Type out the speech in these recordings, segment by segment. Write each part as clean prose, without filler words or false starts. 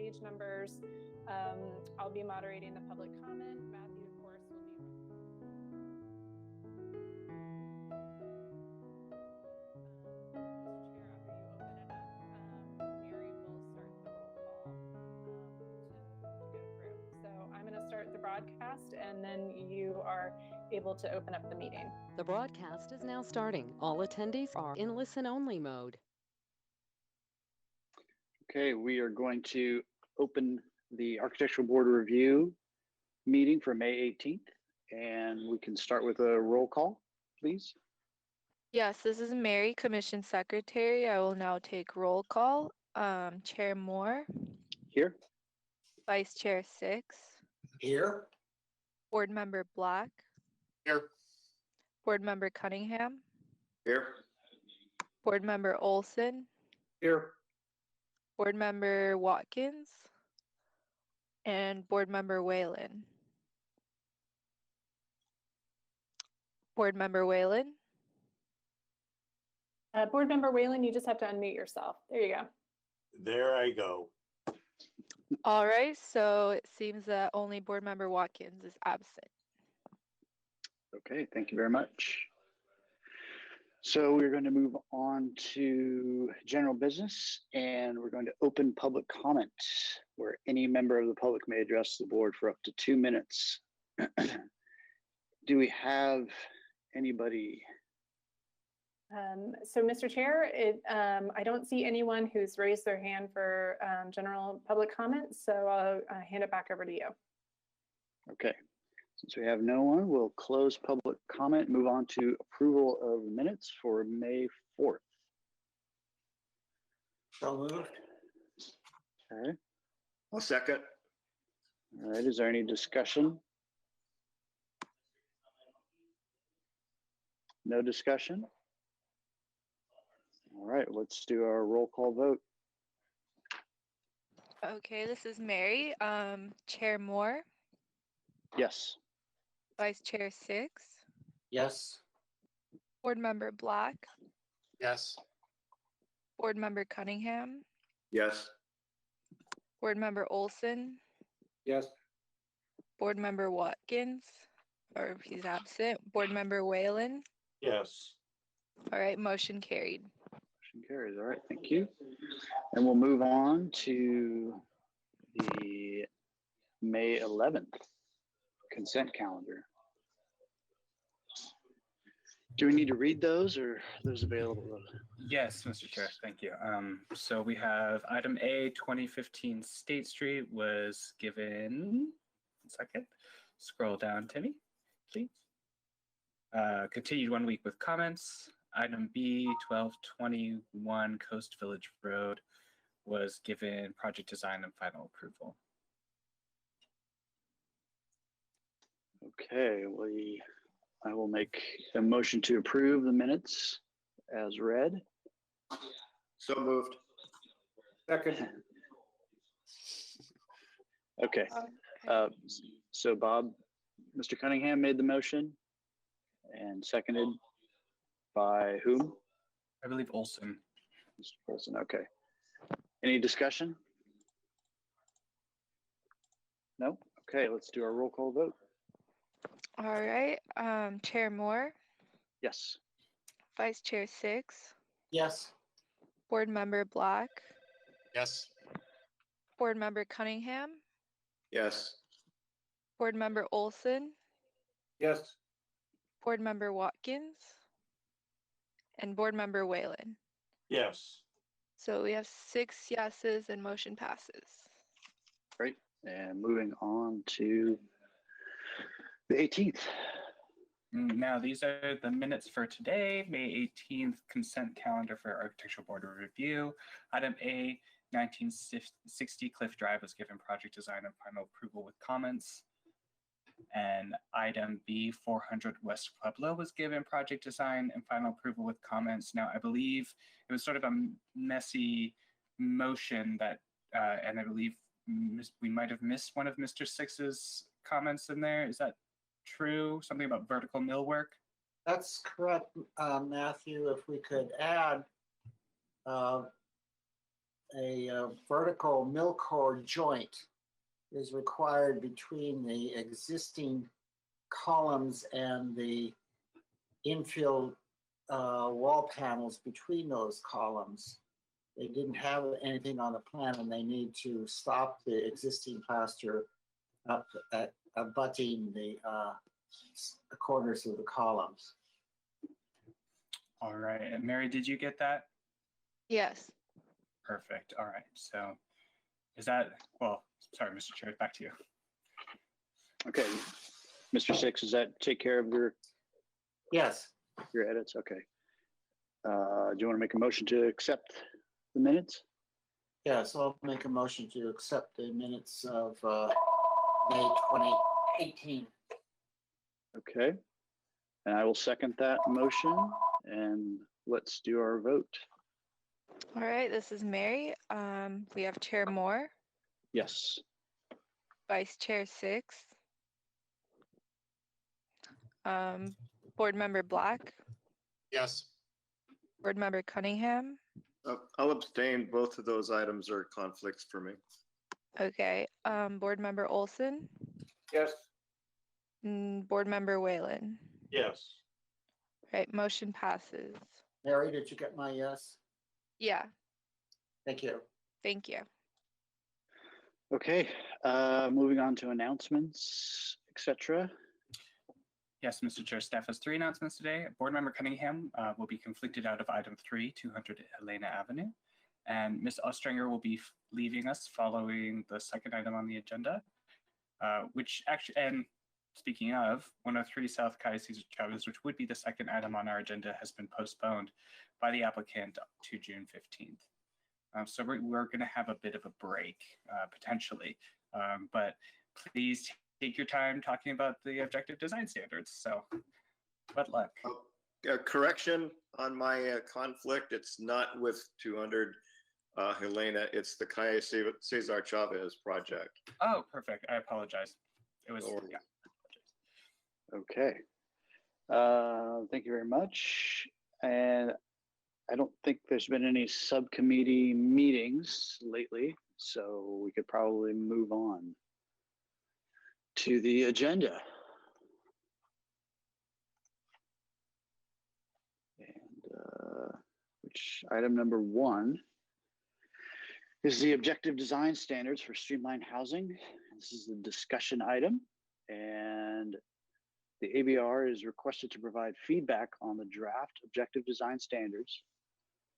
page numbers. I'll be moderating the public comment. Matthew, of course, will be. Mr. Chair, after you open it up, Mary will start the roll call to go through. So I'm going to start the broadcast, and then you are able to open up the meeting. The broadcast is now starting. All attendees are in listen-only mode. Okay, we are going to open the Architectural Board of Review meeting for May 18th, and we can start with a roll call, please. Yes, this is Mary, Commission Secretary. I will now take roll call. Chair Moore, Here. Vice Chair Six, Here. Board Member Black, Here. Board Member Cunningham, Here. Board Member Olson, Here. Board Member Watkins, and Board Member Whalen. Board Member Whalen. Board Member Whalen, you just have to unmute yourself. There you go. There I go. All right, so it seems that only Board Member Watkins is absent. Okay, thank you very much. So we're going to move on to general business, and we're going to open public comment where any member of the public may address the board for up to 2 minutes. Do we have anybody? So, Mr. Chair, I don't see anyone who's raised their hand for general public comments, so I'll hand it back over to you. Okay, since we have no one, we'll close public comment, move on to approval of minutes for May 4th. So moved. Okay, I'll second. all right, is there any discussion? No discussion? All right, let's do our roll call vote. Okay, this is Mary. Chair Moore, Yes. Vice Chair Six, Yes. Board Member Black, Yes. Board Member Cunningham, Yes. Board Member Olson, Yes. Board Member Watkins, or he's absent, Board Member Whalen. Yes. All right, motion carried. Motion carries. All right, thank you. And we'll move on to the May 11th consent calendar. Do we need to read those, or are those available? Yes, Mr. Chair, thank you. So we have item A, 2015 State Street was given, 1 second, scroll down, Timmy, please. Continued 1 week with comments. Item B, 1221 Coast Village Road was given project design and final approval. Okay, I will make a motion to approve the minutes as read. So moved. Second. Okay, so Bob, Mr. Cunningham made the motion and seconded by whom? I believe Olson. Mr. Olson, okay. Any discussion? No? Okay, let's do our roll call vote. All right, Chair Moore, Yes. Vice Chair Six, Yes. Board Member Black, Yes. Board Member Cunningham, Yes. Board Member Olson, Yes. Board Member Watkins, and Board Member Whalen. Yes. So we have 6 yeses and motion passes. Great. And moving on to the 18th. Now, these are the minutes for today, May 18th, consent calendar for Architectural Board of Review. Item A, 1960 Cliff Drive was given project design and final approval with comments. And item B, 400 West Pueblo was given project design and final approval with comments. Now, I believe it was sort of a messy motion that, and I believe we might have missed one of Mr. Six's comments in there. Is that true? Something about vertical millwork? That's correct, Matthew. If we could add a vertical mill core joint is required between the existing columns and the infill wall panels between those columns. They didn't have anything on the plan, and they need to stop the existing plaster up at abutting the corners of the columns. All right. And Mary, did you get that? Yes. Perfect. All right. So is that, well, sorry, Mr. Chair, back to you. Okay, Mr. Six, does that take care of Yes. your edits? Okay. Do you want to make a motion to accept the minutes? Yes, I'll make a motion to accept the minutes of May 2018. Okay. And I will second that motion, and let's do our vote. All right, this is Mary. We have Chair Moore, Yes. Vice Chair Six, Board Member Black, Yes. Board Member Cunningham. I'll abstain. Both of those items are conflicts for me. Okay, Board Member Olson, Yes. Board Member Whalen. Yes. Right, motion passes. Mary, did you get my yes? Yeah, Thank you. thank you. Okay, moving on to announcements, etc. Yes, Mr. Chair, staff has 3 announcements today. Board Member Cunningham will be conflicted out of item 3, 200 Helena Avenue. And Ms. Ostringer will be leaving us following the second item on the agenda, which actually, and speaking of, 103 South Calle Cesar Chavez, which would be the second item on our agenda, has been postponed by the applicant to June 15th. So we're going to have a bit of a break, potentially, but please take your time talking about the objective design standards. So good luck. Correction on my conflict. It's not with 200 Helena. It's the Calle Cesar Chavez project. Oh, perfect. I apologize. It was, yeah. Okay. Thank you very much. And I don't think there's been any subcommittee meetings lately, so we could probably move on to the agenda. And which item number 1 is the objective design standards for streamlined housing. This is the discussion item, and the ABR is requested to provide feedback on the draft objective design standards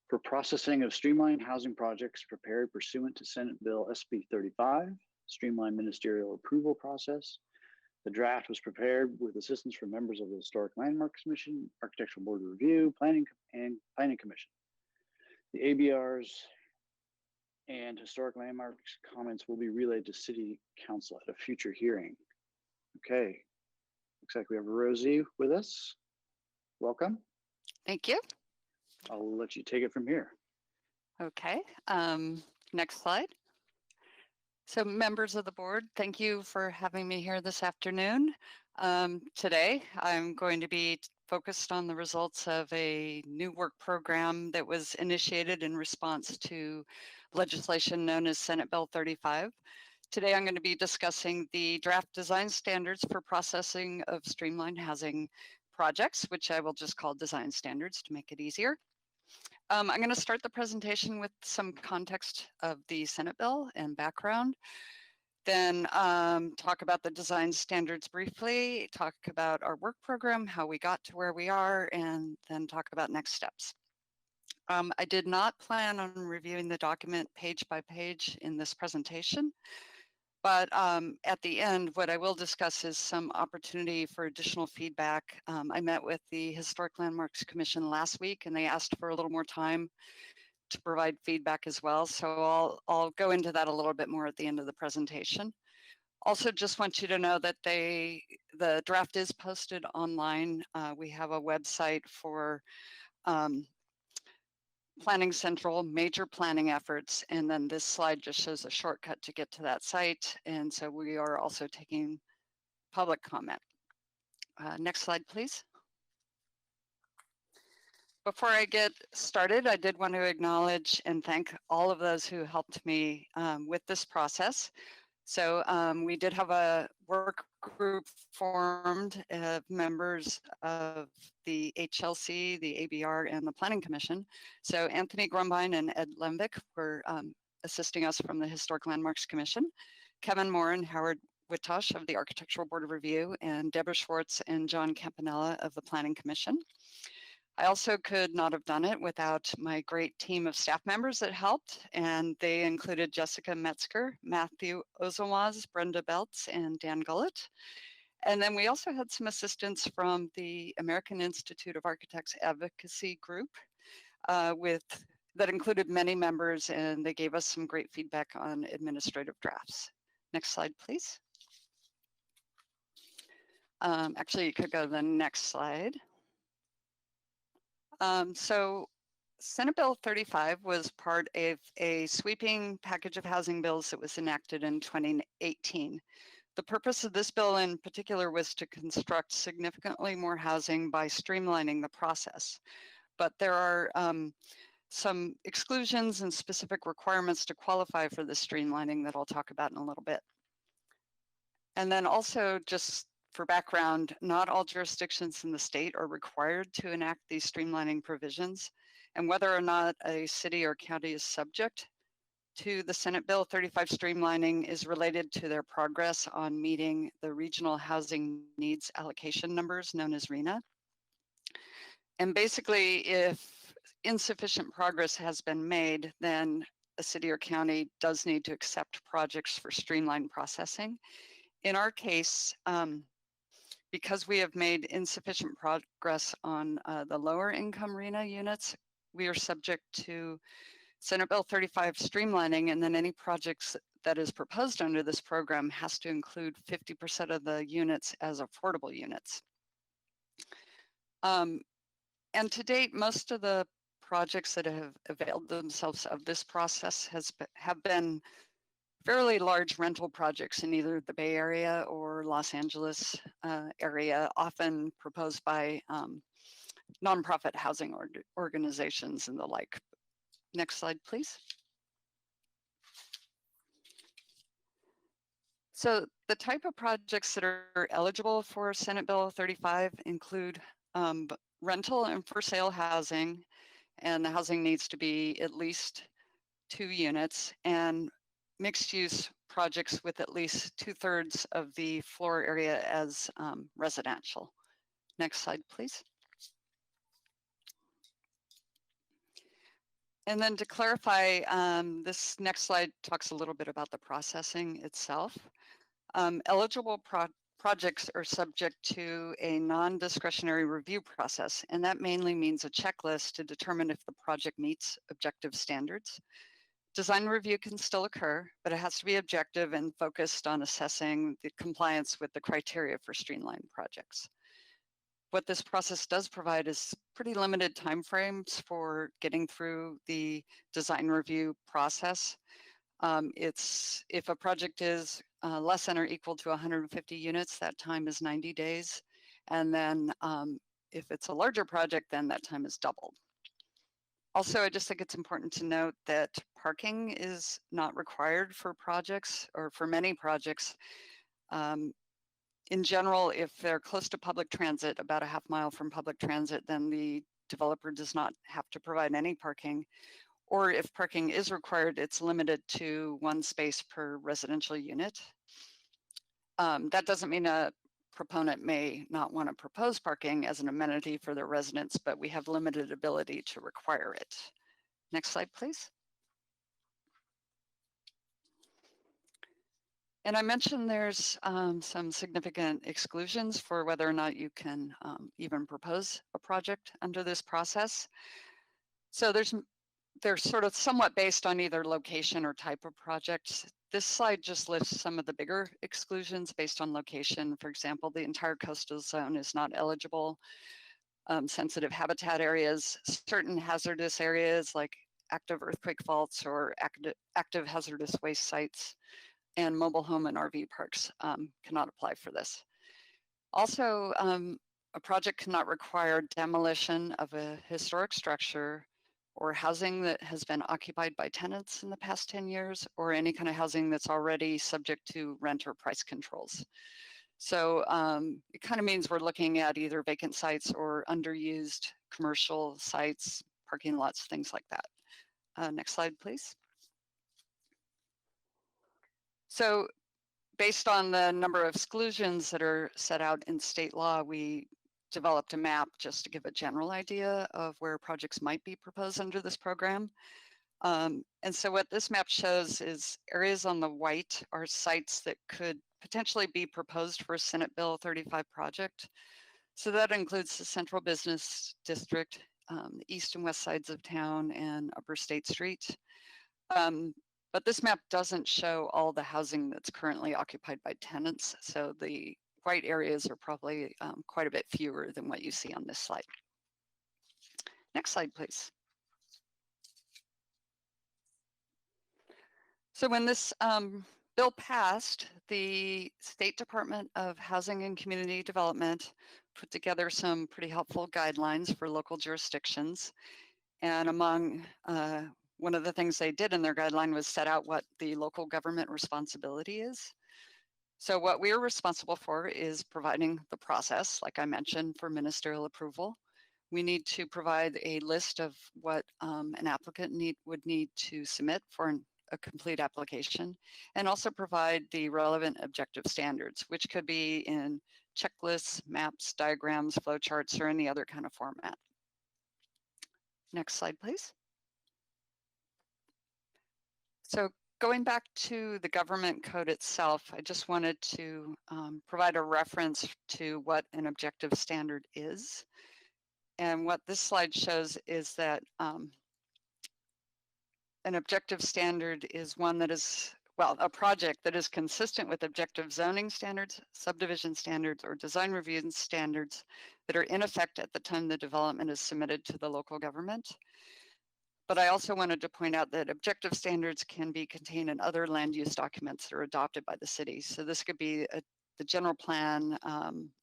for processing of streamlined housing projects prepared pursuant to Senate Bill SB 35, streamlined ministerial approval process. The draft was prepared with assistance from members of the Historic Landmarks Commission, Architectural Board of Review, Planning Commission. The ABRs and Historic Landmarks comments will be relayed to City Council at a future hearing. Okay, looks like we have Rosie with us. Welcome. Thank you. I'll let you take it from here. Okay, next slide. So members of the board, thank you for having me here this afternoon. Today, I'm going to be focused on the results of a new work program that was initiated in response to legislation known as Senate Bill 35. Today, I'm going to be discussing the draft design standards for processing of streamlined housing projects, which I will just call design standards to make it easier. I'm going to start the presentation with some context of the Senate bill and background, then talk about the design standards briefly, talk about our work program, how we got to where we are, and then talk about next steps. I did not plan on reviewing the document page by page in this presentation, but at the end, what I will discuss is some opportunity for additional feedback. I met with the Historic Landmarks Commission last week, and they asked for a little more time to provide feedback as well. So I'll go into that a little bit more at the end of the presentation. Also, just want you to know that the draft is posted online. We have a website for Planning Central, major planning efforts, and then this slide just shows a shortcut to get to that site. And so we are also taking public comment. Next slide, please. Before I get started, I did want to acknowledge and thank all of those who helped me with this process. So we did have a work group formed of members of the HLC, the ABR, and the Planning Commission. So Anthony Grumbine and Ed Lembeck were assisting us from the Historic Landmarks Commission. Kevin Moore and Howard Wittosh of the Architectural Board of Review, and Deborah Schwartz and John Campanella of the Planning Commission. I also could not have done it without my great team of staff members that helped, and they included Jessica Metzger, Matthew Ozawaz, Brenda Beltz, and Dan Gullett. And then we also had some assistance from the American Institute of Architects Advocacy Group that included many members, and they gave us some great feedback on administrative drafts. Next slide, please. Actually, you could go to the next slide. So Senate Bill 35 was part of a sweeping package of housing bills that was enacted in 2018. The purpose of this bill in particular was to construct significantly more housing by streamlining the process. But there are some exclusions and specific requirements to qualify for the streamlining that I'll talk about in a little bit. And then also, just for background, not all jurisdictions in the state are required to enact these streamlining provisions, and whether or not a city or county is subject to the Senate Bill 35 streamlining is related to their progress on meeting the regional housing needs allocation numbers known as RHNA. And basically, if insufficient progress has been made, then a city or county does need to accept projects for streamlined processing. In our case, because we have made insufficient progress on the lower income RHNA units, we are subject to Senate Bill 35 streamlining, and then any projects that is proposed under this program has to include 50% of the units as affordable units. And to date, most of the projects that have availed themselves of this process have been fairly large rental projects in either the Bay Area or Los Angeles area, often proposed by nonprofit housing organizations and the like. Next slide, please. So the type of projects that are eligible for Senate Bill 35 include rental and for sale housing, and the housing needs to be at least 2 units, and mixed use projects with at least 2/3 of the floor area as residential. Next slide, please. And then to clarify, this next slide talks a little bit about the processing itself. Eligible projects are subject to a non-discretionary review process, and that mainly means a checklist to determine if the project meets objective standards. Design review can still occur, but it has to be objective and focused on assessing the compliance with the criteria for streamlined projects. What this process does provide is pretty limited timeframes for getting through the design review process. If a project is less than or equal to 150 units, that time is 90 days. And then if it's a larger project, then that time is doubled. Also, I just think it's important to note that parking is not required for projects or for many projects. In general, if they're close to public transit, about a half mile from public transit, then the developer does not have to provide any parking. Or if parking is required, it's limited to 1 space per residential unit. That doesn't mean a proponent may not want to propose parking as an amenity for their residents, but we have limited ability to require it. Next slide, please. And I mentioned there's some significant exclusions for whether or not you can even propose a project under this process. So they're sort of somewhat based on either location or type of project. This slide just lists some of the bigger exclusions based on location. For example, the entire coastal zone is not eligible. Sensitive habitat areas, certain hazardous areas like active earthquake faults or active hazardous waste sites, and mobile home and RV parks cannot apply for this. Also, a project cannot require demolition of a historic structure or housing that has been occupied by tenants in the past 10 years, or any kind of housing that's already subject to rent or price controls. So it kind of means we're looking at either vacant sites or underused commercial sites, parking lots, things like that. Next slide, please. So based on the number of exclusions that are set out in state law, we developed a map just to give a general idea of where projects might be proposed under this program. And so what this map shows is areas on the white are sites that could potentially be proposed for a Senate Bill 35 project. So that includes the Central Business District, the east and west sides of town, and Upper State Street. But this map doesn't show all the housing that's currently occupied by tenants. So the white areas are probably quite a bit fewer than what you see on this slide. Next slide, please. So when this bill passed, the State Department of Housing and Community Development put together some pretty helpful guidelines for local jurisdictions. And among one of the things they did in their guideline was set out what the local government responsibility is. So what we're responsible for is providing the process, like I mentioned, for ministerial approval. We need to provide a list of what an applicant would need to submit for a complete application, and also provide the relevant objective standards, which could be in checklists, maps, diagrams, flowcharts, or any other kind of format. Next slide, please. So going back to the government code itself, I just wanted to provide a reference to what an objective standard is. And what this slide shows is that an objective standard is one that is, well, a project that is consistent with objective zoning standards, subdivision standards, or design review standards that are in effect at the time the development is submitted to the local government. But I also wanted to point out that objective standards can be contained in other land use documents that are adopted by the city. So this could be the general plan,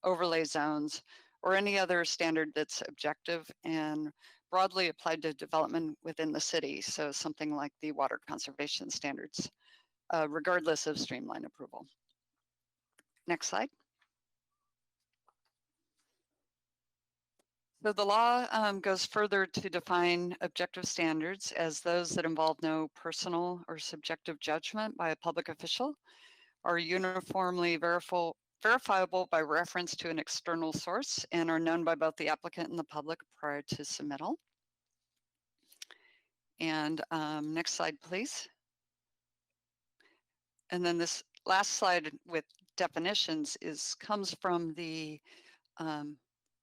overlay zones, or any other standard that's objective and broadly applied to development within the city. So something like the water conservation standards, regardless of streamline approval. Next slide. So the law goes further to define objective standards as those that involve no personal or subjective judgment by a public official, are uniformly verifiable by reference to an external source, and are known by both the applicant and the public prior to submittal. And next slide, please. And then this last slide with definitions comes from the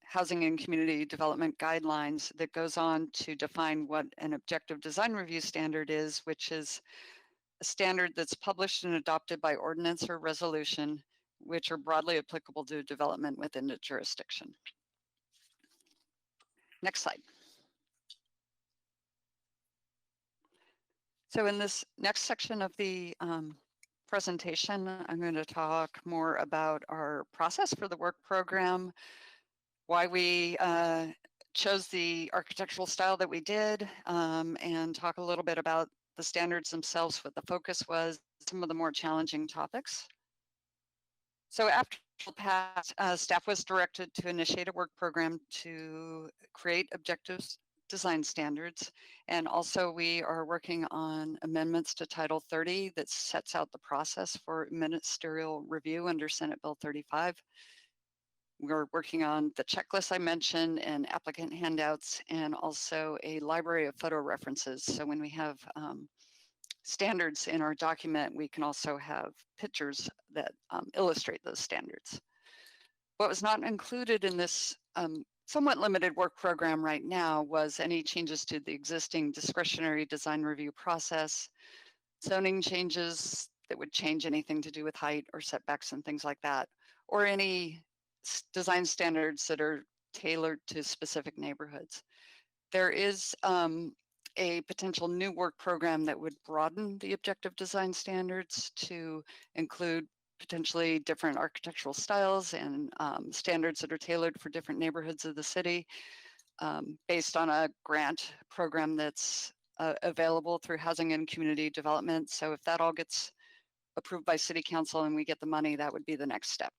Housing and Community Development Guidelines that goes on to define what an objective design review standard is, which is a standard that's published and adopted by ordinance or resolution, which are broadly applicable to development within the jurisdiction. Next slide. So in this next section of the presentation, I'm going to talk more about our process for the work program, why we chose the architectural style that we did, and talk a little bit about the standards themselves, what the focus was, some of the more challenging topics. So after pass, staff was directed to initiate a work program to create objective design standards. And also we are working on amendments to Title 30 that sets out the process for ministerial review under Senate Bill 35. We're working on the checklist I mentioned and applicant handouts, and also a library of photo references. So when we have standards in our document, we can also have pictures that illustrate those standards. What was not included in this somewhat limited work program right now was any changes to the existing discretionary design review process, zoning changes that would change anything to do with height or setbacks and things like that, or any design standards that are tailored to specific neighborhoods. There is a potential new work program that would broaden the objective design standards to include potentially different architectural styles and standards that are tailored for different neighborhoods of the city based on a grant program that's available through Housing and Community Development. So if that all gets approved by City Council and we get the money, that would be the next step.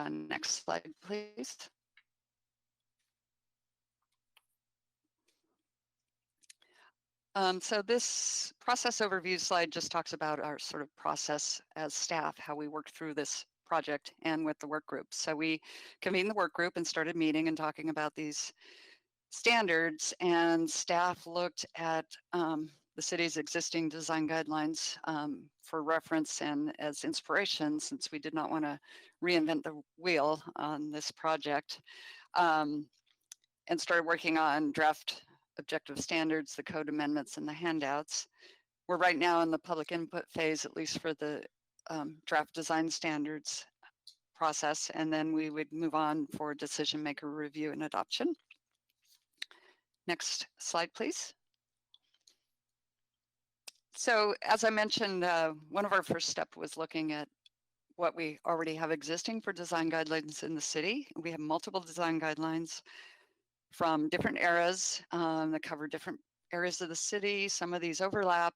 Next slide, please. So this process overview slide just talks about our sort of process as staff, how we work through this project and with the work group. So we convened the work group and started meeting and talking about these standards, and staff looked at the city's existing design guidelines for reference and as inspiration, since we did not want to reinvent the wheel on this project, and started working on draft objective standards, the code amendments, and the handouts. We're right now in the public input phase, at least for the draft design standards process, and then we would move on for decision maker review and adoption. Next slide, please. So as I mentioned, one of our first steps was looking at what we already have existing for design guidelines in the city. We have multiple design guidelines from different eras that cover different areas of the city. Some of these overlap.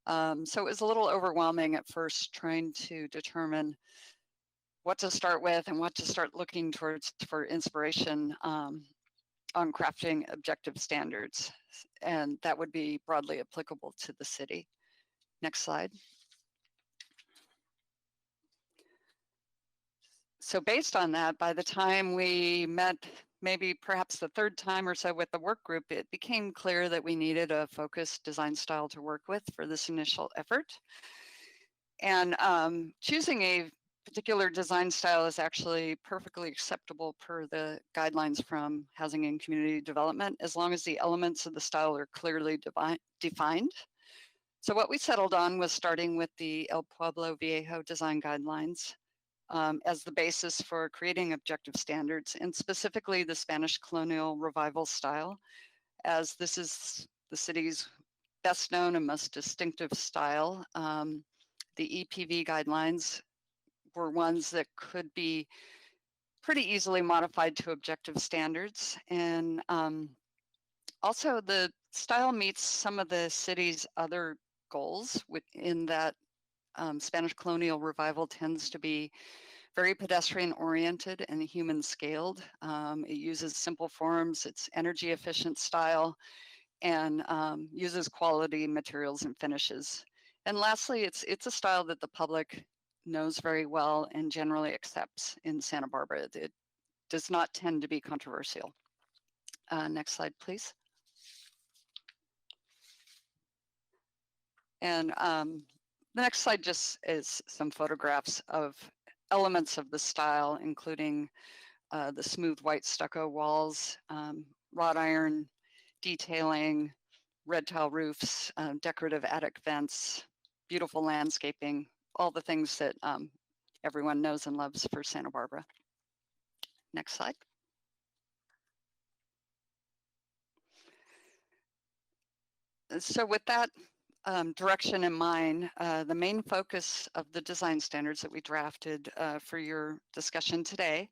So it was a little overwhelming at first trying to determine what to start with and what to start looking towards for inspiration on crafting objective standards. And that would be broadly applicable to the city. Next slide. So based on that, by the time we met, maybe perhaps the third time or so with the work group, it became clear that we needed a focused design style to work with for this initial effort. And choosing a particular design style is actually perfectly acceptable per the guidelines from Housing and Community Development, as long as the elements of the style are clearly defined. So what we settled on was starting with the El Pueblo Viejo design guidelines as the basis for creating objective standards, and specifically the Spanish colonial revival style, as this is the city's best known and most distinctive style. The EPV guidelines were ones that could be pretty easily modified to objective standards. And also the style meets some of the city's other goals within that Spanish colonial revival tends to be very pedestrian oriented and human scaled. It uses simple forms, it's energy efficient style, and uses quality materials and finishes. And lastly, it's a style that the public knows very well and generally accepts in Santa Barbara. It does not tend to be controversial. Next slide, please. And the next slide just is some photographs of elements of the style, including the smooth white stucco walls, wrought iron detailing, red tile roofs, decorative attic vents, beautiful landscaping, all the things that everyone knows and loves for Santa Barbara. Next slide. So with that direction in mind, the main focus of the design standards that we drafted for your discussion today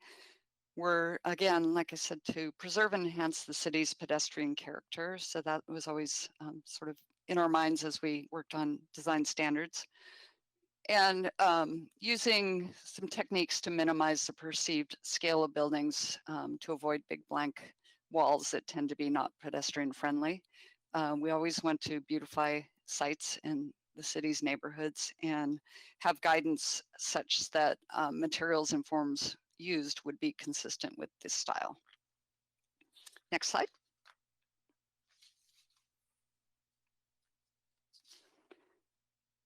were, again, like I said, to preserve and enhance the city's pedestrian character. So that was always sort of in our minds as we worked on design standards. And using some techniques to minimize the perceived scale of buildings to avoid big blank walls that tend to be not pedestrian friendly. We always want to beautify sites in the city's neighborhoods and have guidance such that materials and forms used would be consistent with this style. Next slide.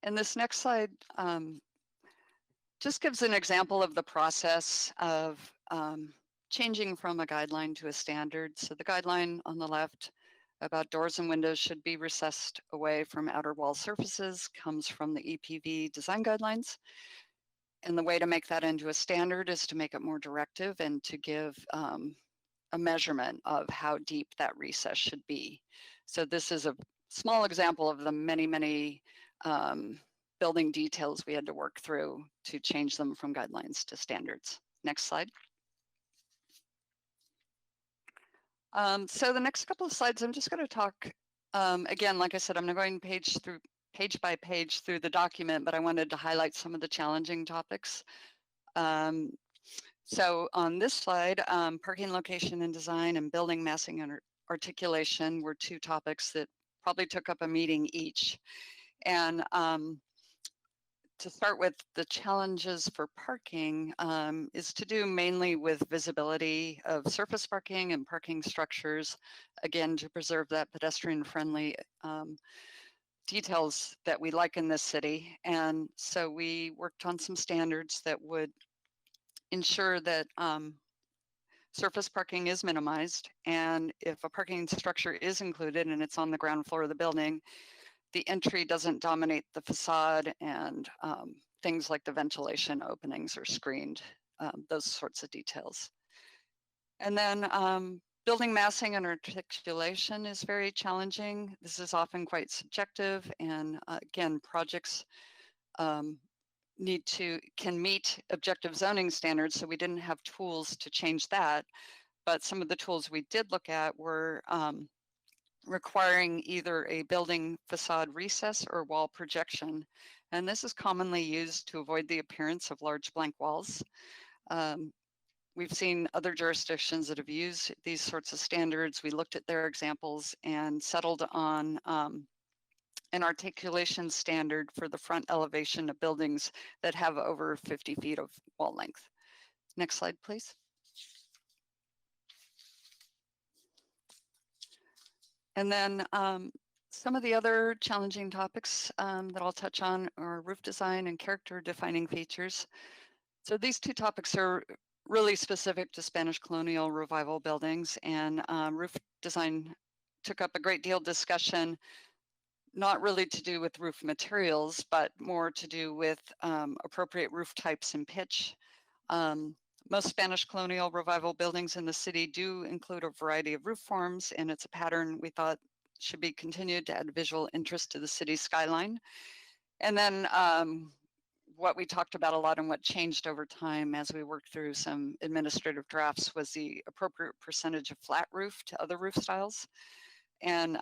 And this next slide just gives an example of the process of changing from a guideline to a standard. So the guideline on the left about doors and windows should be recessed away from outer wall surfaces comes from the EPV design guidelines. And the way to make that into a standard is to make it more directive and to give a measurement of how deep that recess should be. So this is a small example of the many, many building details we had to work through to change them from guidelines to standards. Next slide. So the next couple of slides, I'm just going to talk, again, like I said, I'm not going page by page through the document, but I wanted to highlight some of the challenging topics. So on this slide, parking location and design and building massing and articulation were two topics that probably took up a meeting each. And to start with, the challenges for parking is to do mainly with visibility of surface parking and parking structures, again, to preserve that pedestrian-friendly details that we like in this city. And so we worked on some standards that would ensure that surface parking is minimized. And if a parking structure is included and it's on the ground floor of the building, the entry doesn't dominate the facade, and things like the ventilation openings are screened, those sorts of details. And then building massing and articulation is very challenging. This is often quite subjective, and again, projects can meet objective zoning standards, so we didn't have tools to change that. But some of the tools we did look at were requiring either a building facade recess or wall projection. And this is commonly used to avoid the appearance of large blank walls. We've seen other jurisdictions that have used these sorts of standards. We looked at their examples and settled on an articulation standard for the front elevation of buildings that have over 50 feet of wall length. Next slide, please. And then some of the other challenging topics that I'll touch on are roof design and character defining features. So these two topics are really specific to Spanish colonial revival buildings, and roof design took up a great deal of discussion, not really to do with roof materials, but more to do with appropriate roof types and pitch. Most Spanish colonial revival buildings in the city do include a variety of roof forms, and it's a pattern we thought should be continued to add visual interest to the city skyline. And then what we talked about a lot and what changed over time as we worked through some administrative drafts was the appropriate percentage of flat roof to other roof styles. And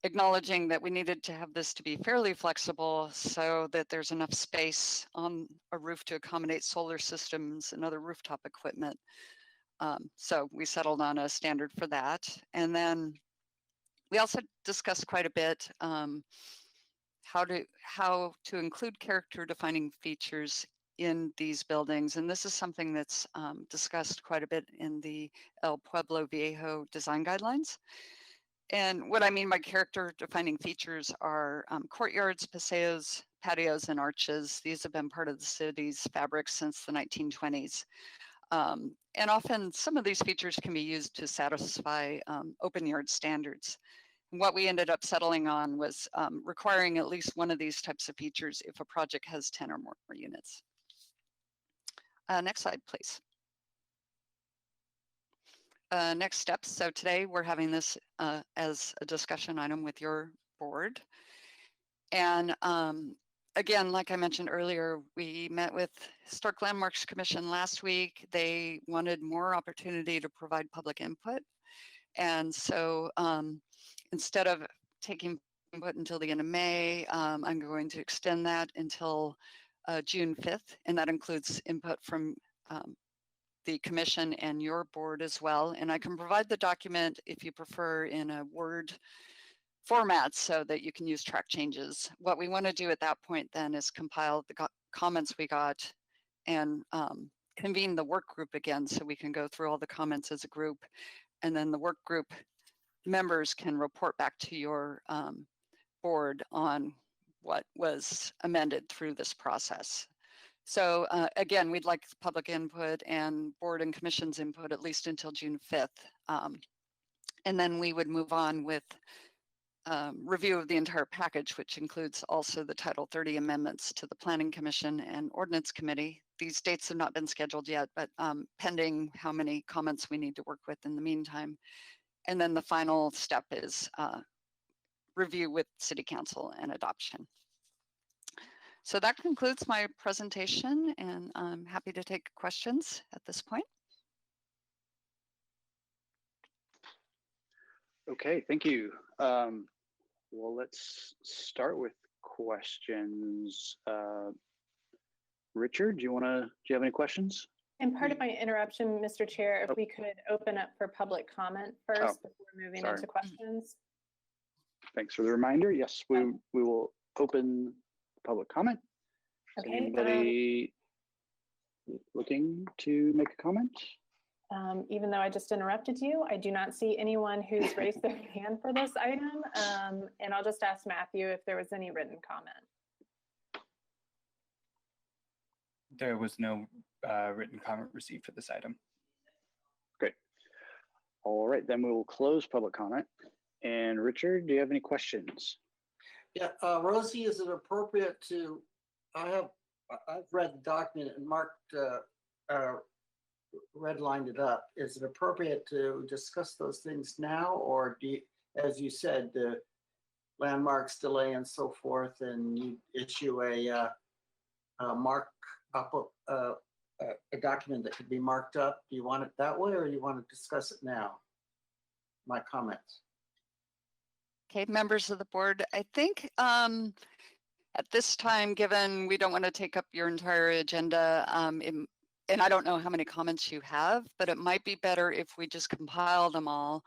acknowledging that we needed to have this to be fairly flexible so that there's enough space on a roof to accommodate solar systems and other rooftop equipment. So we settled on a standard for that. And then we also discussed quite a bit how to include character defining features in these buildings. And this is something that's discussed quite a bit in the El Pueblo Viejo design guidelines. And what I mean by character defining features are courtyards, paseos, patios, and arches. These have been part of the city's fabric since the 1920s. And often some of these features can be used to satisfy open yard standards. And what we ended up settling on was requiring at least one of these types of features if a project has 10 or more units. Next slide, please. Next steps. So today we're having this as a discussion item with your board. And again, like I mentioned earlier, we met with Historic Landmarks Commission last week. They wanted more opportunity to provide public input. And so instead of taking input until the end of May, I'm going to extend that until June 5th. And that includes input from the commission and your board as well. And I can provide the document if you prefer in a Word format so that you can use track changes. What we want to do at that point then is compile the comments we got and convene the work group again so we can go through all the comments as a group. And then the work group members can report back to your board on what was amended through this process. So again, we'd like public input and board and commission's input at least until June 5th. And then we would move on with review of the entire package, which includes also the Title 30 amendments to the Planning Commission and Ordinance Committee. These dates have not been scheduled yet, but pending how many comments we need to work with in the meantime. And then the final step is review with City Council and adoption. So that concludes my presentation, and I'm happy to take questions at this point. Okay, thank you. Well, let's start with questions. Richard, do you have any questions? And part of my interruption, Mr. Chair, if we could open up for public comment first before moving sorry. into questions. Thanks for the reminder. Yes, we will open public comment. Is Okay. anybody looking to make a comment? Even though I just interrupted you, I do not see anyone who's raised their hand for this item. And I'll just ask Matthew if there was any written comment. There was no written comment received for this item. Great. All right, then we will close public comment. And Richard, do you have any questions? Yeah, Rosie, is it appropriate to, I've read the document and marked, redlined it up. Is it appropriate to discuss those things now, or do you, as you said, the landmarks delay and so forth, and you issue a mark up, a document that could be marked up? Do you want it that way, or you want to discuss it now? My comments. Okay, members of the board, I think at this time, given we don't want to take up your entire agenda, and I don't know how many comments you have, but it might be better if we just compile them all.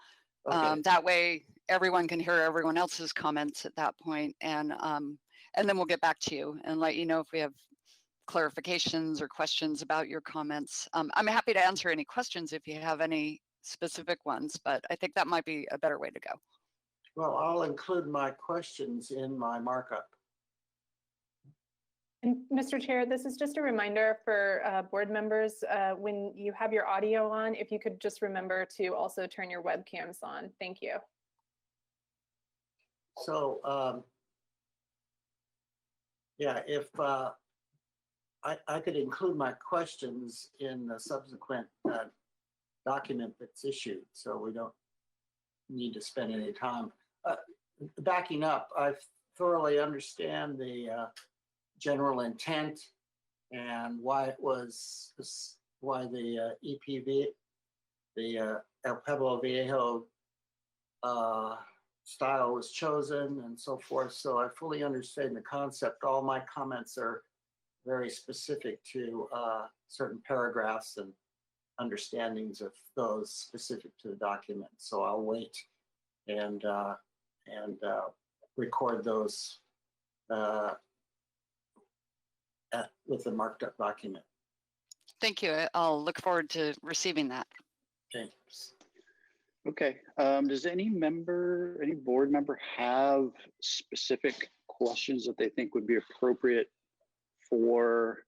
Okay. That way, everyone can hear everyone else's comments at that point, and then we'll get back to you and let you know if we have clarifications or questions about your comments. I'm happy to answer any questions if you have any specific ones, but I think that might be a better way to go. Well, I'll include my questions in my markup. And Mr. Chair, this is just a reminder for board members, when you have your audio on, if you could just remember to also turn your webcams on. Thank you. So, yeah, if I could include my questions in the subsequent document that's issued, so we don't need to spend any time. Backing up, I thoroughly understand the general intent and why it was, why the EPV, the El Pueblo Viejo style was chosen and so forth. So I fully understand the concept. All my comments are very specific to certain paragraphs and understandings of those specific to the document. So I'll wait and record those with the marked up document. Thank you. I'll look forward to receiving that. Thanks. Okay, does any board member have specific questions that they think would be appropriate for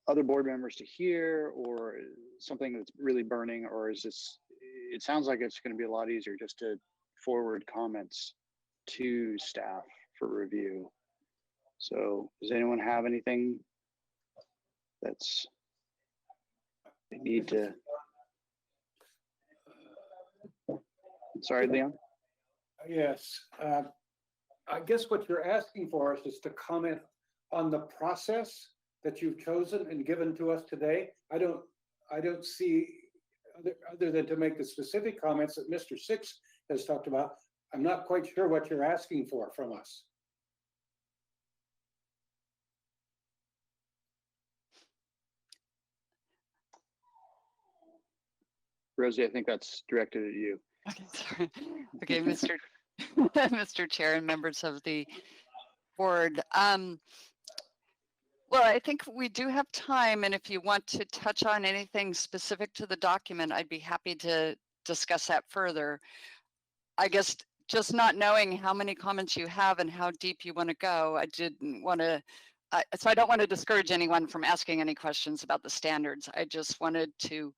other board members to hear, or something that's really burning, or is this, it sounds like it's going to be a lot easier just to forward comments to staff for review. So does anyone have anything that's they need to? Sorry, Leon. Yes, I guess what you're asking for us is to comment on the process that you've chosen and given to us today. I don't see other than to make the specific comments that Mr. Six has talked about. I'm not quite sure what you're asking for from us. Rosie, I think that's directed at you. Okay, sorry. Okay, Mr. Mr. Chair and members of the board. Well, I think we do have time, and if you want to touch on anything specific to the document, I'd be happy to discuss that further. I guess just not knowing how many comments you have and how deep you want to go, I didn't want to, so I don't want to discourage anyone from asking any questions about the standards. I just wanted to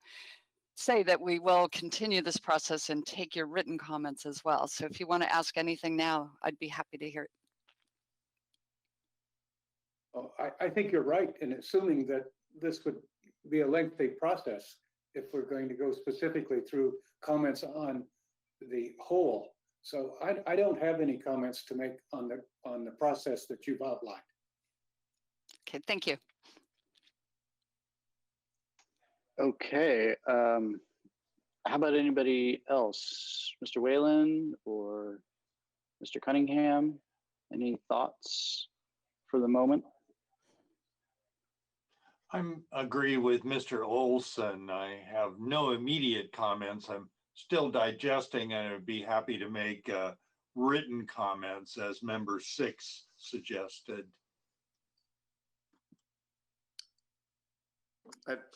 say that we will continue this process and take your written comments as well. So if you want to ask anything now, I'd be happy to hear it. Oh, I think you're right in assuming that this would be a lengthy process if we're going to go specifically through comments on the whole. So I don't have any comments to make on the process that you've outlined. Okay, thank you. Okay, how about anybody else? Mr. Whalen or Mr. Cunningham? Any thoughts for the moment? I'm agree with Mr. Olson. I have no immediate comments. I'm still digesting and I'd be happy to make written comments as member 6 suggested.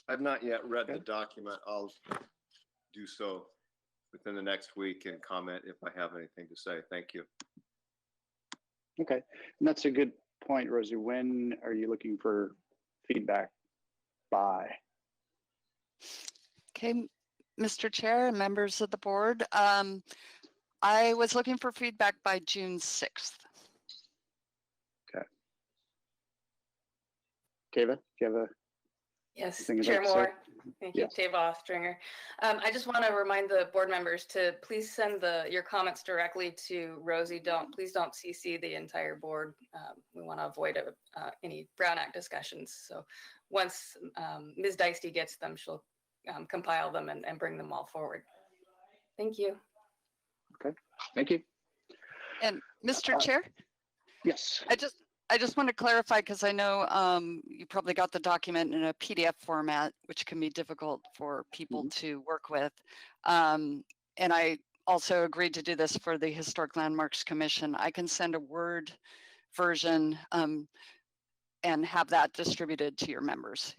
I've not yet read the document. I'll do so within the next week and comment if I have anything to say. Thank you. Okay, and that's a good point, Rosie. When are you looking for feedback by? Okay, Mr. Chair and members of the board, I was looking for feedback by June 6th. Okay. Tava, do you have a? Yes, thing you'd Chair like to say? Moore. Thank you, Yes. Tava Ostringer. I just want to remind the board members to please send your comments directly to Rosie. Please don't CC the entire board. We want to avoid any Brown Act discussions. So once Ms. Dicey gets them, she'll compile them and bring them all forward. Thank you. Okay, thank you. And Mr. Chair? Yes. I just want to clarify because I know you probably got the document in a PDF format, which can be difficult for people to work with. And I also agreed to do this for the Historic Landmarks Commission. I can send a Word version and have that distributed to your members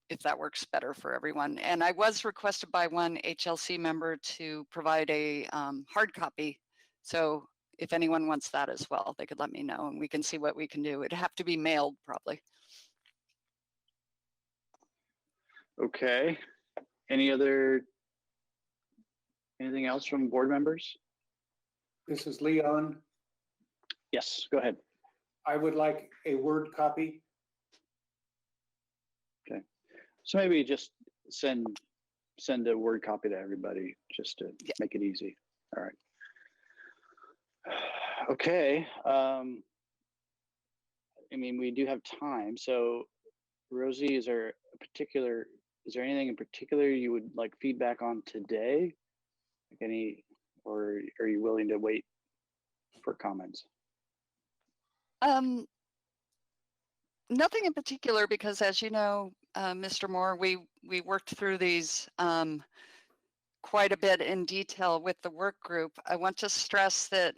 if that works better for everyone. And I was requested by one HLC member to provide a hard copy. So if anyone wants that as well, they could let me know and we can see what we can do. It'd have to be mailed probably. Okay. Anything else from board members? This is Leon. Yes, go ahead. I would like a Word copy. Okay. So maybe just send a Word copy to everybody just to make it easy. All right. Okay. I mean, we do have time. So Rosie, is there anything in particular you would like feedback on today? Like or are you willing to wait for comments? Nothing in particular, because as you know, Mr. Moore, we worked through these quite a bit in detail with the work group. I want to stress that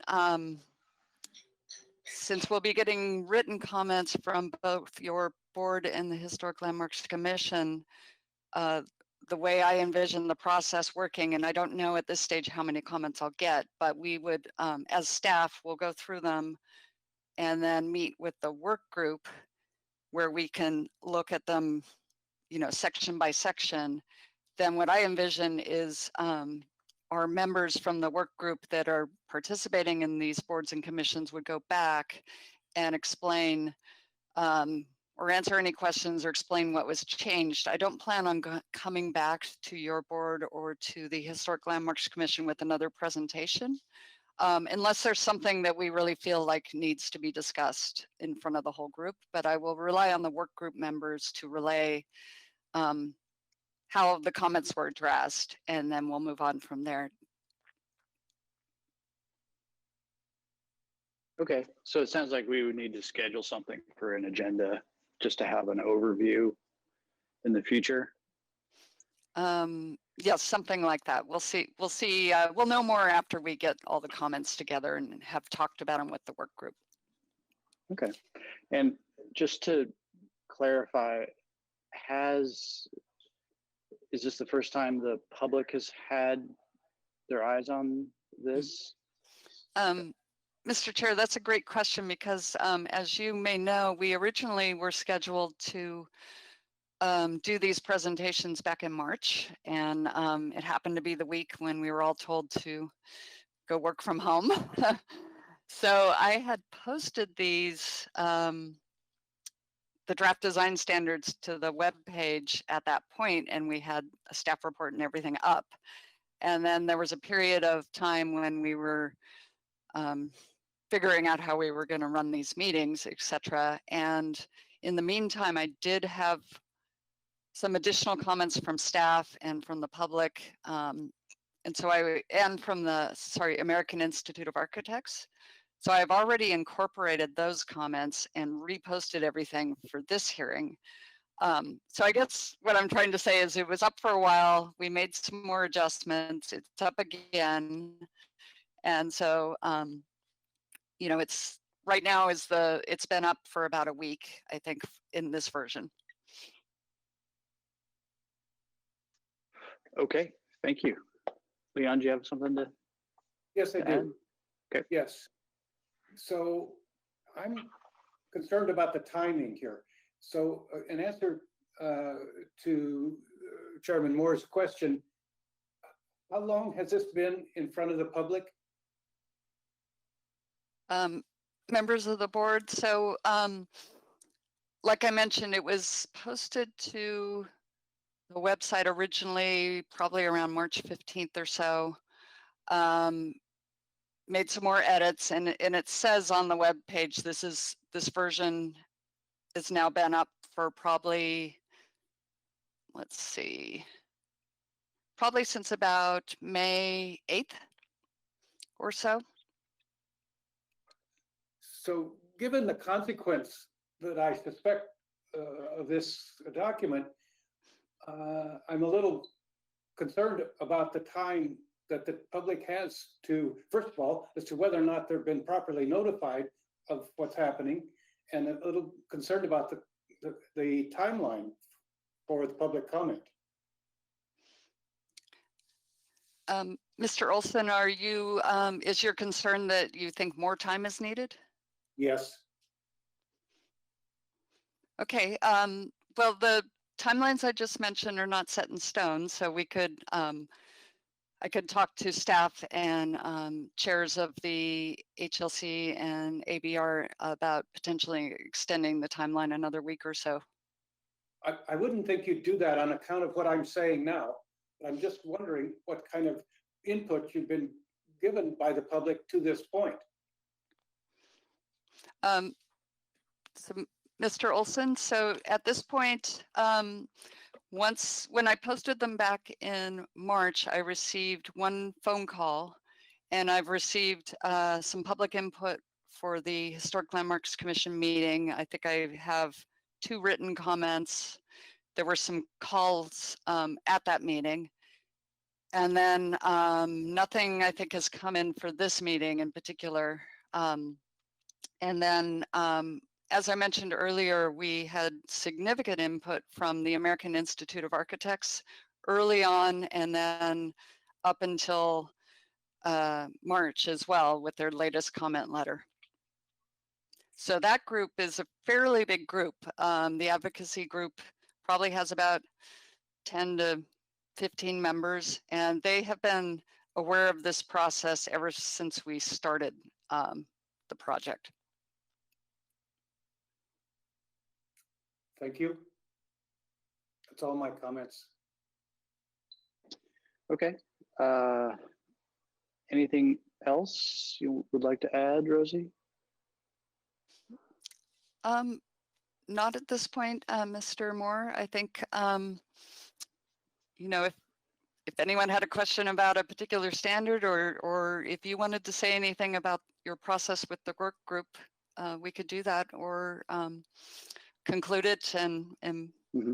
since we'll be getting written comments from both your board and the Historic Landmarks Commission, the way I envision the process working, and I don't know at this stage how many comments I'll get, but we would, as staff, we'll go through them and then meet with the work group where we can look at them, section by section. Then what I envision is our members from the work group that are participating in these boards and commissions would go back and explain or answer any questions or explain what was changed. I don't plan on coming back to your board or to the Historic Landmarks Commission with another presentation, unless there's something that we really feel like needs to be discussed in front of the whole group. But I will rely on the work group members to relay how the comments were addressed, and then we'll move on from there. Okay, so it sounds like we would need to schedule something for an agenda just to have an overview in the future. Yes, something like that. We'll see. We'll know more after we get all the comments together and have talked about them with the work group. Okay, and just to clarify, is this the first time the public has had their eyes on this? Mr. Chair, that's a great question because as you may know, we originally were scheduled to do these presentations back in March, and it happened to be the week when we were all told to go work from home. So I had posted these, the draft design standards to the web page at that point, and we had a staff report and everything up. And then there was a period of time when we were figuring out how we were going to run these meetings, etc. And in the meantime, I did have some additional comments from staff and from the public. And from the, American Institute of Architects. So I've already incorporated those comments and reposted everything for this hearing. So I guess what I'm trying to say is it was up for a while. We made some more adjustments. It's up again. And so, it's right now it's been up for about a week, I think, in this version. Okay, thank you. Leon, do you have something to? Yes, I do. Okay. Yes. So I'm concerned about the timing here. So in answer to Chairman Moore's question, how long has this been in front of the public? Members of the board, so like I mentioned, it was posted to the website originally, probably around March 15th or so. Made some more edits, and it says on the web page, this version has now been up for probably, let's see, probably since about May 8th or so. So given the consequence that I suspect of this document, I'm a little concerned about the time that the public has to, first of all, as to whether or not they've been properly notified of what's happening, and a little concerned about the timeline for the public comment. Mr. Olson, are you, is your concern that you think more time is needed? Yes. Okay, well, the timelines I just mentioned are not set in stone, so we could, I could talk to staff and chairs of the HLC and ABR about potentially extending the timeline another week or so. I wouldn't think you'd do that on account of what I'm saying now. I'm just wondering what kind of input you've been given by the public to this point. So, Mr. Olson, so at this point, when I posted them back in March, I received one phone call, and I've received some public input for the Historic Landmarks Commission meeting. I think I have 2 written comments. There were some calls at that meeting. And then nothing, I think, has come in for this meeting in particular. And then, as I mentioned earlier, we had significant input from the American Institute of Architects early on, and then up until March as well with their latest comment letter. So that group is a fairly big group. The advocacy group probably has about 10 to 15 members, and they have been aware of this process ever since we started the project. Thank you. That's all my comments. Okay. Anything else you would like to add, Rosie? Not at this point, Mr. Moore. I think, you know, if anyone had a question about a particular standard, or if you wanted to say anything about your process with the work group, we could do that, or conclude it and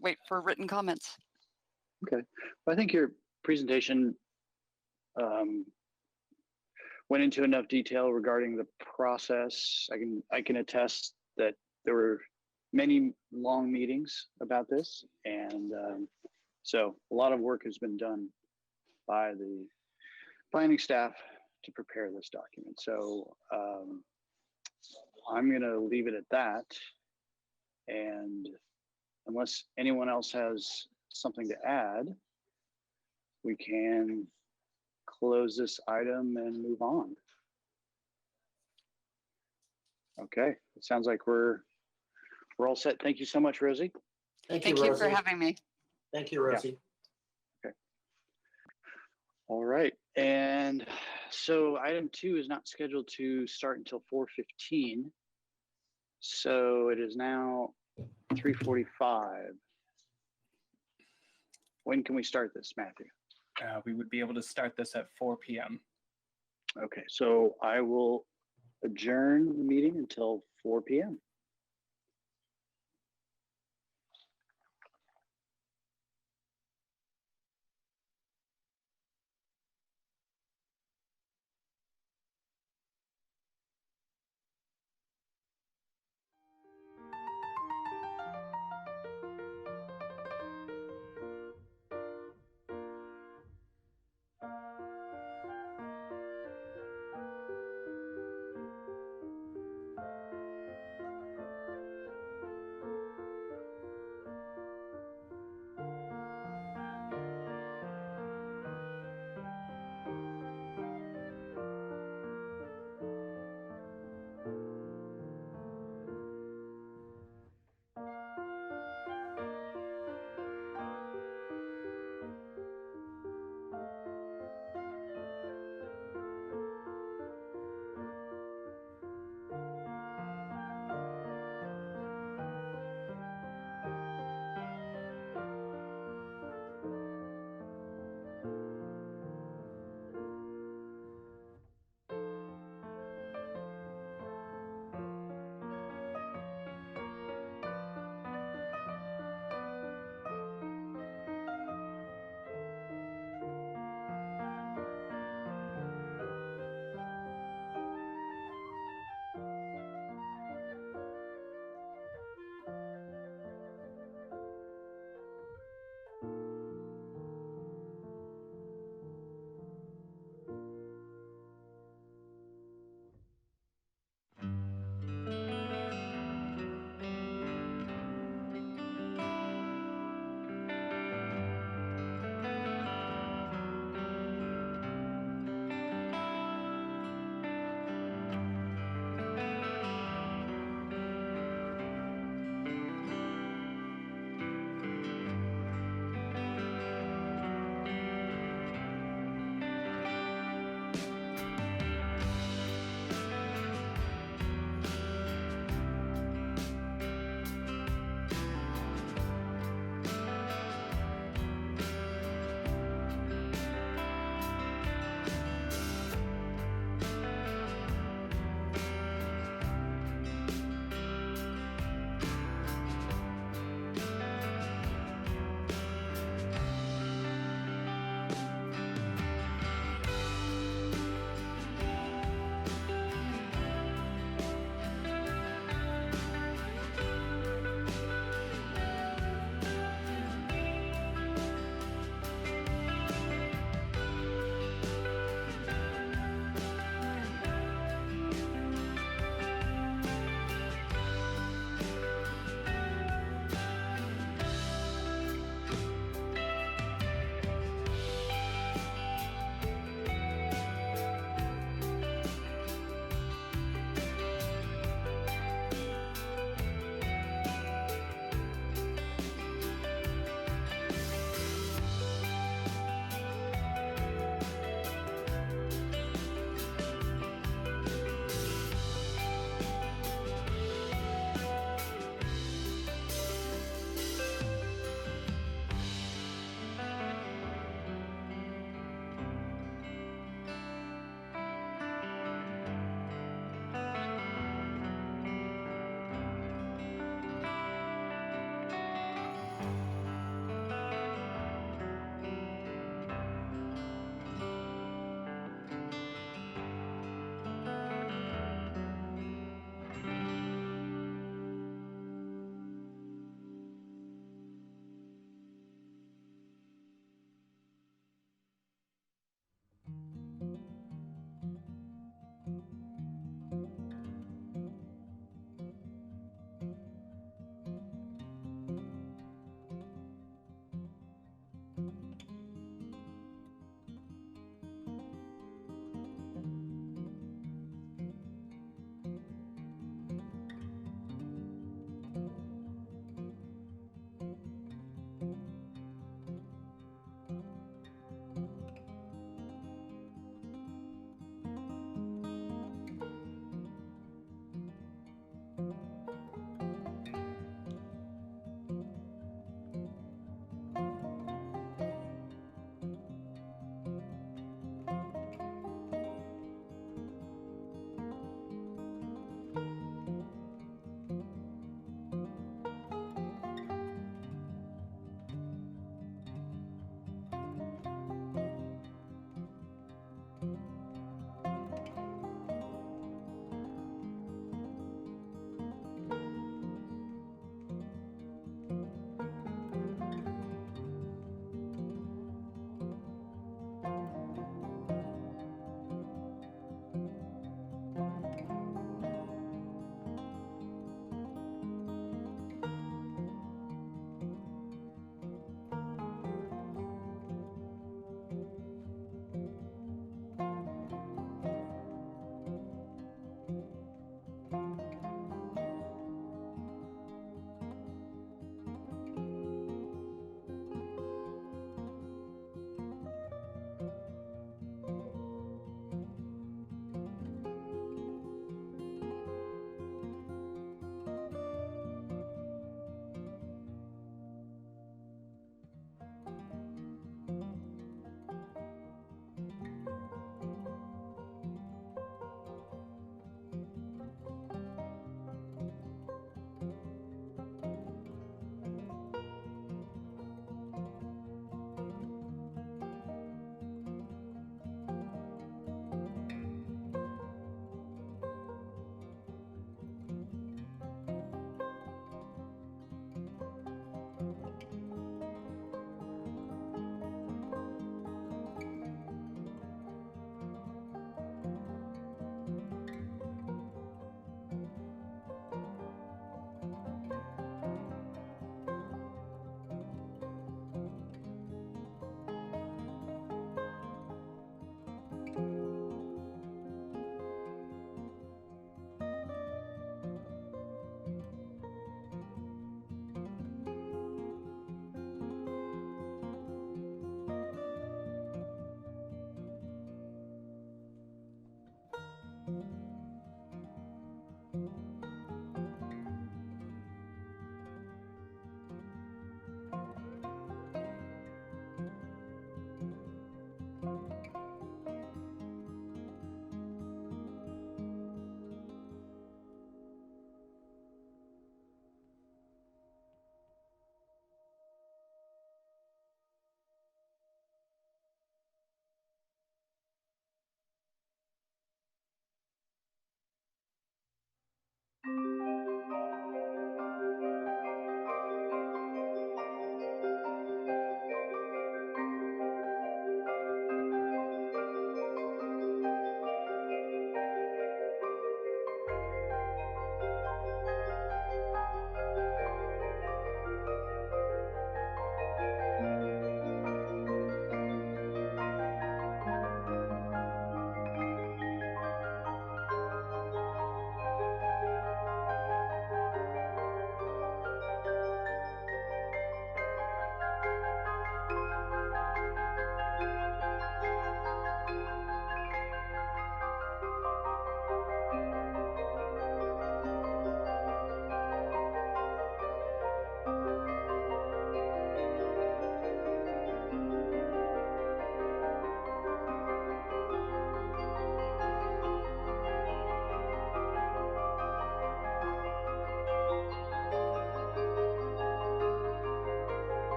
wait for written comments. Okay. Well, I think your presentation went into enough detail regarding the process. I can attest that there were many long meetings about this, and so a lot of work has been done by the planning staff to prepare this document. So I'm going to leave it at that. And unless anyone else has something to add, we can close this item and move on. Okay, it sounds like we're all set. Thank you so much, Rosie. Thank you for having me. Thank you, Rosie. Yeah. Okay. All right, and so item 2 is not scheduled to start until 4:15. So it is now 3:45. When can we start this, Matthew? We would be able to start this at 4 p.m. Okay, so I will adjourn the meeting until 4 p.m.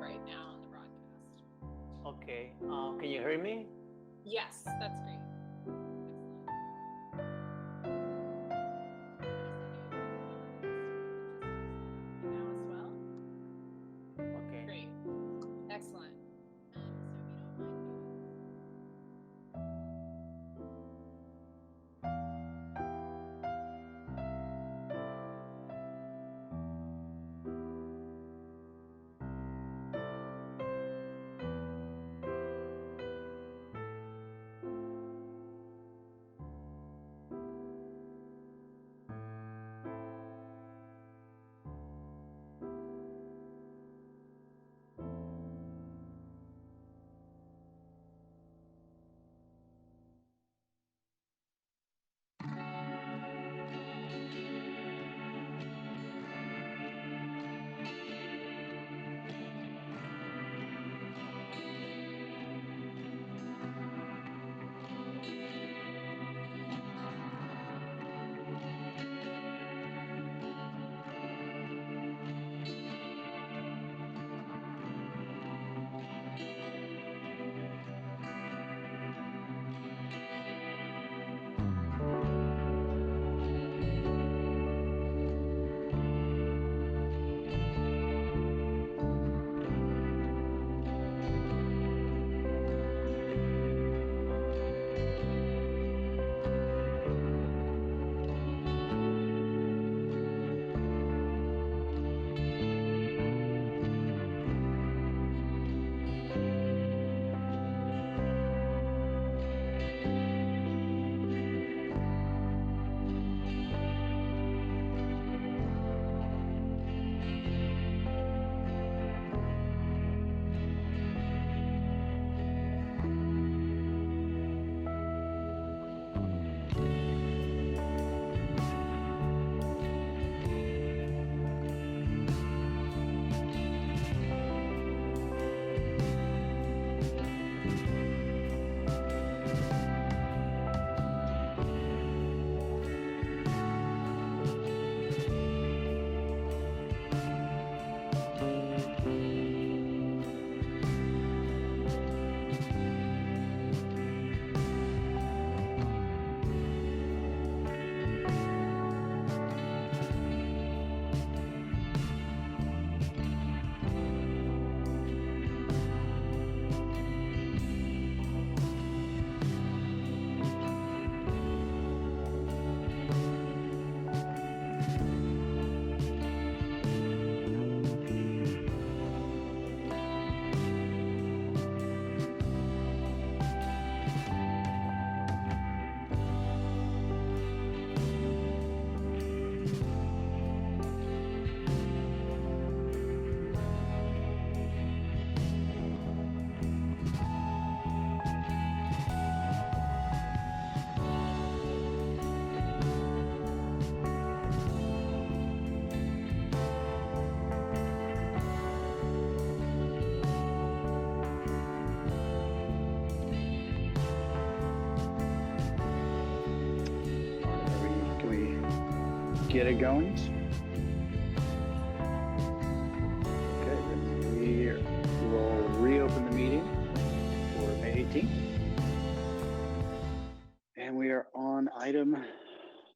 right now on the broadcast. Okay, can you hear me? Yes, that's great. Okay. Great. Excellent. Get it going? Okay, then we will reopen the meeting for May 18th. And we are on item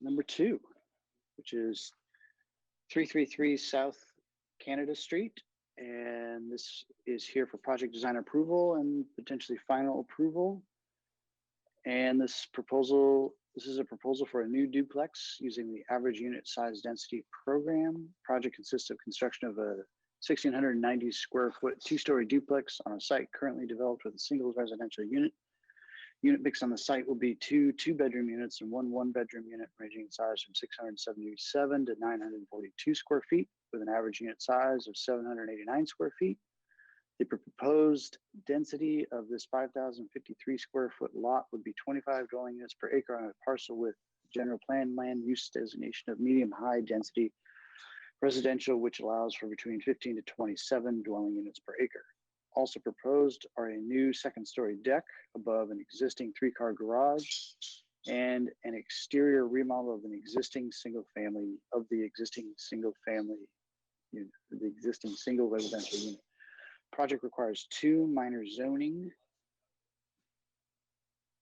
number 2, which is 333 South Canada Street. And this is here for project design approval and potentially final approval. And this is a proposal for a new duplex using the average unit size density program. Project consists of construction of a 1,690 square foot 2-story duplex on a site currently developed with a single residential unit. Unit mix on the site will be 2 2-bedroom units and 1 1-bedroom unit, ranging in size from 677 to 942 square feet, with an average unit size of 789 square feet. The proposed density of this 5,053 square foot lot would be 25 dwelling units per acre on a parcel with general plan land use designation of medium high density residential, which allows for between 15 to 27 dwelling units per acre. Also proposed are a new 2nd-story deck above an existing 3-car garage and an exterior remodel of the existing single residential unit. Project requires 2 minor zoning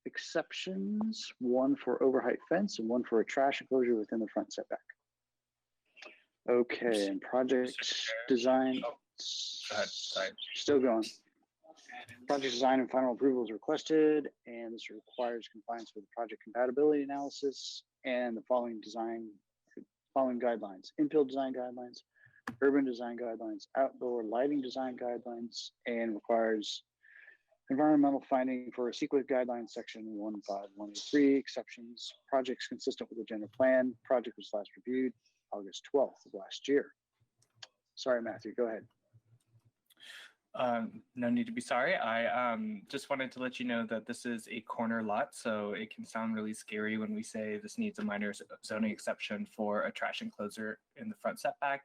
exceptions, 1 for overheight fence and 1 for a trash enclosure within the front setback. Okay, and project design. Go ahead, sorry. Still going. Project design and final approval is requested, and this requires compliance with the project compatibility analysis and the following guidelines: infill design guidelines, urban design guidelines, outdoor lighting design guidelines, and requires environmental finding for a CEQA guidelines section 15183 exceptions. Projects consistent with the general plan. Project was last reviewed August 12th of last year. Sorry, Matthew, go ahead. No need to be sorry. I just wanted to let you know that this is a corner lot, so it can sound really scary when we say this needs a minor zoning exception for a trash enclosure in the front setback.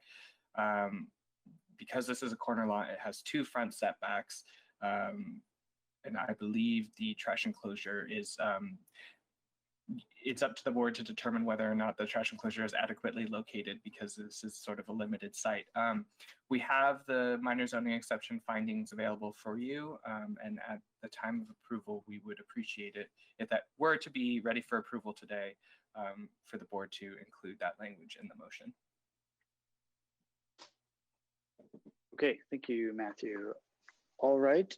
Because this is a corner lot, it has 2 front setbacks, and I believe the trash enclosure is, it's up to the board to determine whether or not the trash enclosure is adequately located, because this is sort of a limited site. We have the minor zoning exception findings available for you, and at the time of approval, we would appreciate it if that were to be ready for approval today, for the board to include that language in the motion. Okay, thank you, Matthew. All right,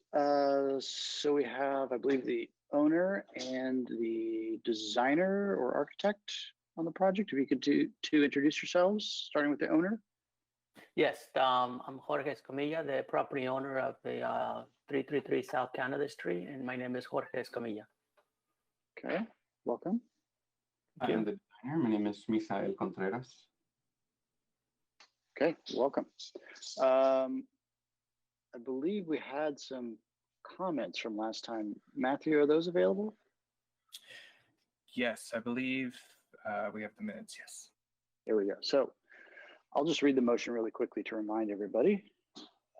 so we have, I believe, the owner and the designer or architect on the project. If you could to introduce yourselves, starting with the owner. Yes, I'm Jorge Escamilla, the property owner of the 333 South Canada Street, and my name is Jorge Escamilla. Okay, welcome. I am the designer. My name is Misael Contreras. Okay, welcome. I believe we had some comments from last time. Matthew, are those available? Yes, I believe we have the minutes, yes. There we go. So I'll just read the motion really quickly to remind everybody.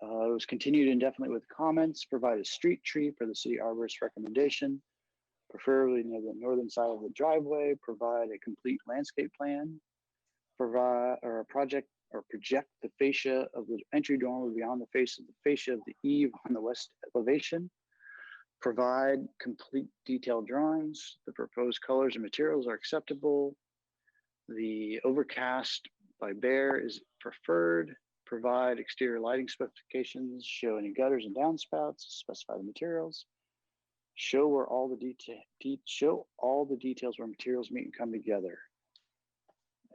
It was continued indefinitely with comments, provide a street tree for the city arborist recommendation, preferably near the northern side of the driveway, provide a complete landscape plan, provide or a project or project the fascia of the entry dormer beyond the face of the fascia of the eave on the west elevation, provide complete detailed drawings, the proposed colors and materials are acceptable, the overcast by bare is preferred, provide exterior lighting specifications, show any gutters and downspouts, specify the materials, show where all the show all the details where materials meet and come together.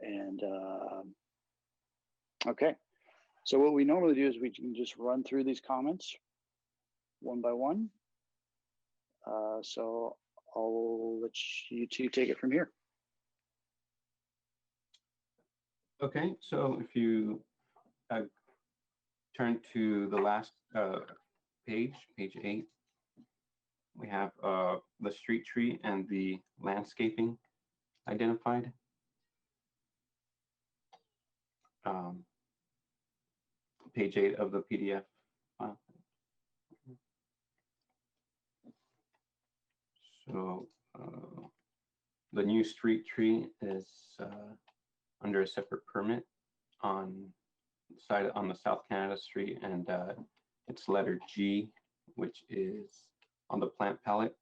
And okay, so what we normally do is we can just run through these comments one by one. So I'll let you two take it from here. Okay, so if you turn to the last page, page 8, we have the street tree and the landscaping identified. Page 8 of the PDF file. So the new street tree is under a separate permit on the South Canada Street, and it's letter G, which is on the plant palette.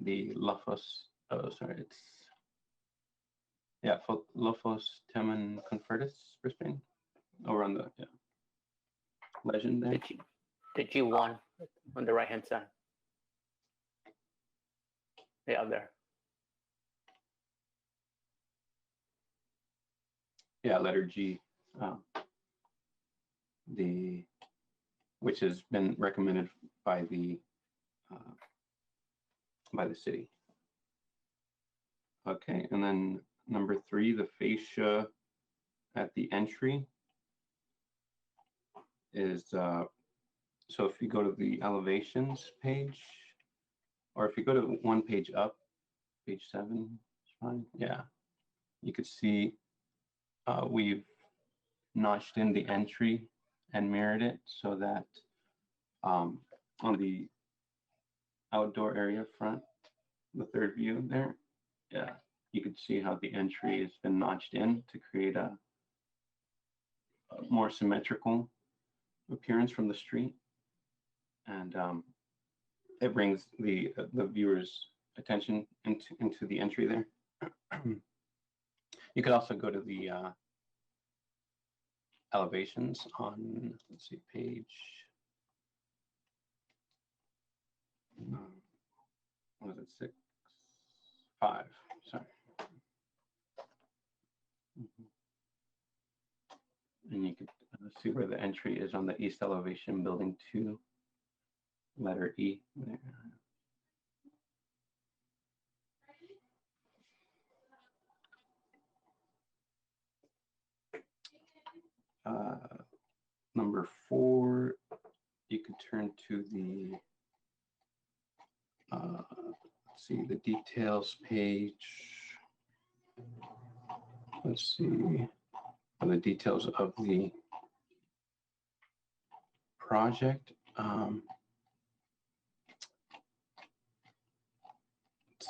The Lophos, Lophos temen confertus, Brisbane, over on the legend there. The G1 on the right hand side. Yeah, there. Yeah, letter G, which has been recommended by the city. Okay, and then number 3, the fascia at the entry is so if you go to the elevations page, or if you go to one page up, page 7, it's fine. Yeah, you could see we've notched in the entry and mirrored it so that on the outdoor area front, the third view there, yeah, you could see how the entry has been notched in to create a more symmetrical appearance from the street. and it brings the viewer's attention into the entry there. You could also go to the elevations on, let's see, page, what was it, 5, sorry. And you could see where the entry is on the east elevation, building 2, letter E there. Number 4, you could turn to the, let's see, the details page. Let's see, the details of the project. Let's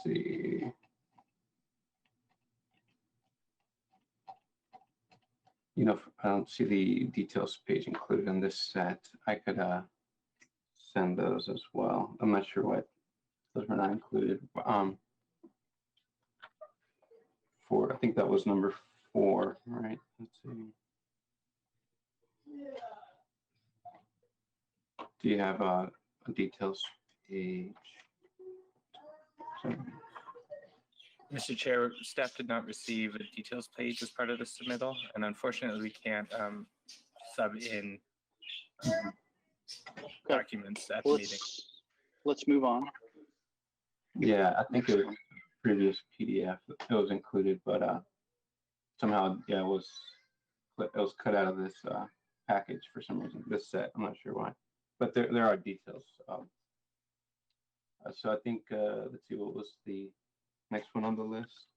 see. You know, I don't see the details page included in this set. I could send those as well. I'm not sure what those were not included. For, I think that was number 4, right? Let's see. Do you have a details page? Sorry. Mr. Chair, staff did not receive a details page as part of the submittal, and unfortunately, we can't sub in documents at the meeting. Let's move on. Yeah, I think it was previous PDF. It was included, but somehow, yeah, it was cut out of this package for some reason. This set, I'm not sure why, but there are details. So I think let's see, what was the next one on the list?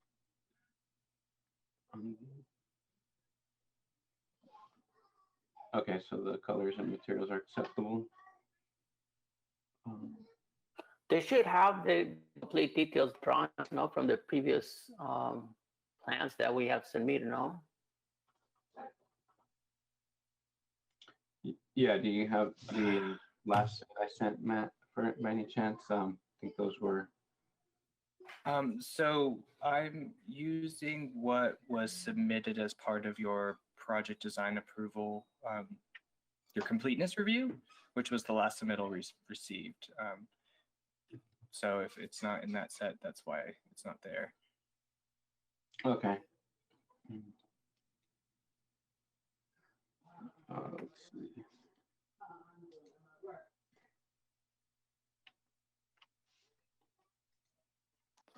Okay, so the colors and materials are acceptable. They should have the complete details drawn, no, from the previous plans that we have submitted, no? Yeah, do you have the last set I sent, Matt, for by any chance? I think those were. So I'm using what was submitted as part of your project design approval, your completeness review, which was the last submittal received. So if it's not in that set, that's why it's not there. Okay. Let's see.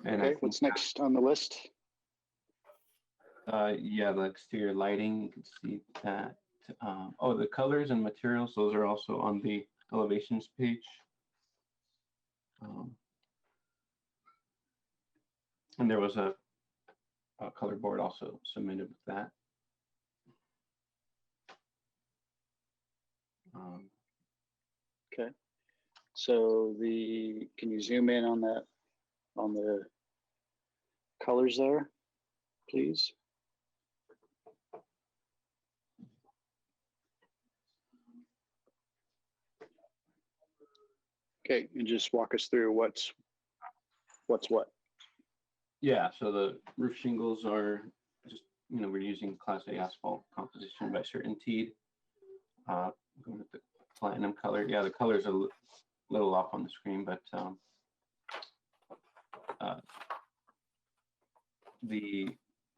And okay, what's next on the list? Yeah, the exterior lighting, you can see that. Oh, the colors and materials, those are also on the elevations page. And there was a color board also submitted with that. Okay, so can you zoom in on that, on the colors there, please? Okay, and just walk us through what's what. Yeah, so the roof shingles are just, you know, we're using Class A asphalt composition by Certainteed. Going with the platinum color. Yeah, the colors are a little off on the screen, but the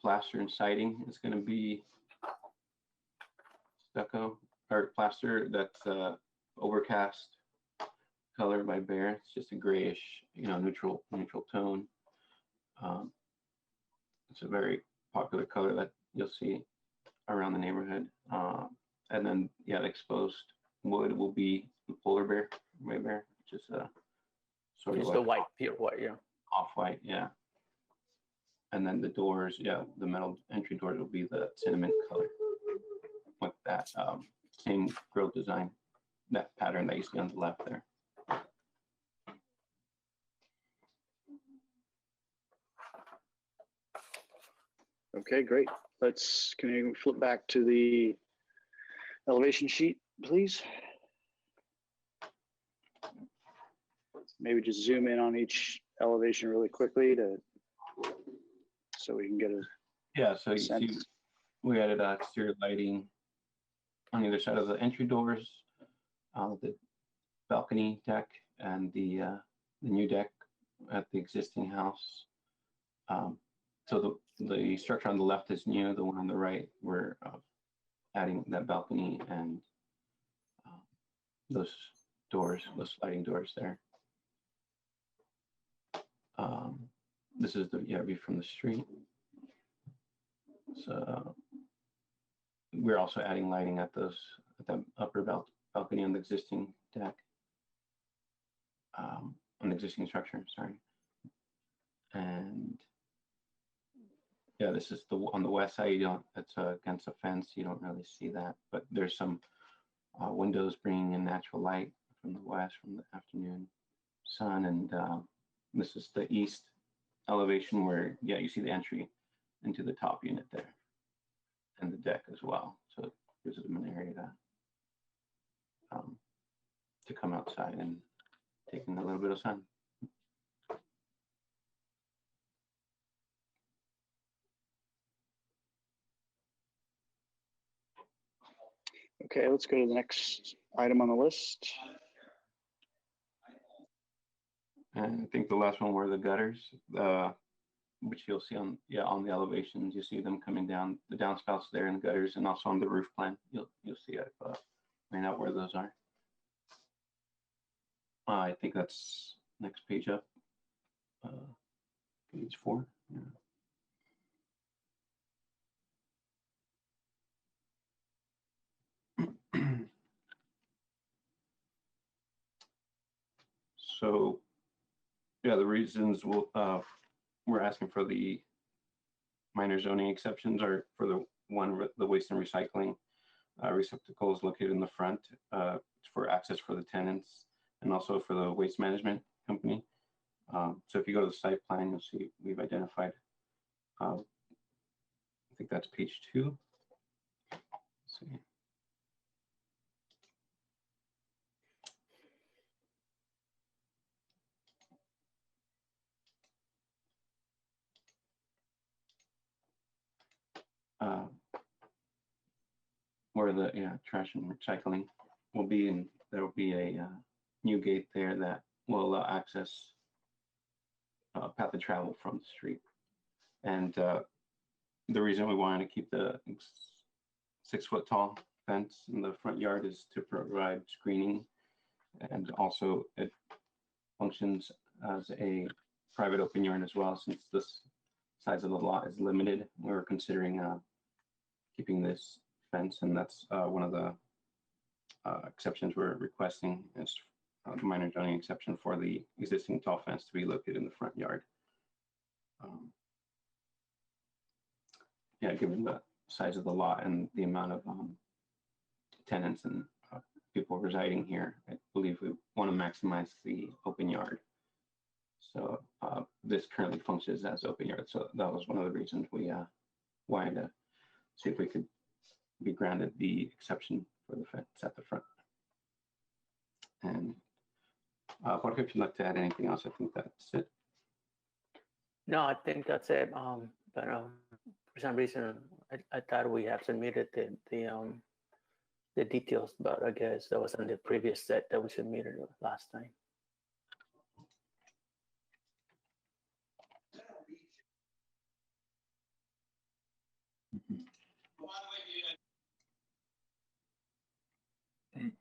plaster and siding is going to be stucco or plaster that's overcast color by Behr. It's just a grayish, you know, neutral tone. It's a very popular color that you'll see around the neighborhood. And then, yeah, the exposed wood will be the Polar Behr by Behr, which is sort of It's like the white, pure white, yeah. Off-white, yeah. And then the doors, yeah, the metal entry doors will be the cinnamon color with that same grille design, that pattern that you see on the left there. Okay, great. Can you flip back to the elevation sheet, please? maybe just zoom in on each elevation really quickly so we can get a Yeah, so you see, sense. we added exterior lighting on either side of the entry doors, the balcony deck, and the new deck at the existing house. So the structure on the left is new. The one on the right, we're adding that balcony and those doors, those sliding doors there. This is the view from the street. So we're also adding lighting at the upper balcony on the existing deck, on the existing structure. Sorry. And yeah, this is on the west side. It's against a fence. You don't really see that, but there's some windows bringing in natural light from the west, from the afternoon sun. And this is the east elevation where, yeah, you see the entry into the top unit there and the deck as well. So it gives them an area to come outside and take in a little bit of sun. Okay, let's go to the next item on the list. And I think the last one were the gutters, which you'll see on the elevations. You see them coming down, the downspouts there in the gutters, and also on the roof plan. You'll see it, find out where those are. I think that's next page up, page 4. Yeah. So, yeah, the reasons we're asking for the minor zoning exceptions are for the waste and recycling receptacles located in the front for access for the tenants and also for the waste management company. So if you go to the site plan, you'll see we've identified, I think that's page 2. Let's see. Where the trash and recycling will be, and there will be a new gate there that will allow access path of travel from the street. And the reason we wanted to keep the 6-foot tall fence in the front yard is to provide screening, and also it functions as a private open yard as well, since this size of the lot is limited. We were considering keeping this fence, and that's one of the exceptions we're requesting is the minor zoning exception for the existing tall fence to be located in the front yard. Yeah, given the size of the lot and the amount of tenants and people residing here, I believe we want to maximize the open yard. So this currently functions as open yard. So that was one of the reasons we wanted to see if we could be granted the exception for the fence at the front. And Jorge, if you'd like to add anything else, I think that's it. No, I think that's it. But for some reason, I thought we have submitted the details, but I guess that was on the previous set that we submitted last time.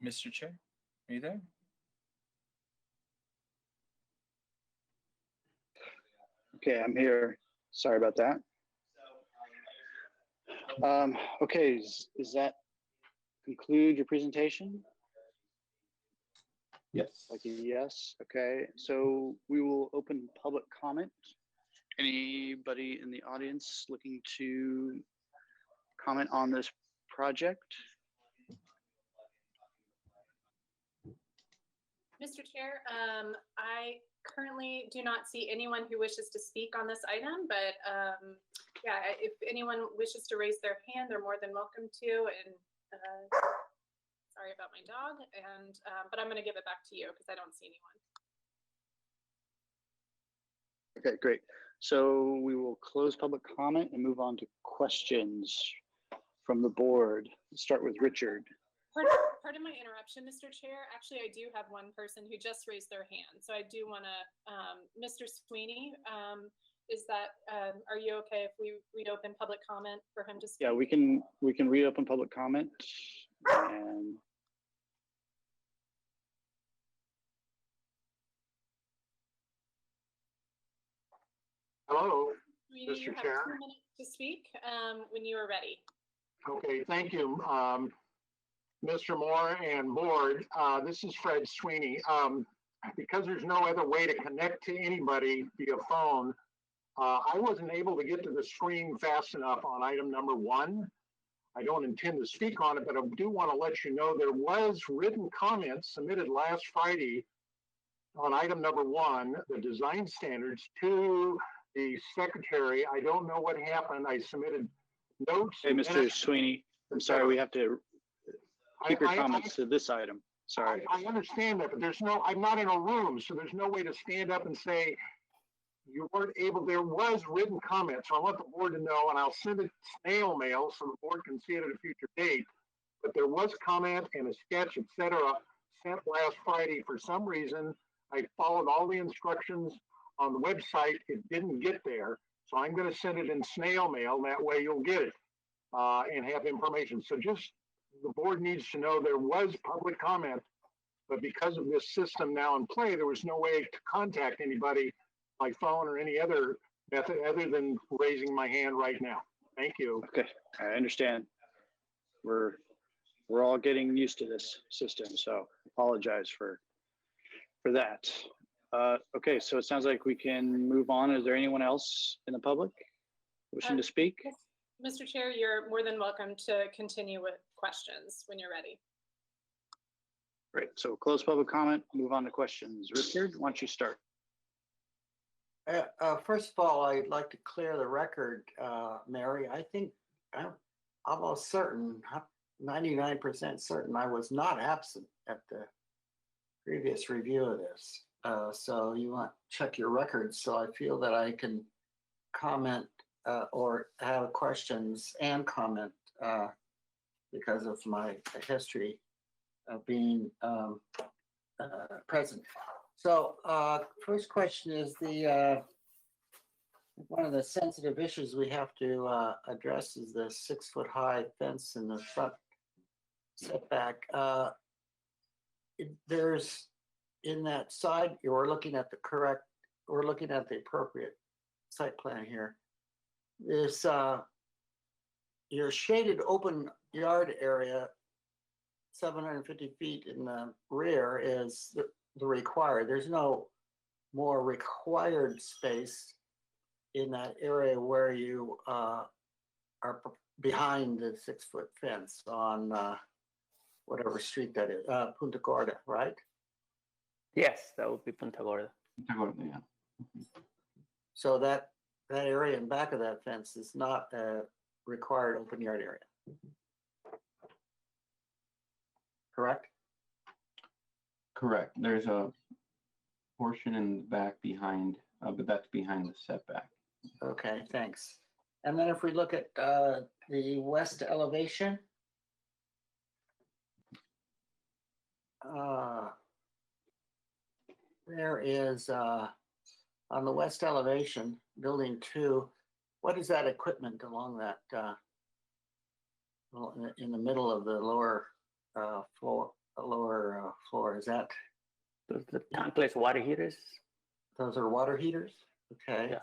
Mr. Chair, are you there? Okay, I'm here. Sorry about that. Okay, is that conclude your presentation? Yes. Like a yes. Okay, so we will open public comment. Anybody in the audience looking to comment on this project? Mr. Chair, I currently do not see anyone who wishes to speak on this item, but yeah, if anyone wishes to raise their hand, they're more than welcome to. And sorry about my dog. And but I'm going to give it back to you because I don't see anyone. Okay, great. So we will close public comment and move on to questions from the board. Let's start with Richard. Pardon my interruption, Mr. Chair. Actually, I do have one person who just raised their hand. So I do want to, Mr. Sweeney, are you okay if we reopen public comment for him to speak? Yeah, we can reopen public comment and Hello, Sweeney, you Mr. have Chair. 2 minutes to speak when you are ready. Okay, thank you. Mr. Moore and board, this is Fred Sweeney. Because there's no other way to connect to anybody via phone, I wasn't able to get to the screen fast enough on item number 1. I don't intend to speak on it, but I do want to let you know there was written comments submitted last Friday on item number 1, the design standards, to the secretary. I don't know what happened. I submitted notes. Hey, Mr. Sweeney, I'm sorry, we have to keep your comments to this item. Sorry. I understand that, but I'm not in a room, so there's no way to stand up and say you weren't able. There was written comment, so I want the board to know, and I'll send it snail mail so the board can see it at a future date. But there was comment and a sketch, etc., sent last Friday. For some reason, I followed all the instructions on the website. It didn't get there, so I'm going to send it in snail mail. That way, you'll get it and have information. So just the board needs to know there was public comment, but because of this system now in play, there was no way to contact anybody by phone or any other method other than raising my hand right now. Thank you. Okay, I understand. We're all getting used to this system, so apologize for that. Okay, so it sounds like we can move on. Is there anyone else in the public wishing to speak? Mr. Chair, you're more than welcome to continue with questions when you're ready. Great, so close public comment, move on to questions. Richard, why don't you start? First of all, I'd like to clear the record, Mary. I think I'm almost certain, 99% certain, I was not absent at the previous review of this. So you want to check your records. So I feel that I can comment or have questions and comment because of my history of being present. So first question is one of the sensitive issues we have to address is the 6-foot-high fence in the front setback. There's in that side, we're looking at the appropriate site plan here. This your shaded open yard area, 750 feet in the rear is the required. There's no more required space in that area where you are behind the 6-foot fence on whatever street that is, Punta Gorda, right? Yes, that would be Punta Gorda. Punta Gorda, yeah. So that area in back of that fence is not a required open yard area. Correct? Correct. There's a portion in the back behind, but that's behind the setback. Okay, thanks. And then if we look at the west elevation, there is on the west elevation, building 2, what is that equipment along that in the middle of the lower floor? Is that the tankless water heaters? Those are water heaters? Okay. Yeah.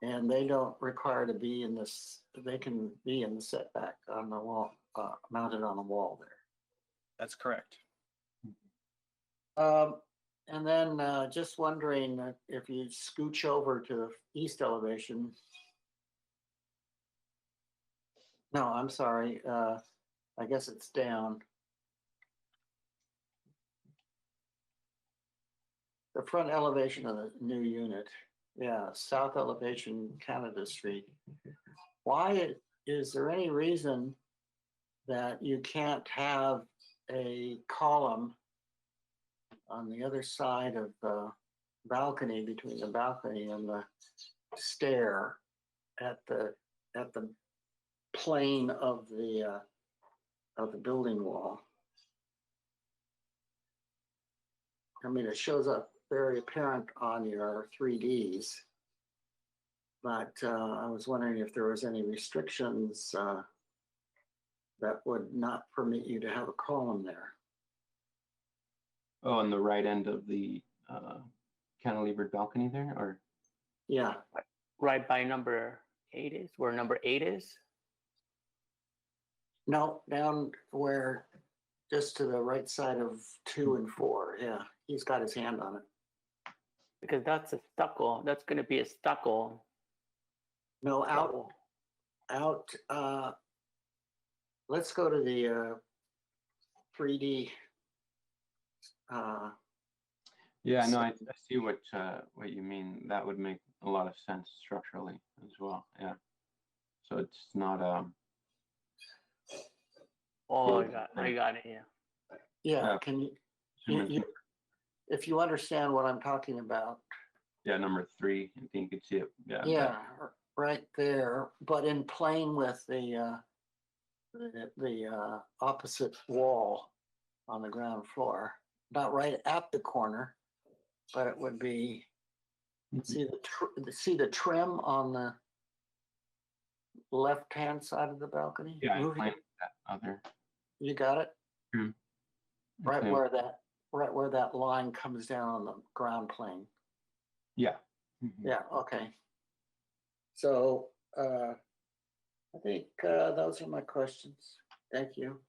And they don't require to be in this, they can be in the setback on the wall, mounted on the wall there. That's correct. And then just wondering if you scooch over to the east elevation. No, I'm sorry. I guess it's down. The front elevation of the new unit. Yeah, south elevation, Canada Street. Why is there any reason that you can't have a column on the other side of balcony, between the balcony and the stair at the plane of the building wall. I mean, it shows up very apparent on your 3Ds, but I was wondering if there was any restrictions that would not permit you to have a column there. Oh, on the right end of the cantilevered balcony there, or? Yeah. Right by number 8 is, where number 8 is? No, down where, just to the right side of 2 and 4. Yeah, he's got his hand on it. Because that's a stucco. That's going to be a stucco. No, out. Let's go to the 3D. Yeah, no, I see what you mean. That would make a lot of sense structurally as well. Yeah. So it's not Oh, I got it. Yeah. Yeah. Can you if you understand what I'm talking about? Yeah, number 3. I think you can see it. Yeah. Yeah, right there. But in plane with the opposite wall on the ground floor, not right at the corner, but it would be. See the trim on the left-hand side of the balcony? Yeah, I'm playing with that other. You got it? Hmm. Right where that line comes down on the ground plane. Yeah. Yeah, okay. So I think those are my questions. Thank you.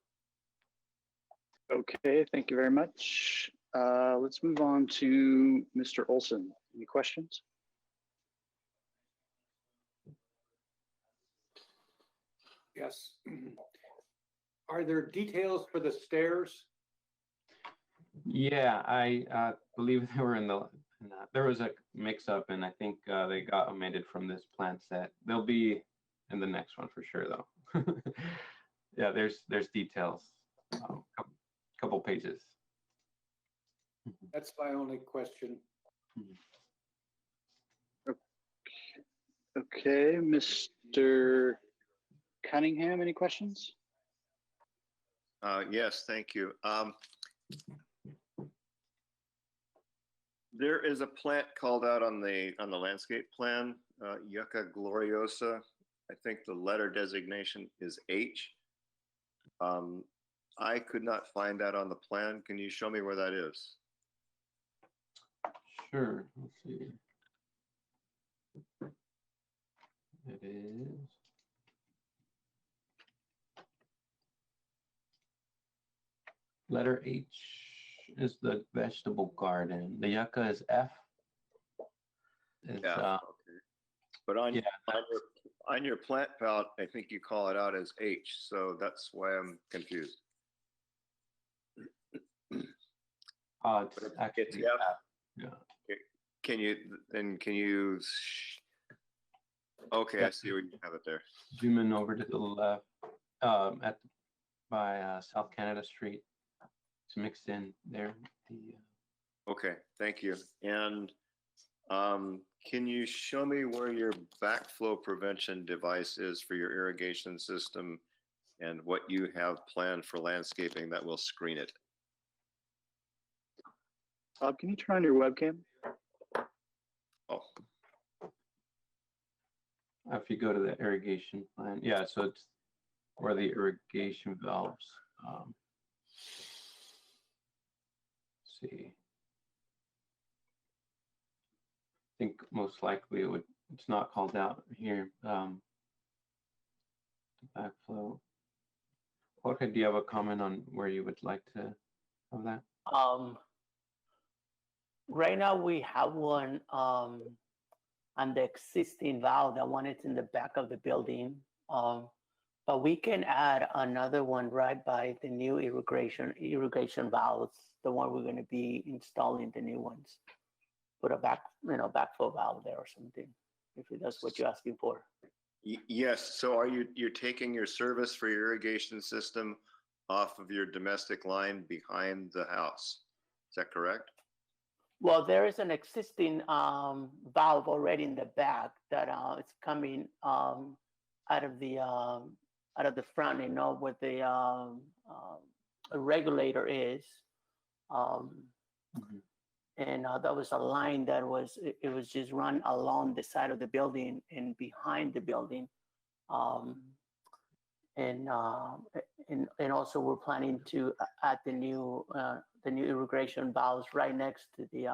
Okay, thank you very much. Let's move on to Mr. Olson. Any questions? Yes. Are there details for the stairs? Yeah, I believe they were in the. There was a mix-up, and I think they got omitted from this plan set. They'll be in the next one for sure, though. Yeah, there's details, couple pages. That's my only question. Okay, Mr. Cunningham, any questions? Yes, thank you. There is a plant called out on the landscape plan, Yucca gloriosa. I think the letter designation is H. I could not find that on the plan. Can you show me where that is? Sure. Let's see. It is. Letter H is the vegetable garden. The yucca is F. It's, yeah. Okay. But on your plant palette, I think you call it out as H. So that's why I'm confused. It's actually it's F. Yeah. Okay. Can you? Okay, Yeah. I see where you have it there. Zoom in over to the left, by South Canada Street. It's mixed in there. Okay, thank you. And can you show me where your backflow prevention device is for your irrigation system and what you have planned for landscaping that will screen it? Can you turn on your webcam? Oh. If you go to the irrigation plan, yeah, so it's where the irrigation valves. Let's see. I think most likely it's not called out here. Backflow. Jorge, do you have a comment on where you would like to have that? Right now we have one on the existing valve, the one that's in the back of the building. But we can add another one right by the new irrigation valves, the one we're going to be installing, the new ones. Put a backflow valve there or something, if that's what you're asking for. Yes. So you're taking your service for your irrigation system off of your domestic line behind the house? Is that correct? Well, there is an existing valve already in the back that it's coming out of the front, you know, where the regulator is. And that was a line that it was just run along the side of the building and behind the building. And also we're planning to add the new irrigation valves right next to the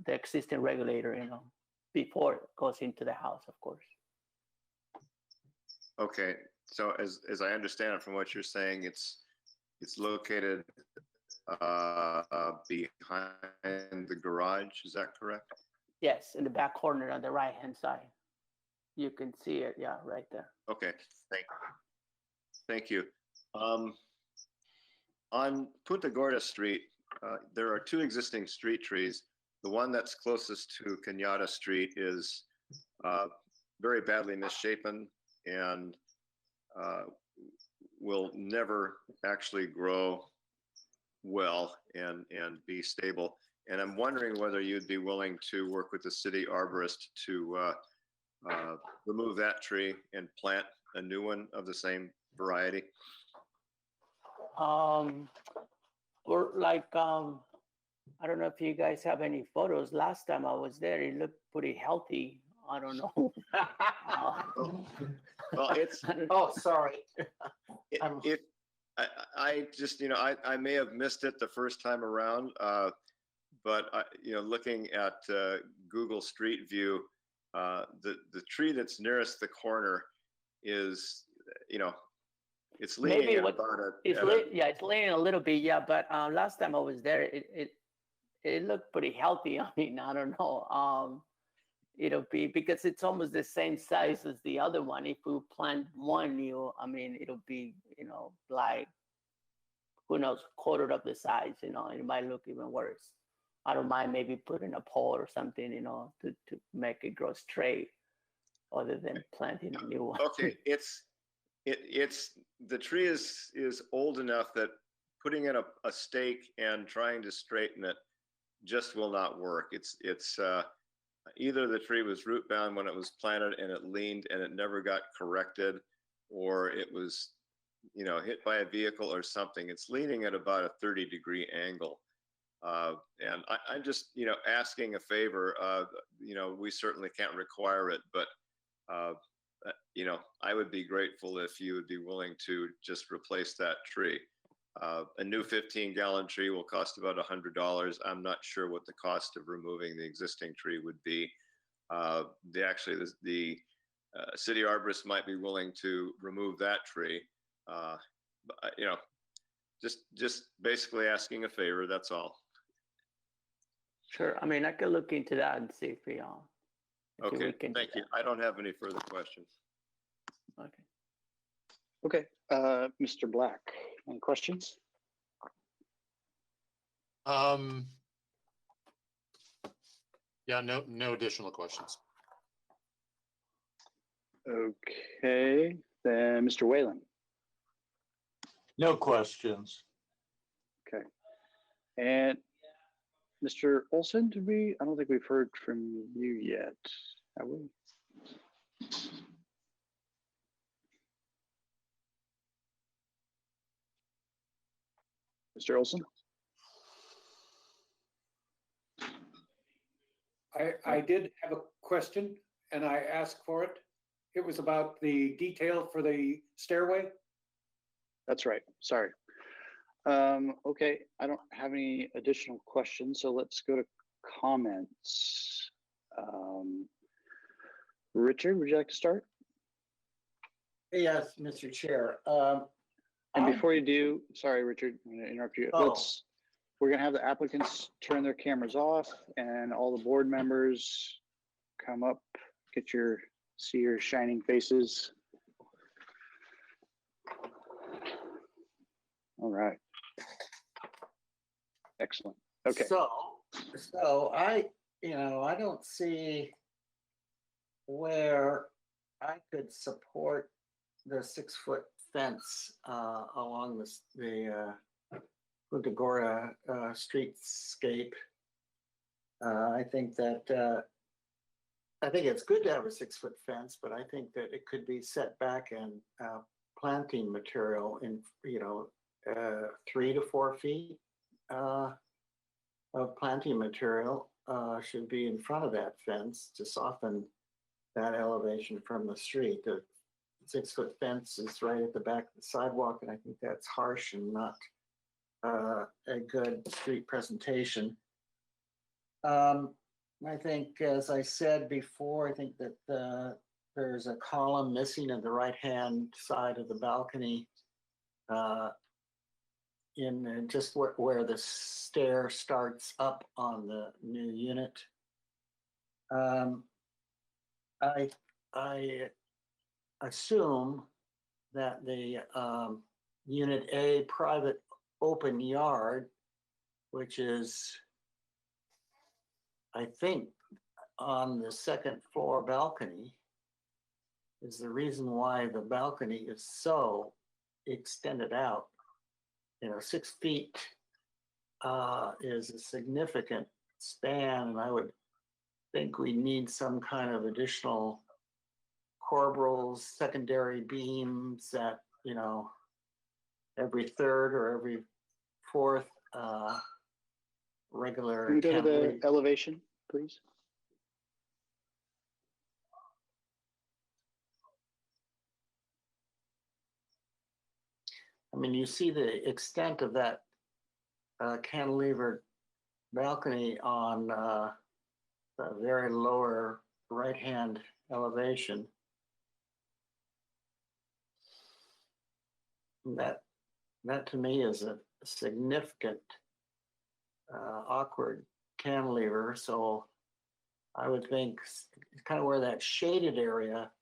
existing regulator, you know, before it goes into the house, of course. Okay, so as I understand it from what you're saying, it's located behind the garage, is that correct? Yes, in the back corner on the right-hand side. You can see it, yeah, right there. Okay, thank you. On Punta Gorda Street, there are two existing street trees. The one that's closest to Cañada Street is very badly misshapen and will never actually grow well and be stable. And I'm wondering whether you'd be willing to work with the city arborist to remove that tree and plant a new one of the same variety. Or like, I don't know if you guys have any photos. Last time I was there, it looked pretty healthy. I don't know. Well, it's Oh, sorry. I just, you know, I may have missed it the first time around, but you know, looking at Google Street View, the tree that's nearest the corner is, you know, it's leaning Maybe at what about a. it's leaning a little bit, yeah. But last time I was there, it looked pretty healthy. I mean, I don't know. It'll be because it's almost the same size as the other one. If we plant one new, I mean, it'll be, you know, like, who knows, quarter of the size. You know, it might look even worse. I don't mind maybe putting a pole or something, you know, to make it grow straight, other than planting a new one. Okay, it's the tree is old enough that putting in a stake and trying to straighten it just will not work. It's either the tree was root bound when it was planted and it leaned and it never got corrected, or it was, you know, hit by a vehicle or something. It's leaning at about a 30-degree angle. And I'm just, you know, asking a favor. You know, we certainly can't require it, but you know, I would be grateful if you would be willing to just replace that tree. A new 15-gallon tree will cost about $100. I'm not sure what the cost of removing the existing tree would be. The city arborist might be willing to remove that tree. But, you know, just basically asking a favor. That's all. Sure. I mean, I could look into that and see if we Okay, can thank you. I don't have any further questions. Okay. Okay, Mr. Black, any questions? Yeah, no additional questions. Okay, then Mr. Whalen. No questions. Okay. And Mr. Olson, I don't think we've heard from you yet, have we? Mr. Olson? I did have a question and I asked for it. It was about the detail for the stairway. That's right, sorry. Okay, I don't have any additional questions, so let's go to comments. Richard, would you like to start? Yes, Mr. Chair. And before you do, sorry, Richard, I'm going to interrupt you. Oh. We're going to have the applicants turn their cameras off and all the board members come up, see your shining faces. All right. Excellent. Okay. So I don't see where I could support the 6-foot fence along the Punta Gorda streetscape. I think that I think it's good to have a 6-foot fence, but I think that it could be set back and planting material in 3 to 4 feet of planting material should be in front of that fence to soften that elevation from the street. The 6-foot fence is right at the back of the sidewalk, and I think that's harsh and not a good street presentation. I think, as I said before, I think that there's a column missing in the right-hand side of the balcony in just where the stair starts up on the new unit. I assume that the Unit A private open yard, which is, I think, on the second floor balcony, is the reason why the balcony is so extended out. 6 feet is a significant span, and I would think we need some kind of additional corbels, secondary beams at, every third or every fourth regular. Can we go to the elevation, please? I mean, you see the extent of that cantilever balcony on the very lower right-hand elevation. That to me is a significant awkward cantilever. So I would think kind of where that shaded area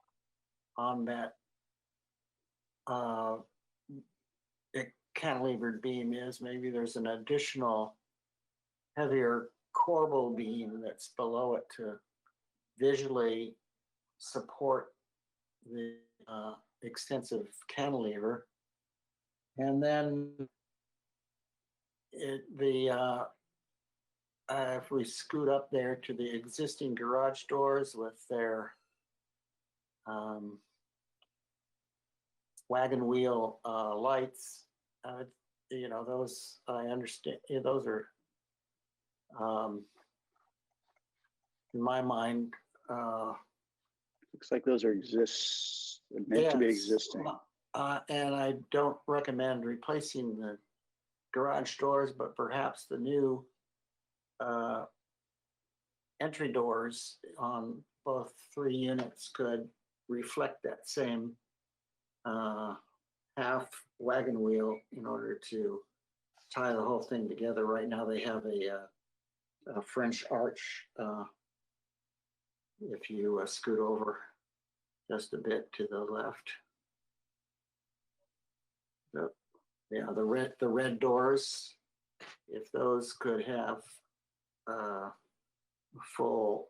on that cantilevered beam is, maybe there's an additional heavier corbel beam that's below it to visually support the extensive cantilever. And then if we scoot up there to the existing garage doors with their wagon wheel lights, those, I understand, those are, in my mind, looks like those are meant to be existing. And I don't recommend replacing the garage doors, but perhaps the new entry doors on both 3 units could reflect that same half wagon wheel in order to tie the whole thing together. Right now they have a French arch. If you scoot over just a bit to the left. The red doors, if those could have full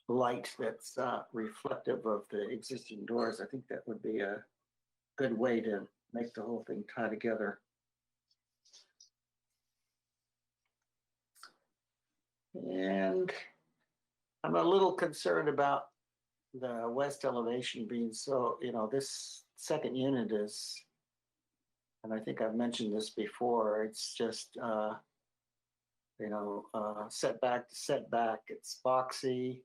light that's reflective of the existing doors, I think that would be a good way to make the whole thing tie together. And I'm a little concerned about the west elevation being so, this second unit is, and I think I've mentioned this before, it's just, setback to setback, it's boxy,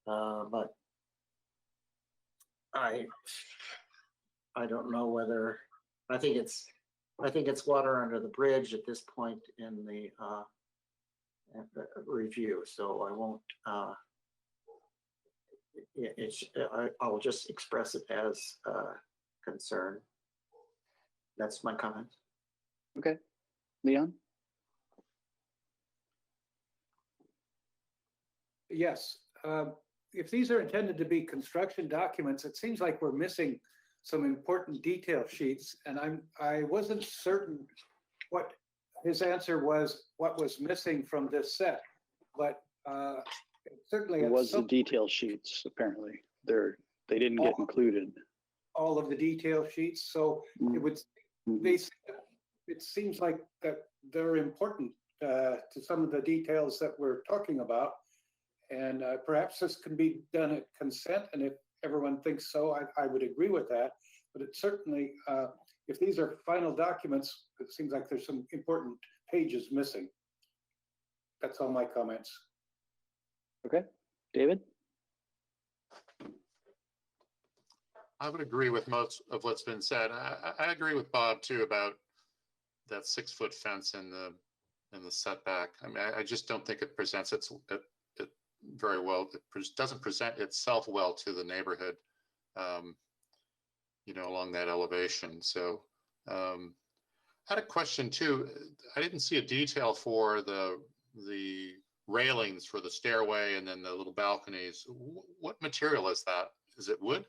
but I don't know whether, I think it's water under the bridge at this point in the review, so I won't, I'll just express it as concern. That's my comment. Okay, Leon? Yes, if these are intended to be construction documents, it seems like we're missing some important detail sheets, and I wasn't certain what his answer was, what was missing from this set, but certainly it was the detail sheets. Apparently, they didn't get included. all of the detail sheets, so it would, it seems like that they're important to some of the details that we're talking about. And perhaps this can be done at consent, and if everyone thinks so, I would agree with that. But it certainly, if these are final documents, it seems like there's some important pages missing. That's all my comments. Okay, David? I would agree with most of what's been said. I agree with Bob too about that 6-foot fence and the setback. I mean, I just don't think it presents it very well. It doesn't present itself well to the neighborhood, you know, along that elevation. So I had a question too. I didn't see a detail for the railings for the stairway and then the little balconies. What material is that? Is it wood?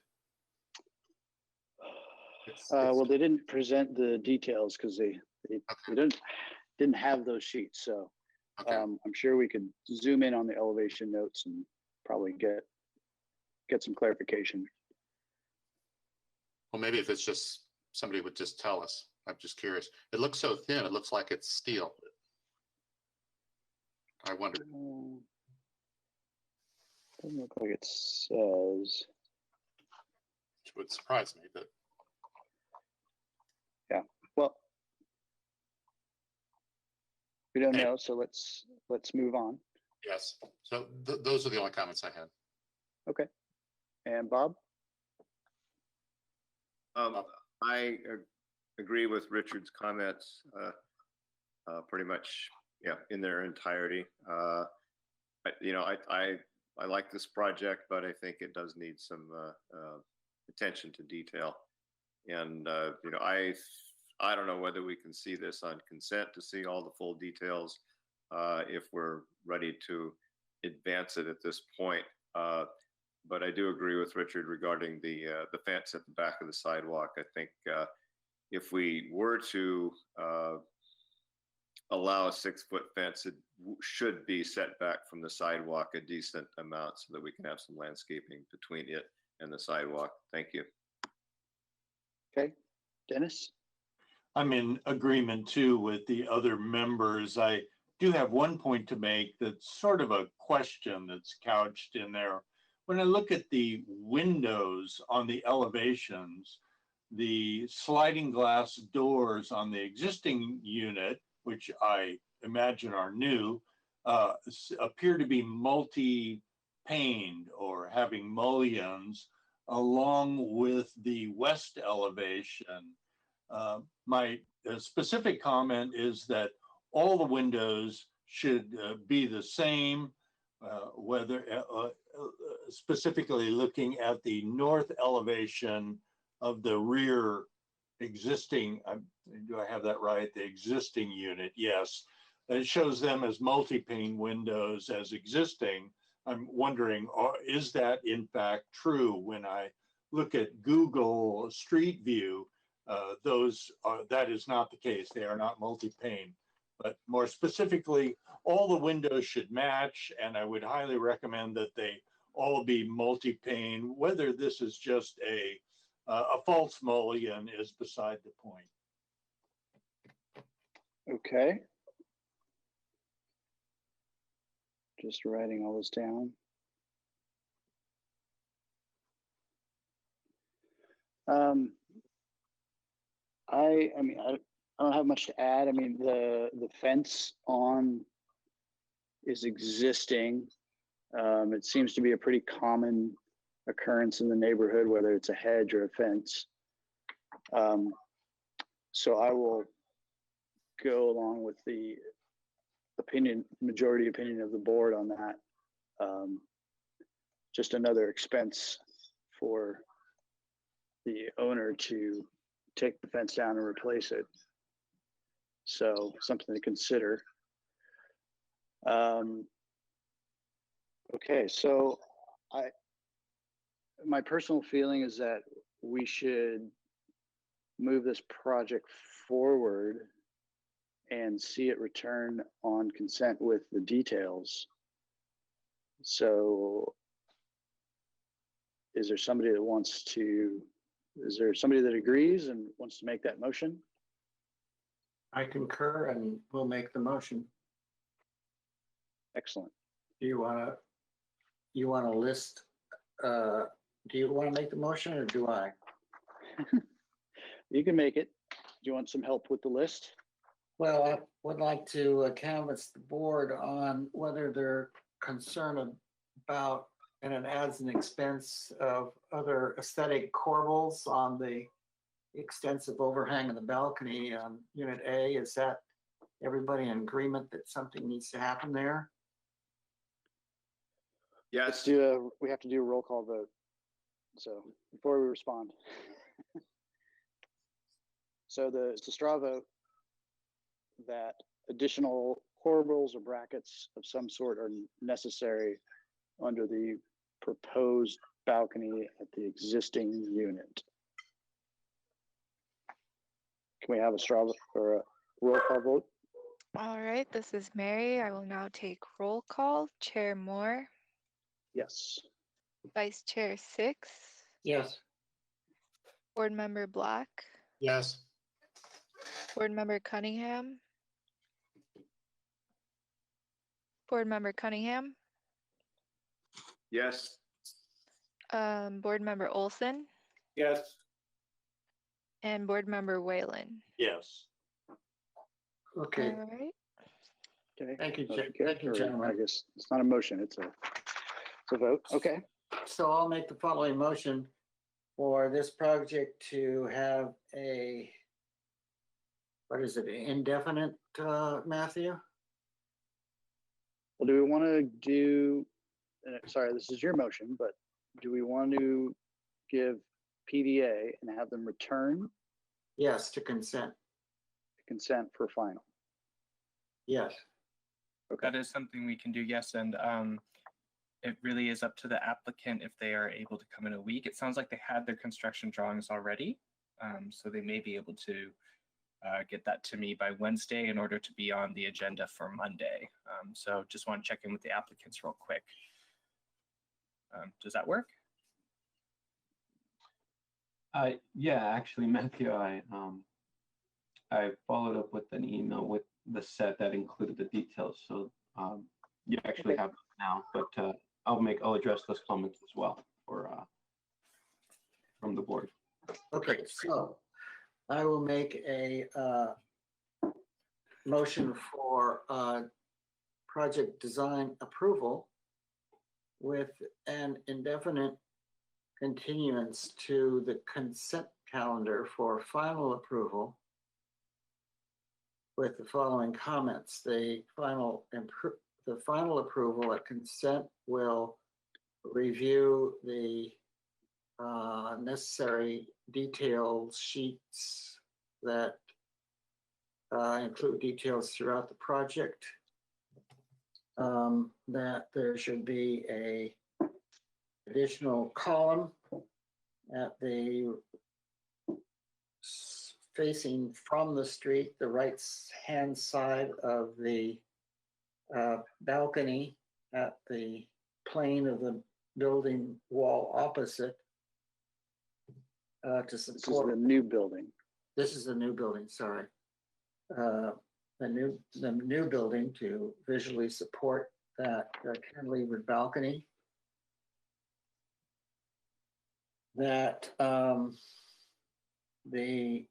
Well, they didn't present the details because they didn't have those sheets. So I'm sure we could zoom in on the elevation notes and probably get some clarification. Well, maybe if it's just somebody would just tell us. I'm just curious. It looks so thin. It looks like it's steel. I wonder. Doesn't look like it says. Which would surprise me, but. Yeah, well, we don't know, so let's move on. Yes, so those are the only comments I had. Okay, and Bob? I agree with Richard's comments, pretty much, yeah, in their entirety. You know, I like this project, but I think it does need some attention to detail. And you know, I don't know whether we can see this on consent to see all the full details if we're ready to advance it at this point. But I do agree with Richard regarding the fence at the back of the sidewalk. I think if we were to allow a 6-foot fence, it should be set back from the sidewalk a decent amount so that we can have some landscaping between it and the sidewalk. Thank you. Okay, Dennis? I'm in agreement too with the other members. I do have one point to make that's sort of a question that's couched in there. When I look at the windows on the elevations, the sliding glass doors on the existing unit, which I imagine are new, appear to be multi-paned or having mullions along with the west elevation. My specific comment is that all the windows should be the same, whether specifically looking at the north elevation of the rear existing, do I have that right? The existing unit, yes. It shows them as multi-pane windows as existing. I'm wondering, is that in fact true? When I look at Google Street View, that is not the case. They are not multi-pane. But more specifically, all the windows should match, and I would highly recommend that they all be multi-pane. Whether this is just a false mullion is beside the point. Okay. Just writing all this down. I mean, I don't have much to add. I mean, the fence on is existing. It seems to be a pretty common occurrence in the neighborhood, whether it's a hedge or a fence. So I will go along with the majority opinion of the board on that. Just another expense for the owner to take the fence down and replace it. So something to consider. Okay, so my personal feeling is that we should move this project forward and see it return on consent with the details. So is there somebody that wants to is there somebody that agrees and wants to make that motion? I concur and we'll make the motion. Excellent. Do you want to list, do you want to make the motion or do I? You can make it. Do you want some help with the list? Well, I would like to canvass the board on whether they're concerned about, and it adds an expense of other aesthetic corbels on the extensive overhang of the balcony on Unit A. Is that everybody in agreement that something needs to happen there? Let's Yes, do we have to do a roll call vote. So before we respond. So it's a straw vote that additional corbels or brackets of some sort are necessary under the proposed balcony at the existing unit. Can we have a straw or a roll call vote? All right, this is Mary. I will now take roll call. Chair Moore, Yes. Vice Chair Six, Yes. Board Member Black, Yes. Board Member Cunningham, Board Member Cunningham, yes, Board Member Olson, Yes. and Board Member Whalen. Yes. Okay, All right. Okay. thank you, Motion thank you, carried. Or gentlemen. I guess it's not a motion, it's a vote. Okay. So I'll make the following motion for this project to have a, what is it, indefinite, Matthew? Well, do we want to do, sorry, this is your motion, but do we want to give PDA and have them return Yes, to consent. consent for final? Yes. That is something we can do, yes, and it really is up to the applicant if they are able to come in a week. It sounds like they had their construction drawings already, so they may be able to get that to me by Wednesday in order to be on the agenda for Monday. So just want to check in with the applicants real quick. Does that work? Yeah, actually, Matthew, I followed up with an email with the set that included the details. So you actually have it now, but I'll address those comments as well for from the board. Okay, so I will make a motion for project design approval with an indefinite continuance to the consent calendar for final approval with the following comments. The final approval at consent will review the necessary detail sheets that include details throughout the project. That there should be a additional column at the facing from the street, the right hand side of the balcony at the plane of the building wall opposite to support. This is the new building. This is the new building, sorry. The new building to visually support that cantilevered balcony. That the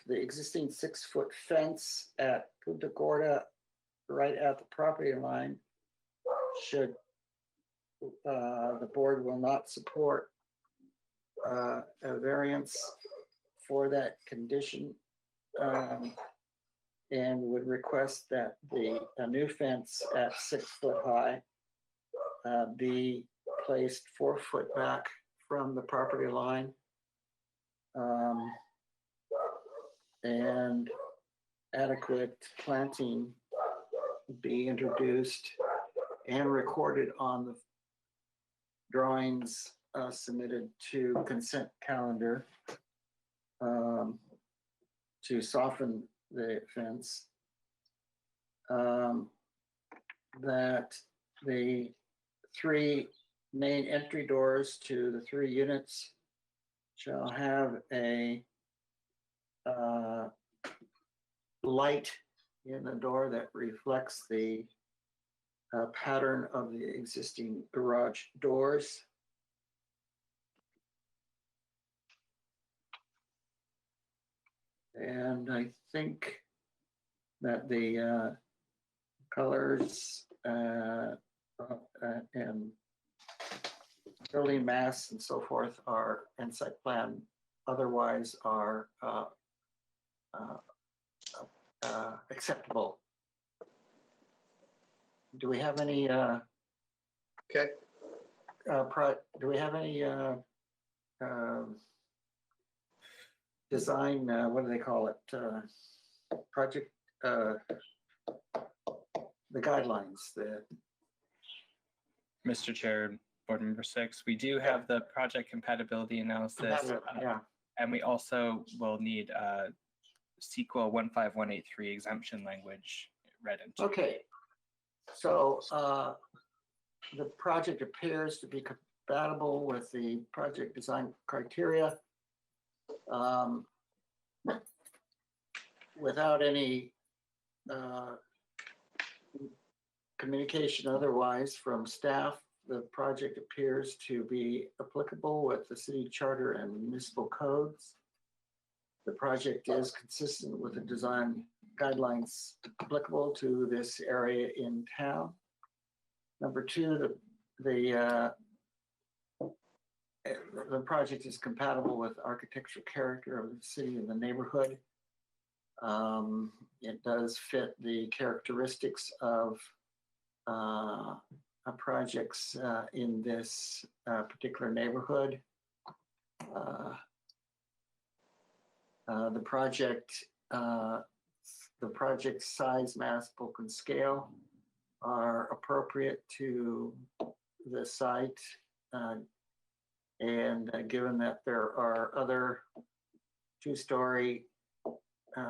existing 6-foot fence at Punta Gorda, right at the property line, should the board will not support a variance for that condition, and would request that a new fence at 6 foot high be placed 4 foot back from the property line, and adequate planting be introduced and recorded on the drawings submitted to consent calendar to soften the fence. That the 3 main entry doors to the 3 units shall have a light in the door that reflects the pattern of the existing garage doors. And I think that the colors and building mass and so forth are, and site plan otherwise are acceptable. Do we have any Okay. do we have any design, what do they call it? Project, the guidelines, Mr. Chair, Board Member 6, we do have the project compatibility analysis. Yeah. And we also will need SQL 15183 exemption language read into. Okay. So the project appears to be compatible with the project design criteria. Without any communication otherwise from staff, the project appears to be applicable with the city charter and municipal codes. The project is consistent with the design guidelines applicable to this area in town. Number 2, the project is compatible with architectural character of the city and the neighborhood. It does fit the characteristics of projects in this particular neighborhood. The project size, mass, bulk, and scale are appropriate to the site. And given that there are other 2-story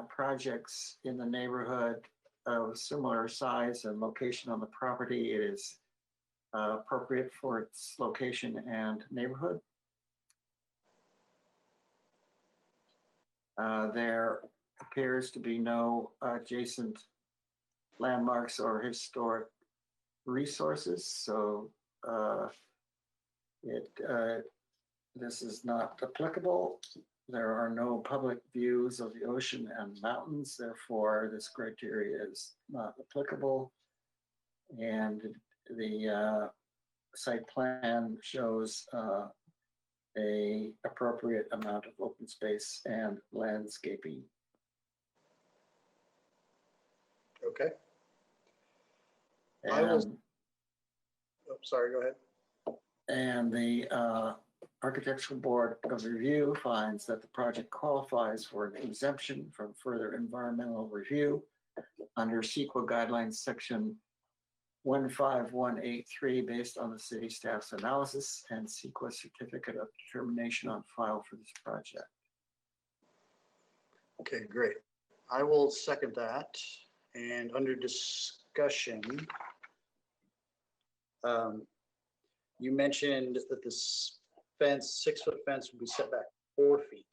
projects in the neighborhood of similar size and location on the property, it is appropriate for its location and neighborhood. There appears to be no adjacent landmarks or historic resources, so this is not applicable. There are no public views of the ocean and mountains, therefore this criteria is not applicable. And the site plan shows a appropriate amount of open space and landscaping. Okay. I was, oh, sorry, go ahead. And the Architectural Board of Review finds that the project qualifies for an exemption from further environmental review under CEQA guidelines section 15183 based on the city staff's analysis and CEQA certificate of determination on file for this project. Okay, great. I will second that. And under discussion, you mentioned that this fence, 6-foot fence, would be set back 4 feet.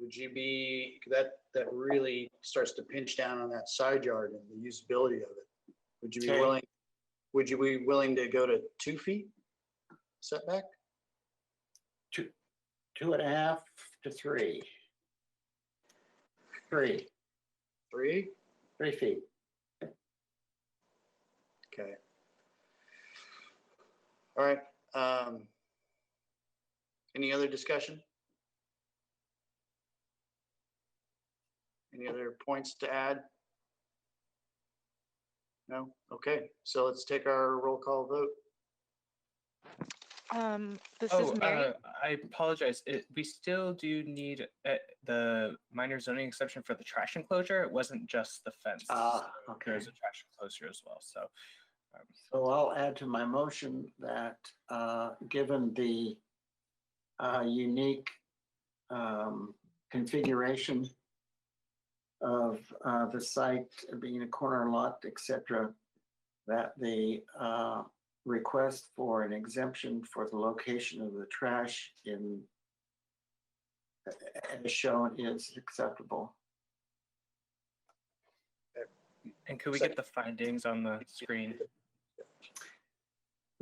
Would you be, that really starts to pinch down on that side yard and the usability of it. Would you be willing? Would you be willing to go to 2 feet setback? 2.5 to 3. 3. 3? 3 feet. Okay. All right. Any other discussion? Any other points to add? No? Okay. So let's take our roll call vote. This is Mary. I apologize. We still do need the minor zoning exception for the trash enclosure. It wasn't just the fence. Okay. There's a trash enclosure as well. So, so I'll add to my motion that given the unique configuration of the site being a corner lot, etc., that the request for an exemption for the location of the trash in as shown is acceptable. And could we get the findings on the screen?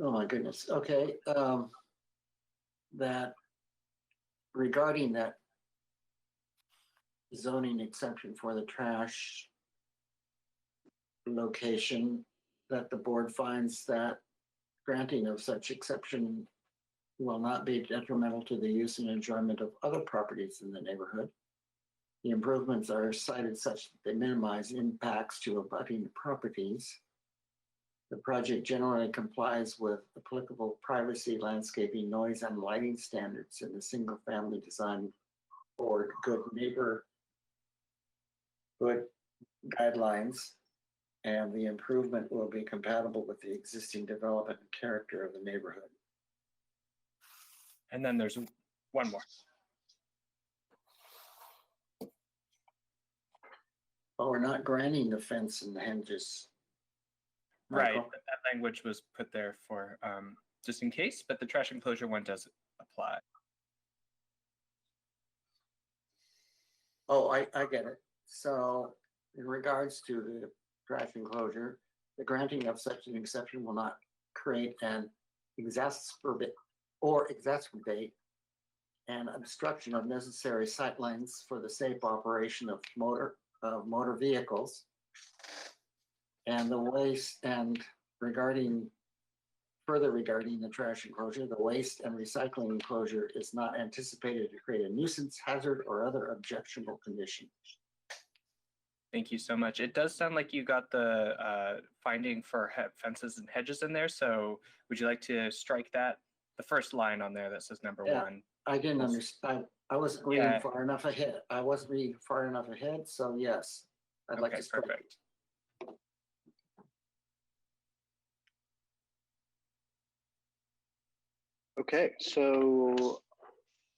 Oh my goodness. Okay. That regarding that zoning exception for the trash location, that the board finds that granting of such exception will not be detrimental to the use and enjoyment of other properties in the neighborhood. The improvements are cited such that they minimize impacts to abutting properties. The project generally complies with applicable privacy, landscaping, noise, and lighting standards in the single-family design board good neighborhood guidelines, and the improvement will be compatible with the existing development and character of the neighborhood. And then there's one more. Oh, we're not granting the fence and the hedges. Right, Michael? that language was put there for just in case, but the trash enclosure one does apply. Oh, I get it. So in regards to the trash enclosure, the granting of such an exception will not create an exacerbate an obstruction of necessary sightlines for the safe operation of motor vehicles. And the waste and regarding the trash enclosure, the waste and recycling enclosure is not anticipated to create a nuisance, hazard, or other objectionable condition. Thank you so much. It does sound like you got the finding for fences and hedges in there. So would you like to strike that? The first line on there that says number Yeah, one. I didn't understand. I wasn't reading far enough ahead. So yes, I'd like to strike it. Perfect. Okay, so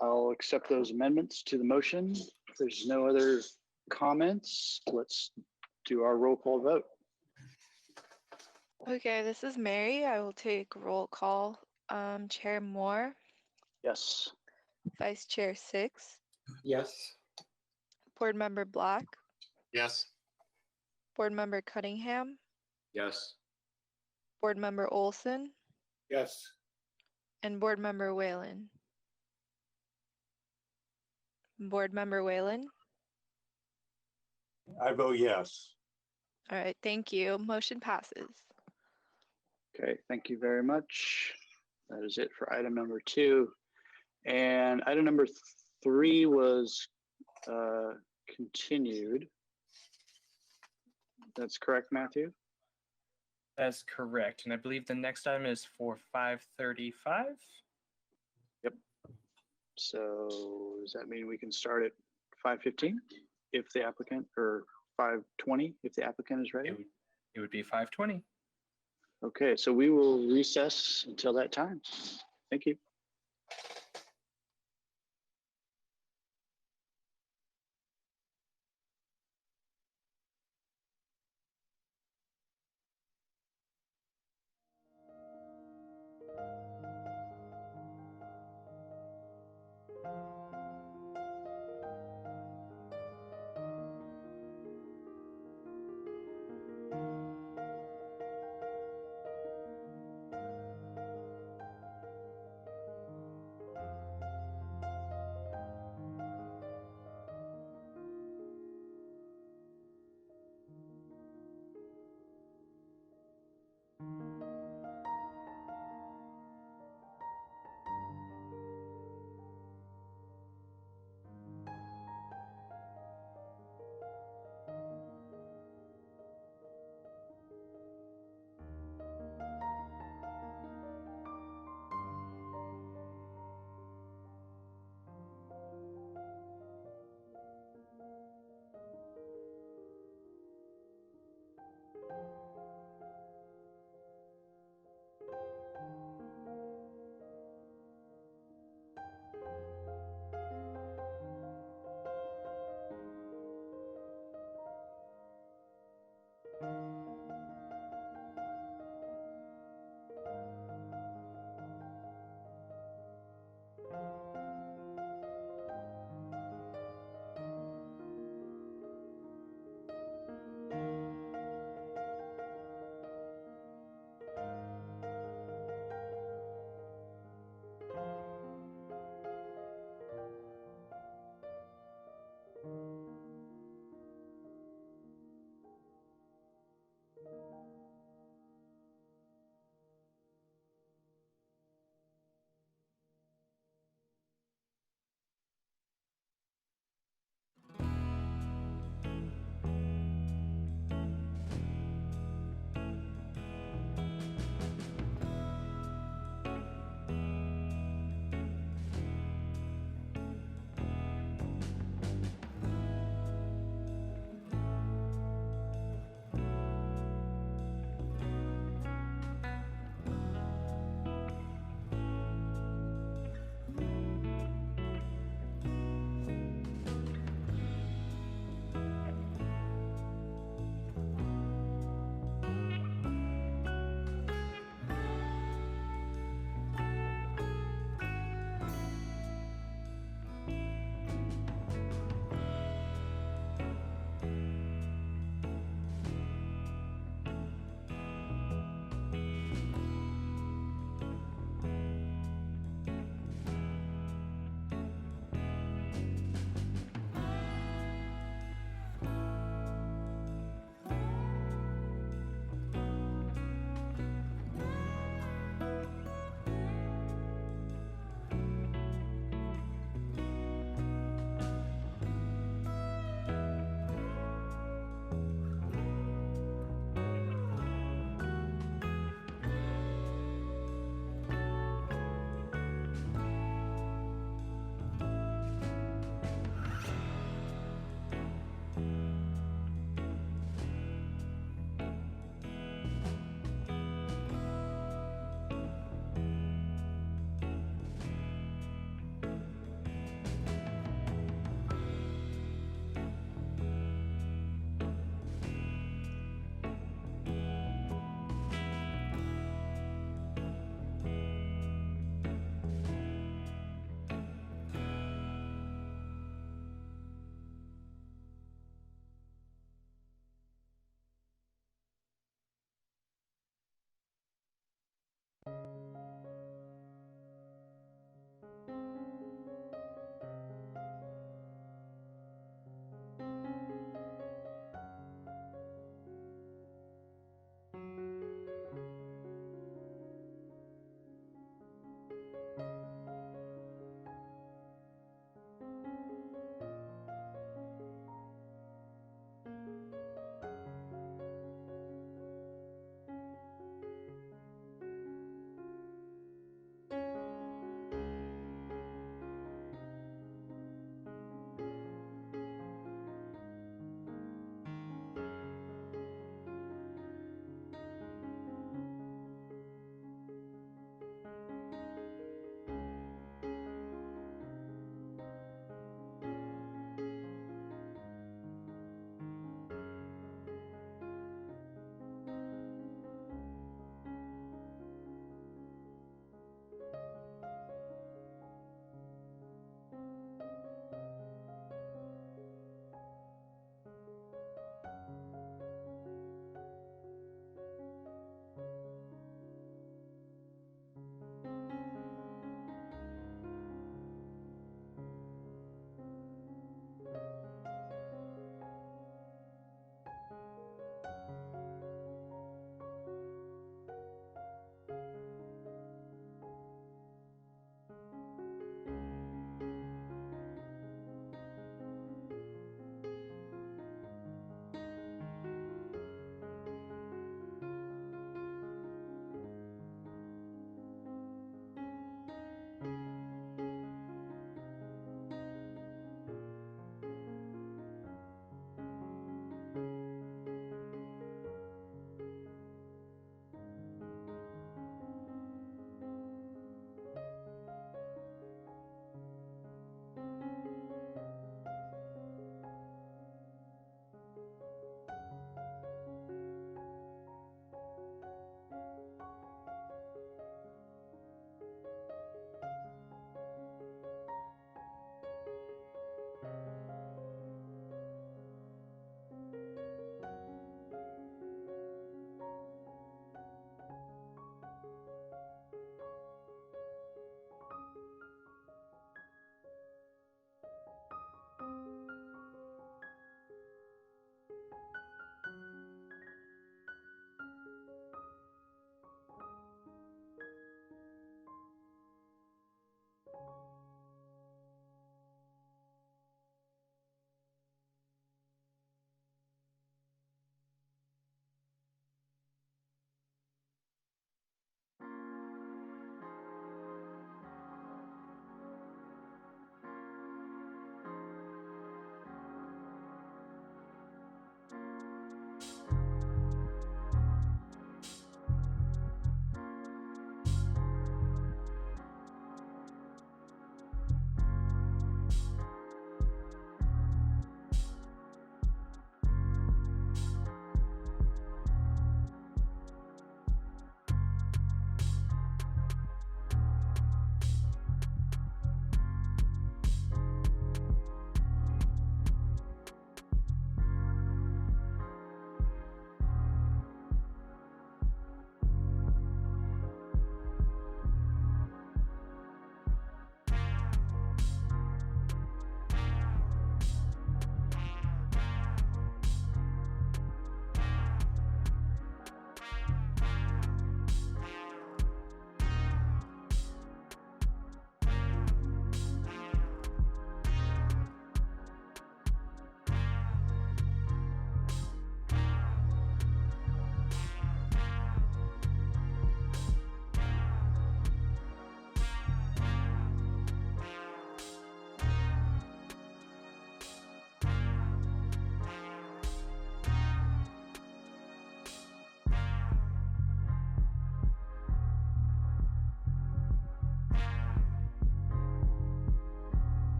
I'll accept those amendments to the motion. If there's no other comments, let's do our roll call vote. Okay, this is Mary. I will take roll call. Chair Moore, Yes. Vice Chair Six, Yes. Board Member Black, Yes. Board Member Cunningham, Yes. Board Member Olson, Yes. and Board Member Whalen. Board Member Whalen. I vote yes. All right, thank you. Motion passes. Okay, thank you very much. That is it for item number 2. And item number 3 was continued. That's correct, Matthew? That's correct. And I believe the next item is for 5:35. Yep. So does that mean we can start at 5:15 if the applicant, or 5:20 if the applicant is ready? It would be 5:20. Okay, so we will recess until that time. Thank you.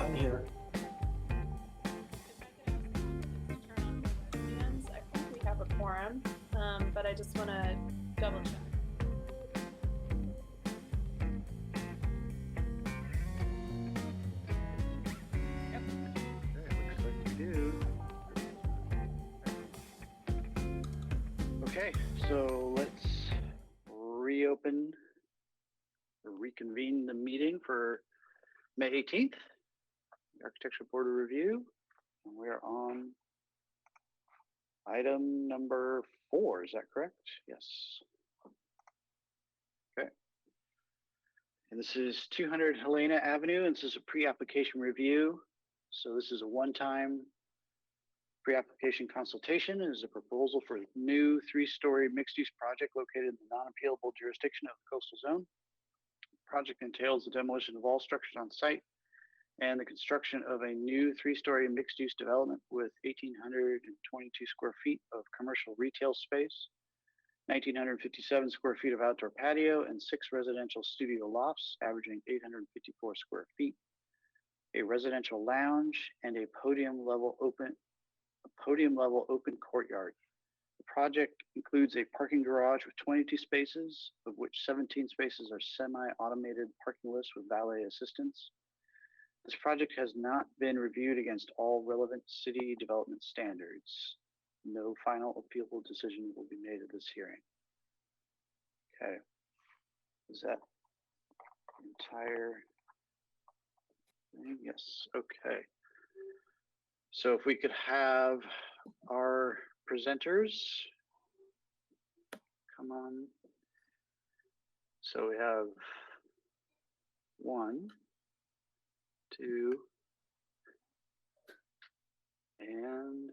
I'm here. Hands, I think we have a quorum, but I just want to double check. Okay, so let's reopen or reconvene the meeting for May 18th, the Architectural Board of Review. And we're on item number 4, is that correct? Yes. Okay. And this is 200 Helena Avenue, and this is a pre-application review. So this is a one-time pre-application consultation. It is a proposal for a new 3-story mixed-use project located in the non-appealable jurisdiction of the coastal zone. The project entails the demolition of all structures on site and the construction of a new 3-story mixed-use development with 1,822 square feet of commercial retail space, 1,957 square feet of outdoor patio, and 6 residential studio lofts averaging 854 square feet, a residential lounge, and a podium level open courtyard. The project includes a parking garage with 22 spaces, of which 17 spaces are semi-automated parking lists with valet assistance. This project has not been reviewed against all relevant city development standards. No final appealable decision will be made at this hearing. Okay. Is that entire thing? Yes. Okay. So if we could have our presenters come on. So we have 1, 2, and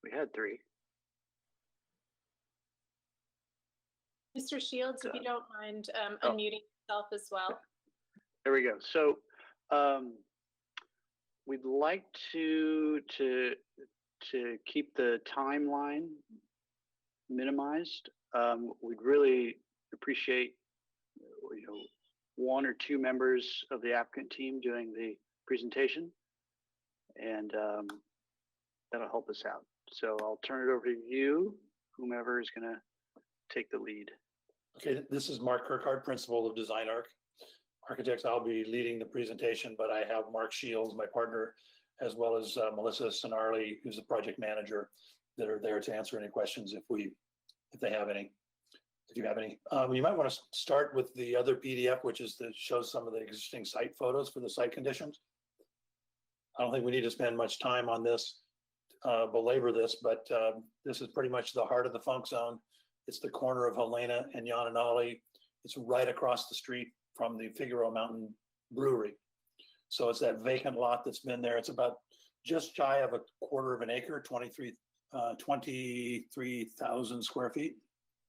we had 3. Mr. Shields, if you don't mind unmuting yourself as well. There we go. So we'd like to keep the timeline minimized. We'd really appreciate 1 or 2 members of the applicant team doing the presentation, and that'll help us out. So I'll turn it over to you, whomever is going to take the lead. Okay, this is Mark Kirkhardt, Principal of Design Architects. I'll be leading the presentation, but I have Mark Shields, my partner, as well as Melissa Sonarli, who's the project manager, that are there to answer any questions if they have any. If you have any, you might want to start with the other PDF, which is that shows some of the existing site photos for the site conditions. I don't think we need to spend much time on this, belabor this, but this is pretty much the heart of the Funk Zone. It's the corner of Helena and Yananali. It's right across the street from the Figueroa Mountain Brewery. So it's that vacant lot that's been there. It's about just shy of a quarter of an acre, 23,000 square feet.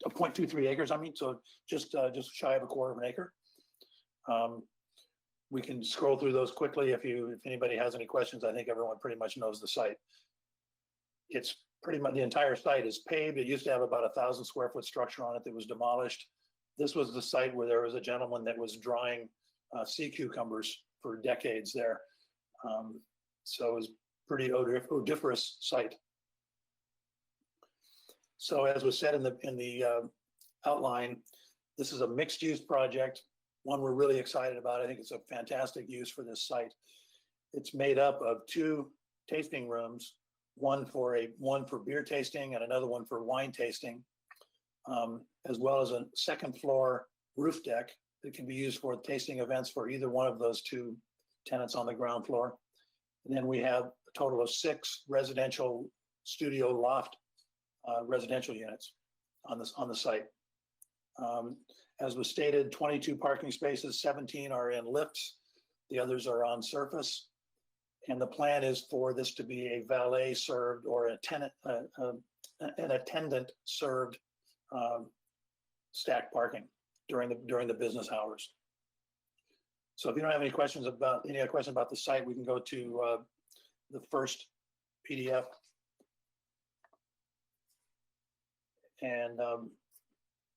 0.23 acres, I mean, so just shy of a quarter of an acre. We can scroll through those quickly if anybody has any questions. I think everyone pretty much knows the site. It's pretty much, the entire site is paved. It used to have about 1,000 square foot structure on it that was demolished. This was the site where there was a gentleman that was drying sea cucumbers for decades there. So it was pretty odoriferous site. So as was said in the outline, this is a mixed use project, one we're really excited about. I think it's a fantastic use for this site. It's made up of 2 tasting rooms, one for beer tasting and another one for wine tasting, as well as a second floor roof deck that can be used for tasting events for either one of those 2 tenants on the ground floor. And then we have a total of 6 residential studio loft residential units on the site. As was stated, 22 parking spaces, 17 are in lifts. The others are on surface. And the plan is for this to be a valet served or an attendant served stacked parking during the business hours. So if you don't have any questions about the site, we can go to the first PDF. And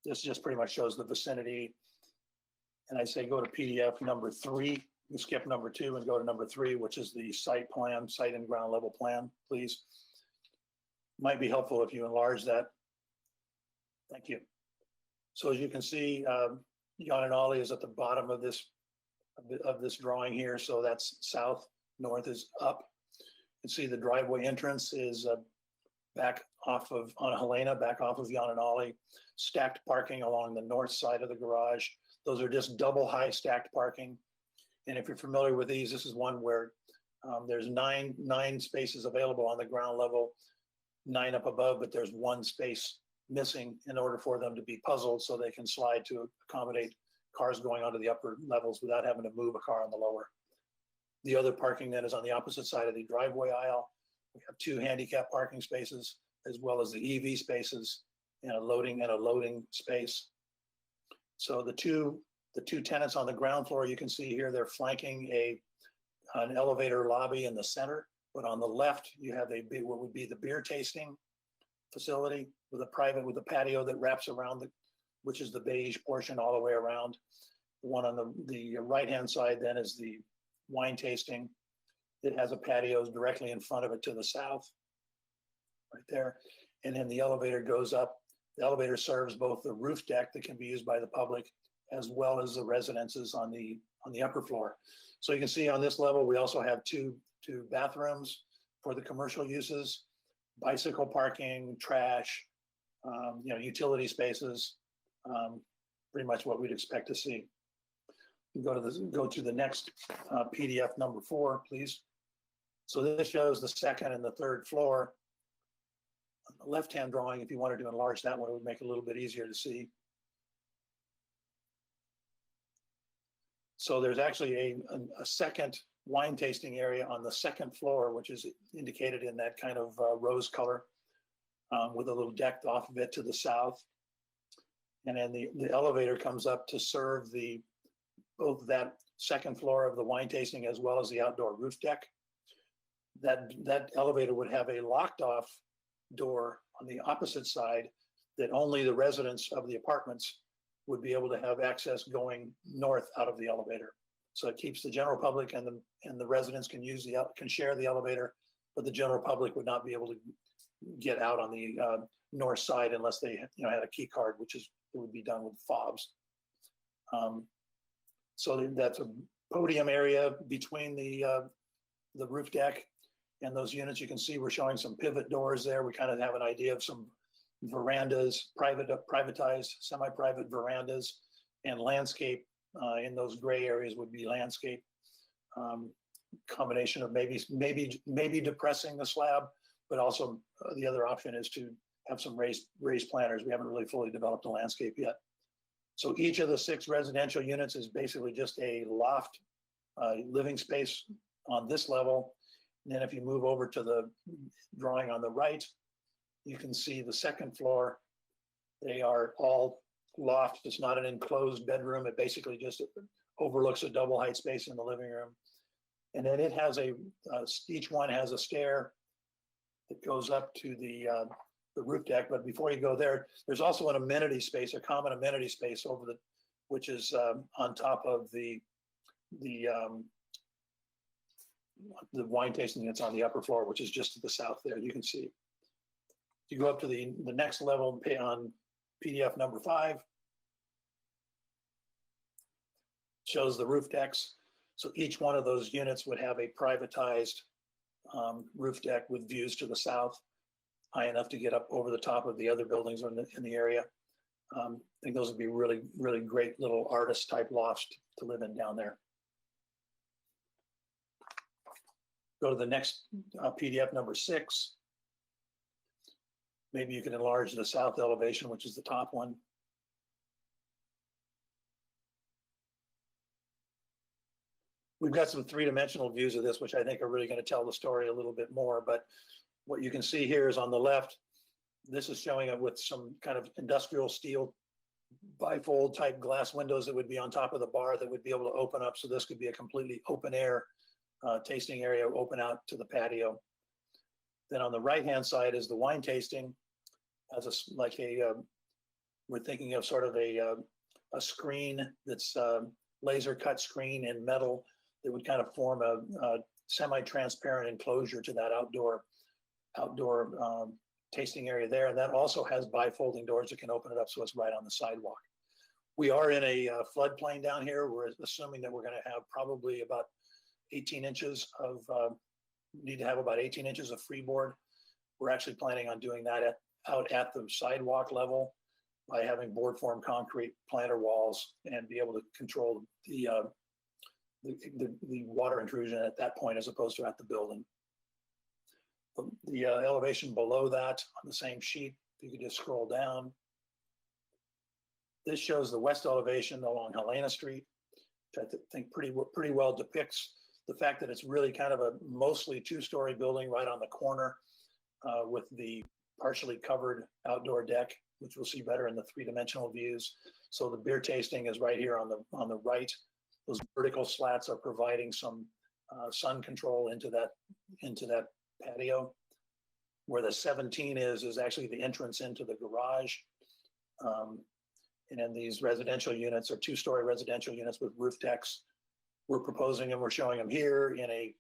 this just pretty much shows the vicinity. And I say go to PDF number 3, You skip number 2 and go to number 3, which is the site plan, site and ground level plan, please. Might be helpful if you enlarge that. Thank you. So as you can see, Yananali is at the bottom of this drawing here. So that's south, north is up. You can see the driveway entrance is back off of, on Helena, back off of Yananali. Stacked parking along the north side of the garage. Those are just double high stacked parking. And if you're familiar with these, this is one where there's nine spaces available on the ground level, 9 up above, but there's 1 space missing in order for them to be puzzled so they can slide to accommodate cars going onto the upper levels without having to move a car on the lower. The other parking then is on the opposite side of the driveway aisle. We have 2 handicap parking spaces as well as the EV spaces and a loading space. So the two tenants on the ground floor, you can see here, they're flanking an elevator lobby in the center, but on the left, you have what would be the beer tasting facility with a patio that wraps around which is the beige portion all the way around. The one on the right-hand side then is the wine tasting. It has a patio directly in front of it to the south, right there. And then the elevator goes up. The elevator serves both the roof deck that can be used by the public as well as the residences on the upper floor. So you can see on this level, we also have two bathrooms for the commercial uses, bicycle parking, trash, utility spaces, pretty much what we'd expect to see. Go to the next PDF number 4, please. So this shows the second and the third floor. On the left-hand drawing, if you wanted to enlarge that one, it would make it a little bit easier to see. So there's actually a second wine tasting area on the second floor, which is indicated in that kind of rose color, with a little deck off of it to the south. And then the elevator comes up to serve both that second floor of the wine tasting as well as the outdoor roof deck. That elevator would have a locked off door on the opposite side that only the residents of the apartments would be able to have access going north out of the elevator. So it keeps the general public and the residents can share the elevator, but the general public would not be able to get out on the north side unless they had a key card, it would be done with fobs. So that's a podium area between the roof deck and those units. You can see we're showing some pivot doors there. We kind of have an idea of some verandas, privatized, semi-private verandas, and landscape in those gray areas would be landscape. Combination of maybe depressing the slab, but also the other option is to have some raised planters. We haven't really fully developed the landscape yet. So each of the 6 residential units is basically just a loft living space on this level. And then if you move over to the drawing on the right, you can see the second floor. They are all loft. It's not an enclosed bedroom. It basically just overlooks a double height space in the living room. And then it has each one has a stair that goes up to the roof deck. But before you go there, there's also an amenity space, a common amenity space which is on top of the wine tasting that's on the upper floor, which is just to the south there. You can see. You go up to the next level on PDF number 5. Shows the roof decks. So each one of those units would have a privatized roof deck with views to the south, high enough to get up over the top of the other buildings in the area. I think those would be really, really great little artist type lofts to live in down there. Go to the next PDF number 6. Maybe you can enlarge the south elevation, which is the top one. We've got some 3-dimensional views of this, which I think are really going to tell the story a little bit more. But what you can see here is on the left, this is showing it with some kind of industrial steel bifold type glass windows that would be on top of the bar that would be able to open up. So this could be a completely open air tasting area, open out to the patio. Then on the right-hand side is the wine tasting. As we're thinking of sort of a screen that's laser cut screen in metal that would kind of form a semi-transparent enclosure to that outdoor tasting area there. And that also has bifolding doors that can open it up so it's right on the sidewalk. We are in a floodplain down here. We're assuming that we're going to have probably about 18 inches of, need to have about 18 inches of freeboard. We're actually planning on doing that out at the sidewalk level by having board form concrete planter walls and be able to control the water intrusion at that point as opposed to at the building. The elevation below that on the same sheet, if you could just scroll down. This shows the west elevation along Helena Street, which I think pretty well depicts the fact that it's really kind of a mostly two-story building right on the corner with the partially covered outdoor deck, which we'll see better in the three-dimensional views. So the beer tasting is right here on the right. Those vertical slats are providing some sun control into that patio. Where the 17 is actually the entrance into the garage. And then these residential units are two-story residential units with roof decks. We're proposing and we're showing them here in a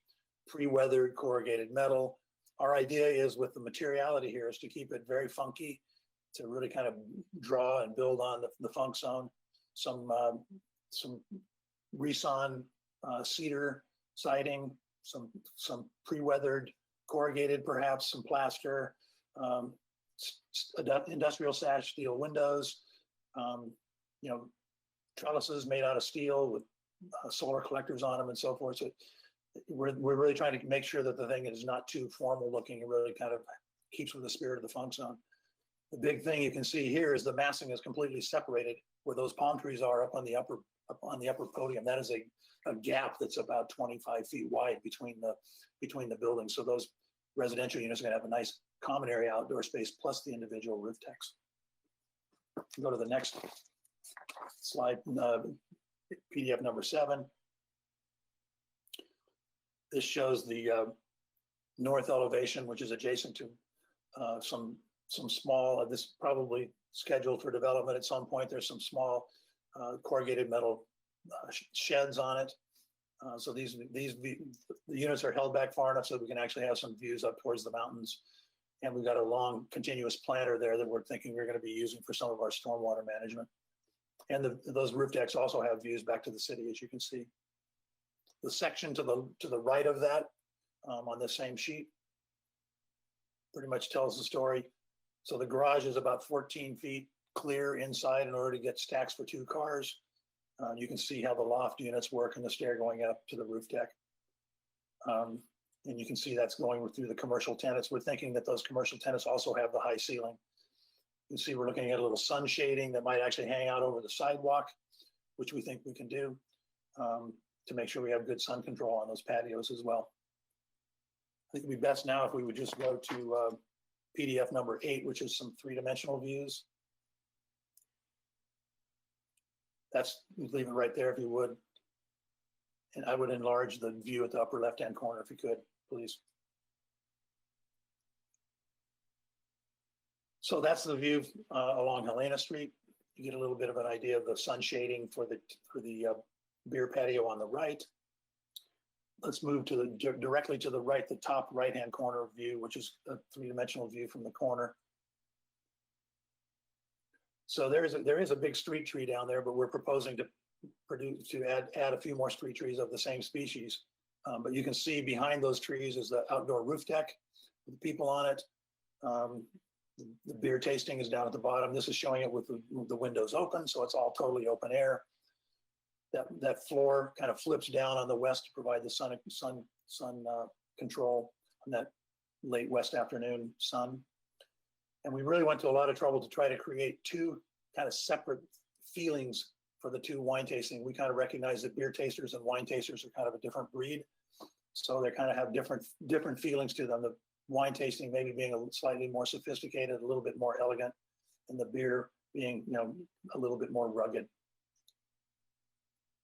pre-weathered corrugated metal. Our idea is with the materiality here is to keep it very funky, to really kind of draw and build on the funk zone. Some Reson cedar siding, some pre-weathered corrugated, perhaps some plaster, industrial sash steel windows, trellises made out of steel with solar collectors on them and so forth. So we're really trying to make sure that the thing is not too formal looking and really kind of keeps with the spirit of the funk zone. The big thing you can see here is the massing is completely separated where those palm trees are up on the upper podium. That is a gap that's about 25 feet wide between the buildings. So those residential units are going to have a nice common area outdoor space plus the individual roof decks. Go to the next slide, PDF number 7. This shows the north elevation, which is adjacent to some small, this probably scheduled for development at some point. There's some small corrugated metal sheds on it. So the units are held back far enough so we can actually have some views up towards the mountains. And we've got a long continuous planter there that we're thinking we're going to be using for some of our stormwater management. And those roof decks also have views back to the city, as you can see. The section to the right of that on the same sheet pretty much tells the story. So the garage is about 14 feet clear inside in order to get stacks for 2 cars. You can see how the loft units work and the stair going up to the roof deck. And you can see that's going through the commercial tenants. We're thinking that those commercial tenants also have the high ceiling. You can see we're looking at a little sun shading that might actually hang out over the sidewalk, which we think we can do to make sure we have good sun control on those patios as well. I think it'd be best now if we would just go to PDF number 8, which is some three-dimensional views. Leave it right there if you would. And I would enlarge the view at the upper left-hand corner if you could, please. So that's the view along Helena Street. You get a little bit of an idea of the sun shading for the beer patio on the right. Let's move to directly to the right, the top right-hand corner view, which is a three-dimensional view from the corner. So there is a big street tree down there, but we're proposing to add a few more street trees of the same species. But you can see behind those trees is the outdoor roof deck with people on it. The beer tasting is down at the bottom. This is showing it with the windows open, so it's all totally open air. That floor kind of flips down on the west to provide the sun control on that late west afternoon sun. And we really went to a lot of trouble to try to create 2 kind of separate feelings for the 2 wine tasting. We kind of recognize that beer tasters and wine tasters are kind of a different breed. So they kind of have different feelings to them. The wine tasting maybe being slightly more sophisticated, a little bit more elegant, and the beer being, a little bit more rugged.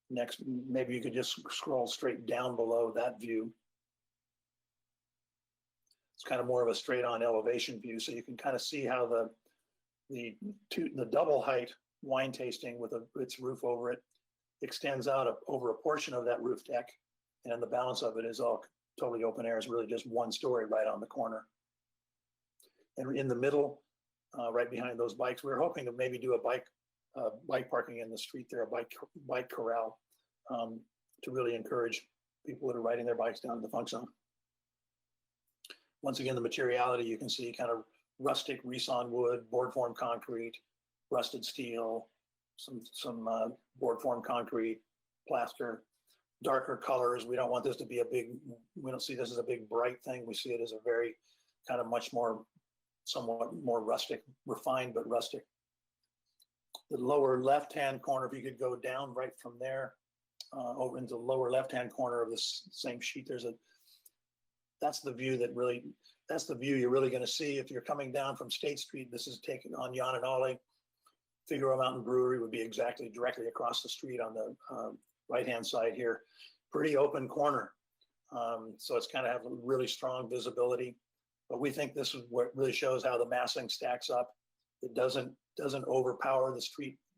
Next, maybe you could just scroll straight down below that view. It's kind of more of a straight on elevation view. So you can kind of see how the double height wine tasting with its roof over it extends out over a portion of that roof deck. And the balance of it is all totally open air. It's really just one story right on the corner. And in the middle, right behind those bikes, we were hoping to maybe do a bike parking in the street there, a bike corral, to really encourage people that are riding their bikes down to the funk zone. Once again, the materiality, you can see kind of rustic resawn wood, board form concrete, rusted steel, some board form concrete, plaster, darker colors. We don't want this to be we don't see this as a big bright thing. We see it as a very kind of somewhat more rustic, refined, but rustic. The lower left-hand corner, if you could go down right from there, over into the lower left-hand corner of this same sheet, that's the view you're really going to see if you're coming down from State Street. This is taken on Yananale. Figueroa Mountain Brewery would be directly across the street on the right-hand side here. Pretty open corner. So it's kind of have really strong visibility, but we think this is what really shows how the massing stacks up. It doesn't overpower the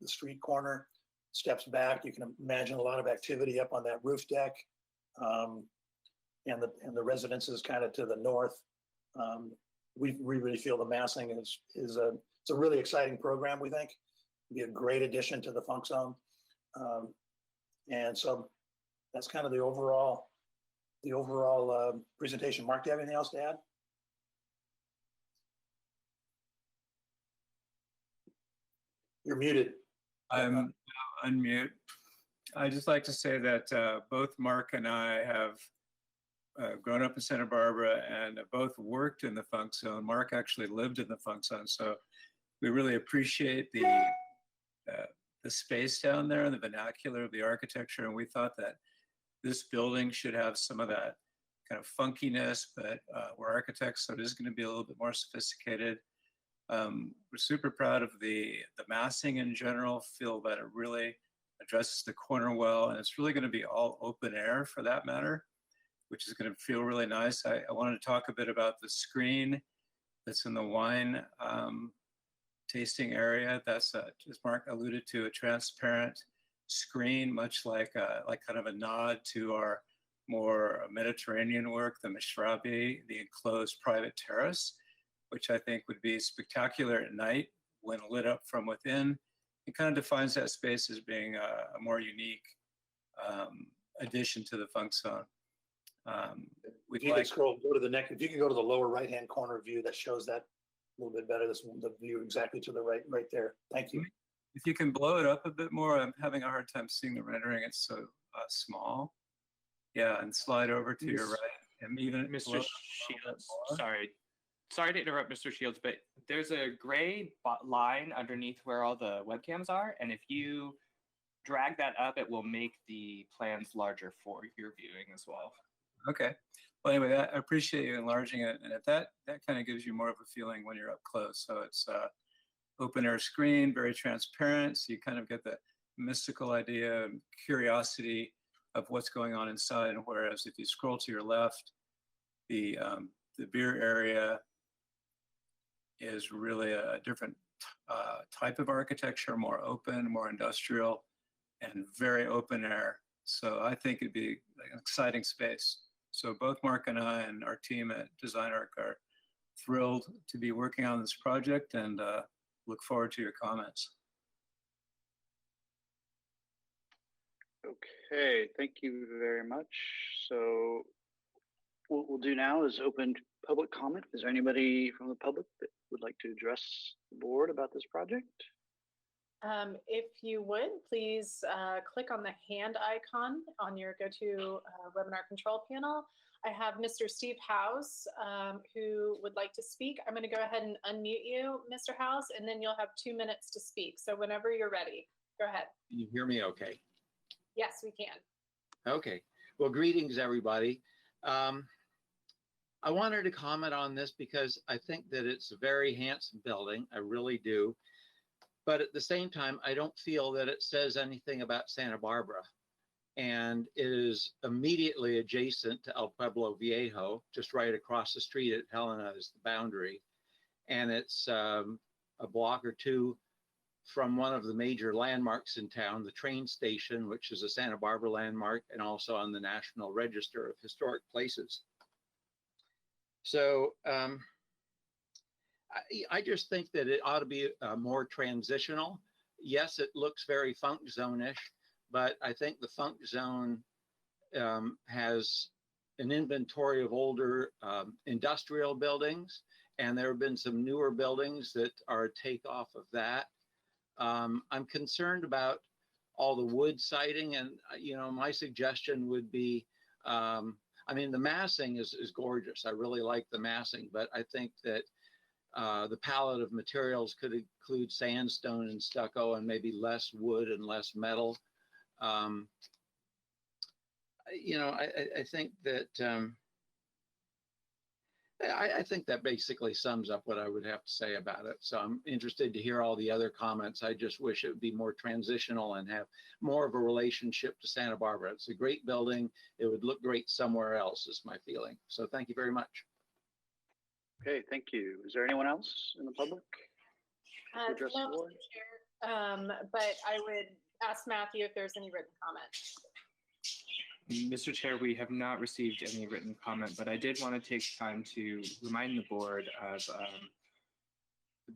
street corner, steps back. You can imagine a lot of activity up on that roof deck. And the residences kind of to the north. We really feel the massing it's a really exciting program, we think. It'd be a great addition to the funk zone. And so that's kind of the overall presentation. Mark, do you have anything else to add? You're muted. I'm unmute. I'd just like to say that both Mark and I have grown up in Santa Barbara and both worked in the funk zone. Mark actually lived in the funk zone, so we really appreciate the space down there and the vernacular of the architecture. And we thought that this building should have some of that kind of funkiness, but we're architects, so it is going to be a little bit more sophisticated. We're super proud of the massing in general. Feel that it really addresses the corner well, and it's really going to be all open air for that matter, which is going to feel really nice. I wanted to talk a bit about the screen that's in the wine tasting area. That's, as Mark alluded to, a transparent screen, much like kind of a nod to our more Mediterranean work, the Mishrabi, the enclosed private terrace, which I think would be spectacular at night when lit up from within. It kind of defines that space as being a more unique addition to the funk zone. If you could scroll, go to the next. If you could go to the lower right-hand corner view, that shows that a little bit better. This the view exactly to the right there. Thank you. If you can blow it up a bit more, I'm having a hard time seeing the rendering. It's so small. Yeah, and slide over to your right. And even Mr. Shields, sorry to interrupt, Mr. Shields, but there's a gray line underneath where all the webcams are, and if you drag that up, it will make the plans larger for your viewing as well. Okay. Well, anyway, I appreciate you enlarging it, and that kind of gives you more of a feeling when you're up close. So it's open air screen, very transparent, so you kind of get the mystical idea and curiosity of what's going on inside. And whereas if you scroll to your left, the beer area is really a different type of architecture, more open, more industrial, and very open air. So I think it'd be an exciting space. So both Mark and I and our team at DesignArc are thrilled to be working on this project and look forward to your comments. Okay, thank you very much. So what we'll do now is open public comment. Is there anybody from the public that would like to address the board about this project? If you would, please click on the hand icon on your GoToWebinar control panel. I have Mr. Steve House who would like to speak. I'm going to go ahead and unmute you, Mr. House, and then you'll have 2 minutes to speak. So whenever you're ready, go ahead. Can you hear me okay? Yes, we can. Okay. Well, greetings, everybody. I wanted to comment on this because I think that it's a very handsome building. I really do. But at the same time, I don't feel that it says anything about Santa Barbara. And it is immediately adjacent to El Pueblo Viejo, just right across the street at Helena is the boundary. And it's a block or two from one of the major landmarks in town, the train station, which is a Santa Barbara landmark and also on the National Register of Historic Places. So I just think that it ought to be more transitional. Yes, it looks very funk zone-ish, but I think the funk zone has an inventory of older industrial buildings, and there have been some newer buildings that are a takeoff of that. I'm concerned about all the wood siding, and my suggestion would be, I mean, the massing is gorgeous. I really like the massing, but I think that the palette of materials could include sandstone and stucco and maybe less wood and less metal. I think that I think that basically sums up what I would have to say about it. So I'm interested to hear all the other comments. I just wish it would be more transitional and have more of a relationship to Santa Barbara. It's a great building. It would look great somewhere else, is my feeling. So thank you very much. Okay, thank you. Is there anyone else in the public? to address the No, board? Mr. Chair, but I would ask Matthew if there's any written comments. Mr. Chair, we have not received any written comment, but I did want to take time to remind the board of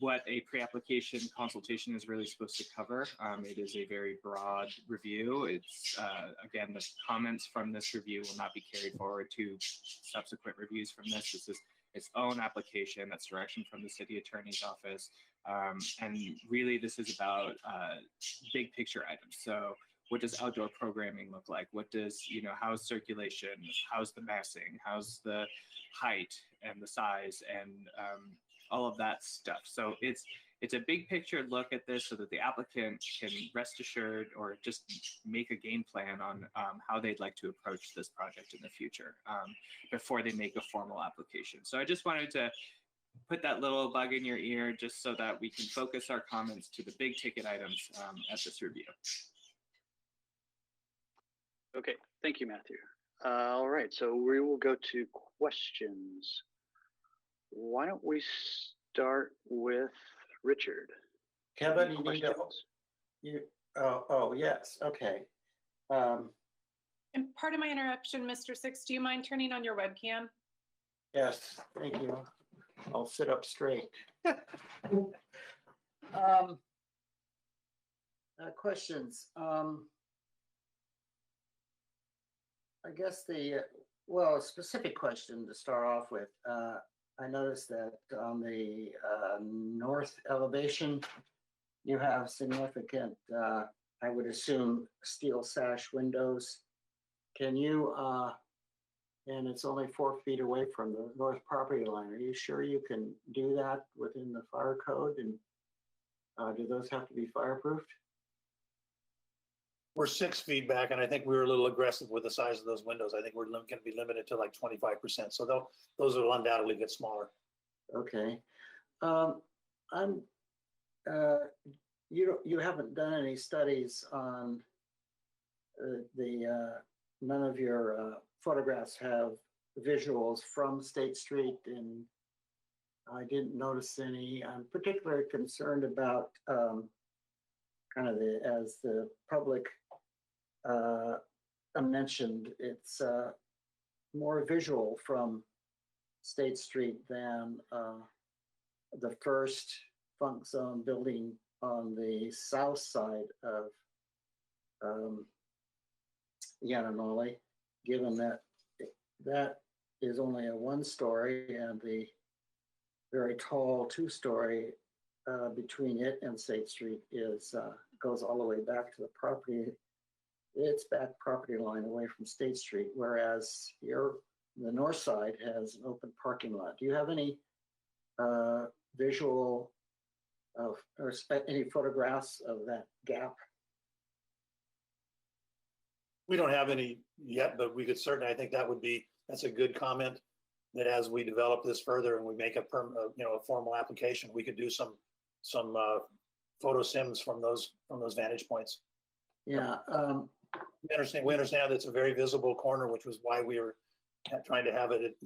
what a pre-application consultation is really supposed to cover. It is a very broad review. It's, again, the comments from this review will not be carried forward to subsequent reviews from this. This is its own application. That's direction from the city attorney's office. And really, this is about big picture items. So what does outdoor programming look like? What does, how's circulation? How's the massing? How's the height and the size and all of that stuff? So it's a big picture look at this so that the applicant can rest assured or just make a game plan on how they'd like to approach this project in the future before they make a formal application. So I just wanted to put that little bug in your ear just so that we can focus our comments to the big ticket items at this review. Okay, thank you, Matthew. All right, so we will go to questions. Why don't we start with Richard? Kevin, you need to, yes, okay. And pardon my interruption, Mr. Six, do you mind turning on your webcam? Yes, thank you. I'll sit up straight. Questions. I guess a specific question to start off with. I noticed that on the north elevation, you have significant, I would assume, steel sash windows. Can you, and it's only 4 feet away from the north property line. Are you sure you can do that within the fire code? And do those have to be fireproofed? We're 6 feet back, and I think we were a little aggressive with the size of those windows. I think we're going to be limited to like 25%. So those will undoubtedly get smaller. Okay. You haven't done any studies on none of your photographs have visuals from State Street, and I didn't notice any. I'm particularly concerned about kind of as the public mentioned, it's more visual from State Street than the first funk zone building on the south side of Yananoli, given that that is only a 1-story and the very tall 2-story between it and State Street is goes all the way back to the property, its back property line away from State Street, whereas the north side has an open parking lot. Do you have any visual of or any photographs of that gap? We don't have any yet, but we could certainly, I think that's a good comment, that as we develop this further and we make a formal application, we could do some photo sims from those vantage points. Yeah. We understand it's a very visible corner, which was why we were trying to have it,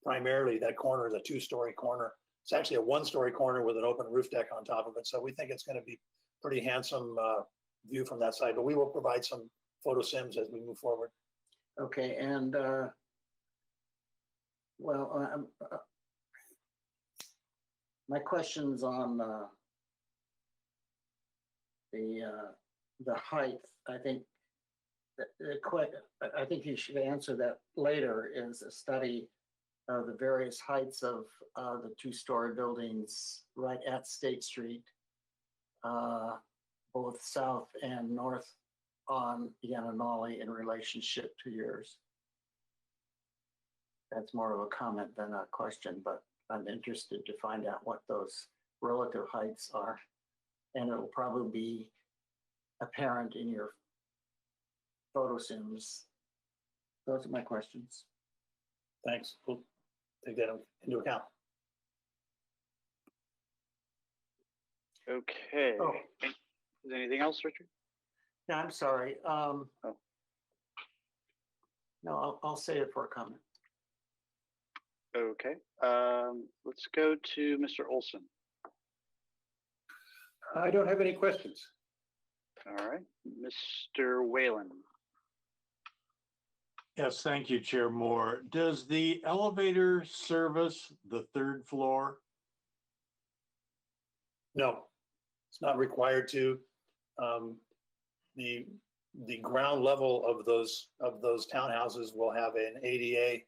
primarily that corner is a 2-story corner. It's actually a 1-story corner with an open roof deck on top of it. So we think it's going to be pretty handsome view from that side, but we will provide some photo sims as we move forward. Okay, and well, my question's on the height. I think I think you should answer that later. Is a study of the various heights of the two-story buildings right at State Street, both south and north on Yananali in relationship to yours. That's more of a comment than a question, but I'm interested to find out what those relative heights are. And it'll probably be apparent in your photo sims. Those are my questions. Thanks. We'll take that into account. Okay. Oh. Is there anything else, Richard? Yeah, I'm sorry. No, I'll save it for a comment. Okay. Let's go to Mr. Olson. I don't have any questions. All right. Mr. Whalen. Yes, thank you, Chair Moore. Does the elevator service the third floor? No, it's not required to. The ground level of those townhouses will have an ADA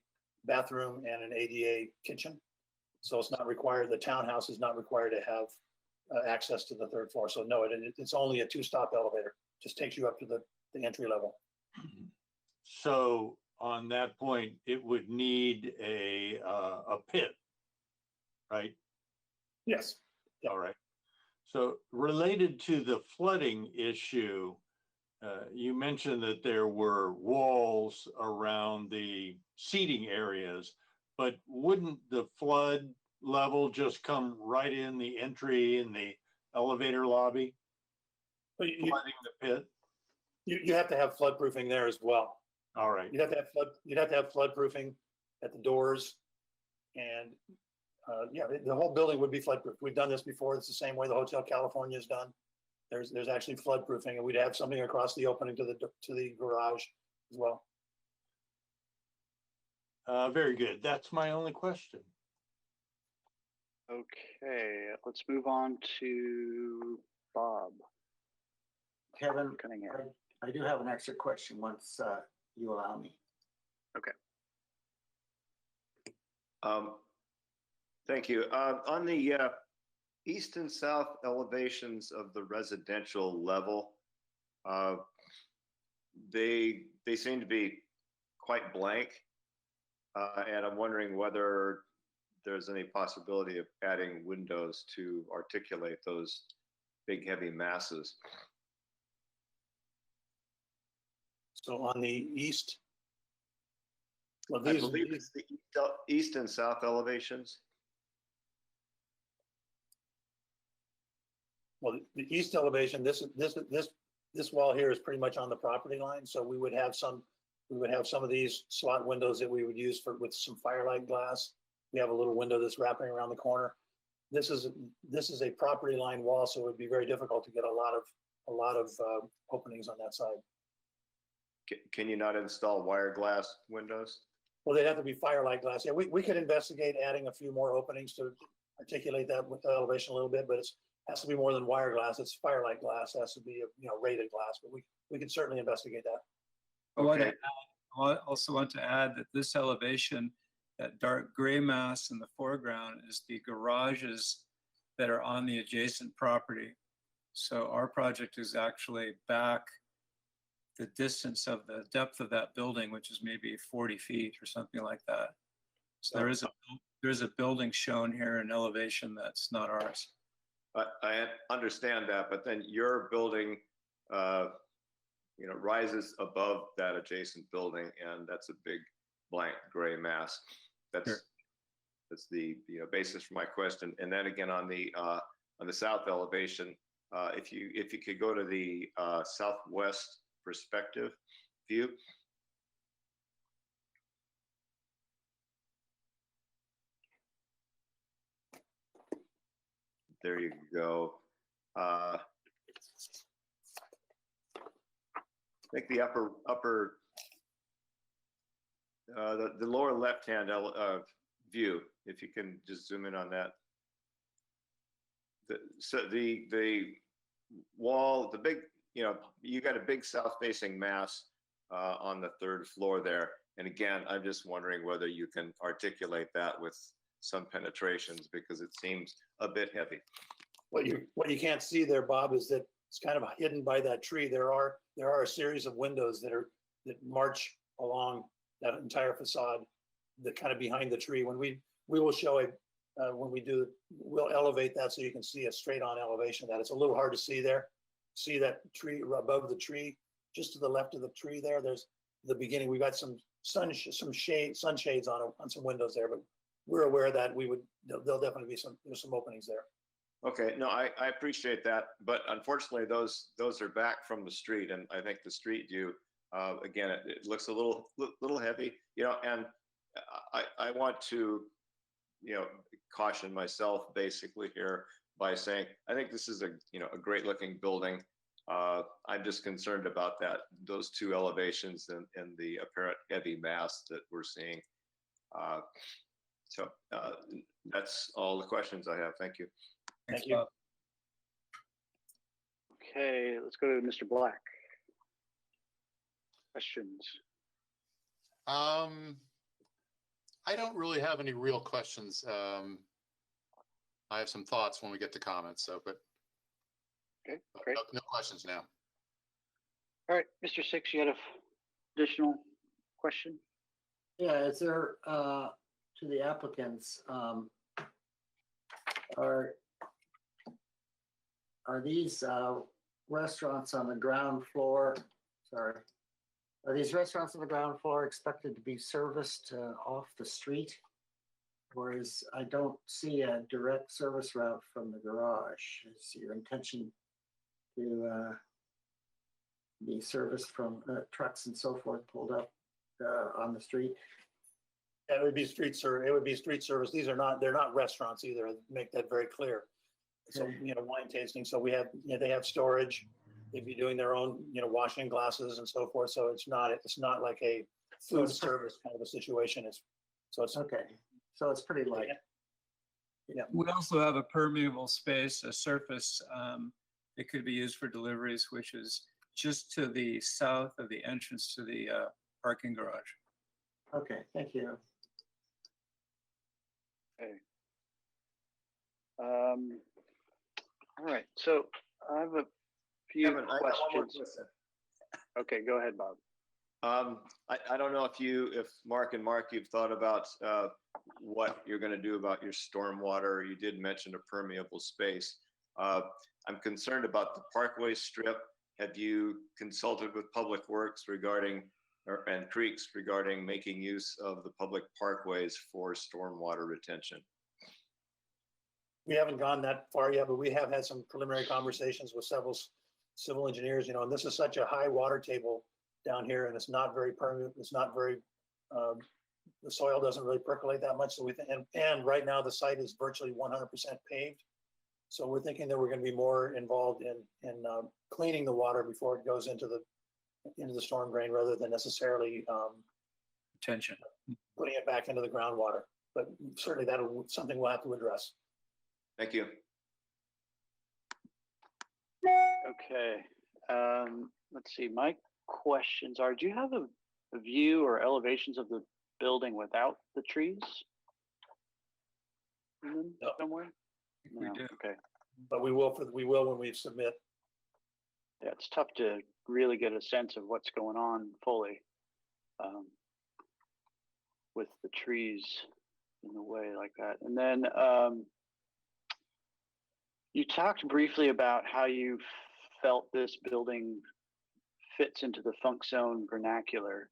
bathroom and an ADA kitchen. So it's not required, the townhouse is not required to have access to the third floor. So no, it's only a two-stop elevator, just takes you up to the entry level. So on that point, it would need a pit, right? Yes. All right. So related to the flooding issue, you mentioned that there were walls around the seating areas, but wouldn't the flood level just come right in the entry in the elevator lobby? Flooding the pit? You have to have flood proofing there as well. All right. You'd have to have flood proofing at the doors, and yeah, the whole building would be flood proof. We've done this before. It's the same way the Hotel California is done. There's actually flood proofing, and we'd have something across the opening to the garage as well. Very good. That's my only question. Okay, let's move on to Bob. Kevin, Cunningham. I do have an extra question once you allow me. Okay. Thank you. On the east and south elevations of the residential level, they seem to be quite blank, and I'm wondering whether there's any possibility of adding windows to articulate those big heavy masses. So on the east, well, I believe it's the east and south elevations. Well, the east elevation, this wall here is pretty much on the property line. So we would have some of these slot windows that we would use with some firelight glass. We have a little window that's wrapping around the corner. This is a property line wall, so it would be very difficult to get a lot of openings on that side. Can you not install wire glass windows? Well, they'd have to be firelight glass. Yeah, we could investigate adding a few more openings to articulate that with the elevation a little bit, but it has to be more than wire glass. It's firelight glass. It has to be rated glass, but we can certainly investigate that. Okay. I also want to add that this elevation, that dark gray mass in the foreground, is the garages that are on the adjacent property. So our project is actually back the distance of the depth of that building, which is maybe 40 feet or something like that. So there's a building shown here in elevation that's not ours. I understand that, but then your building, rises above that adjacent building, and that's a big blank gray mass. That's Sure. That's the basis for my question. And then again on the south elevation, if you could go to the southwest perspective view. There you go. think the upper the lower left-hand view, if you can just zoom in on that. The wall, the big, you got a big south-facing mass on the third floor there. And again, I'm just wondering whether you can articulate that with some penetrations because it seems a bit heavy. What you can't see there, Bob, is that it's kind of hidden by that tree. There are a series of windows that march along that entire facade, that kind of behind the tree. When we will show it when we do, we'll elevate that so you can see a straight on elevation of that. It's a little hard to see there. See that tree above the tree, just to the left of the tree there. There's the beginning. We got some sunshades on some windows there, but we're aware that there'll definitely be there's some openings there. Okay, no, I appreciate that, but unfortunately, those are back from the street, and I think the street view, again, it looks a little heavy, and I want to, caution myself basically here by saying I think this is a great looking building. I'm just concerned about those two elevations and the apparent heavy mass that we're seeing. So that's all the questions I have. Thank you. Thank you. Okay, let's go to Mr. Black. Questions? I don't really have any real questions. I have some thoughts when we get to comments, but okay, great. No questions now. All right, Mr. Six, you had an additional question? Yeah, is there, to the applicants, are these restaurants on the ground floor, are these restaurants on the ground floor expected to be serviced off the street? Or I don't see a direct service route from the garage. Is your intention to be serviced from trucks and so forth pulled up on the street? It would be street service. It would be street service. They're not restaurants either. I'd make that very clear. So, wine tasting. So they have storage. They'd be doing their own, washing glasses and so forth. So it's not like a food service kind of a situation. It's okay. So it's pretty light. Yeah. We also have a permeable space, a surface that could be used for deliveries, which is just to the south of the entrance to the parking garage. Okay, thank you. Okay. All right, so I have a few questions. Okay, go ahead, Bob. I don't know if Mark and Mark, you've thought about what you're going to do about your stormwater. You did mention a permeable space. I'm concerned about the parkway strip. Have you consulted with Public Works and Creeks regarding making use of the public parkways for stormwater retention? We haven't gone that far yet, but we have had some preliminary conversations with several civil engineers, and this is such a high water table down here, and it's not very permeable. It's not very, the soil doesn't really percolate that much. So we think, and right now the site is virtually 100% paved. So we're thinking that we're going to be more involved in cleaning the water before it goes into the storm drain, rather than necessarily retention, putting it back into the groundwater. But certainly that'll something we'll have to address. Thank you. Okay, let's see. My questions are: do you have a view or elevations of the building without the trees? Somewhere? We do. Okay, but we will when we submit. Yeah, it's tough to really get a sense of what's going on fully with the trees in a way like that. And then you talked briefly about how you felt this building fits into the Funk Zone vernacular.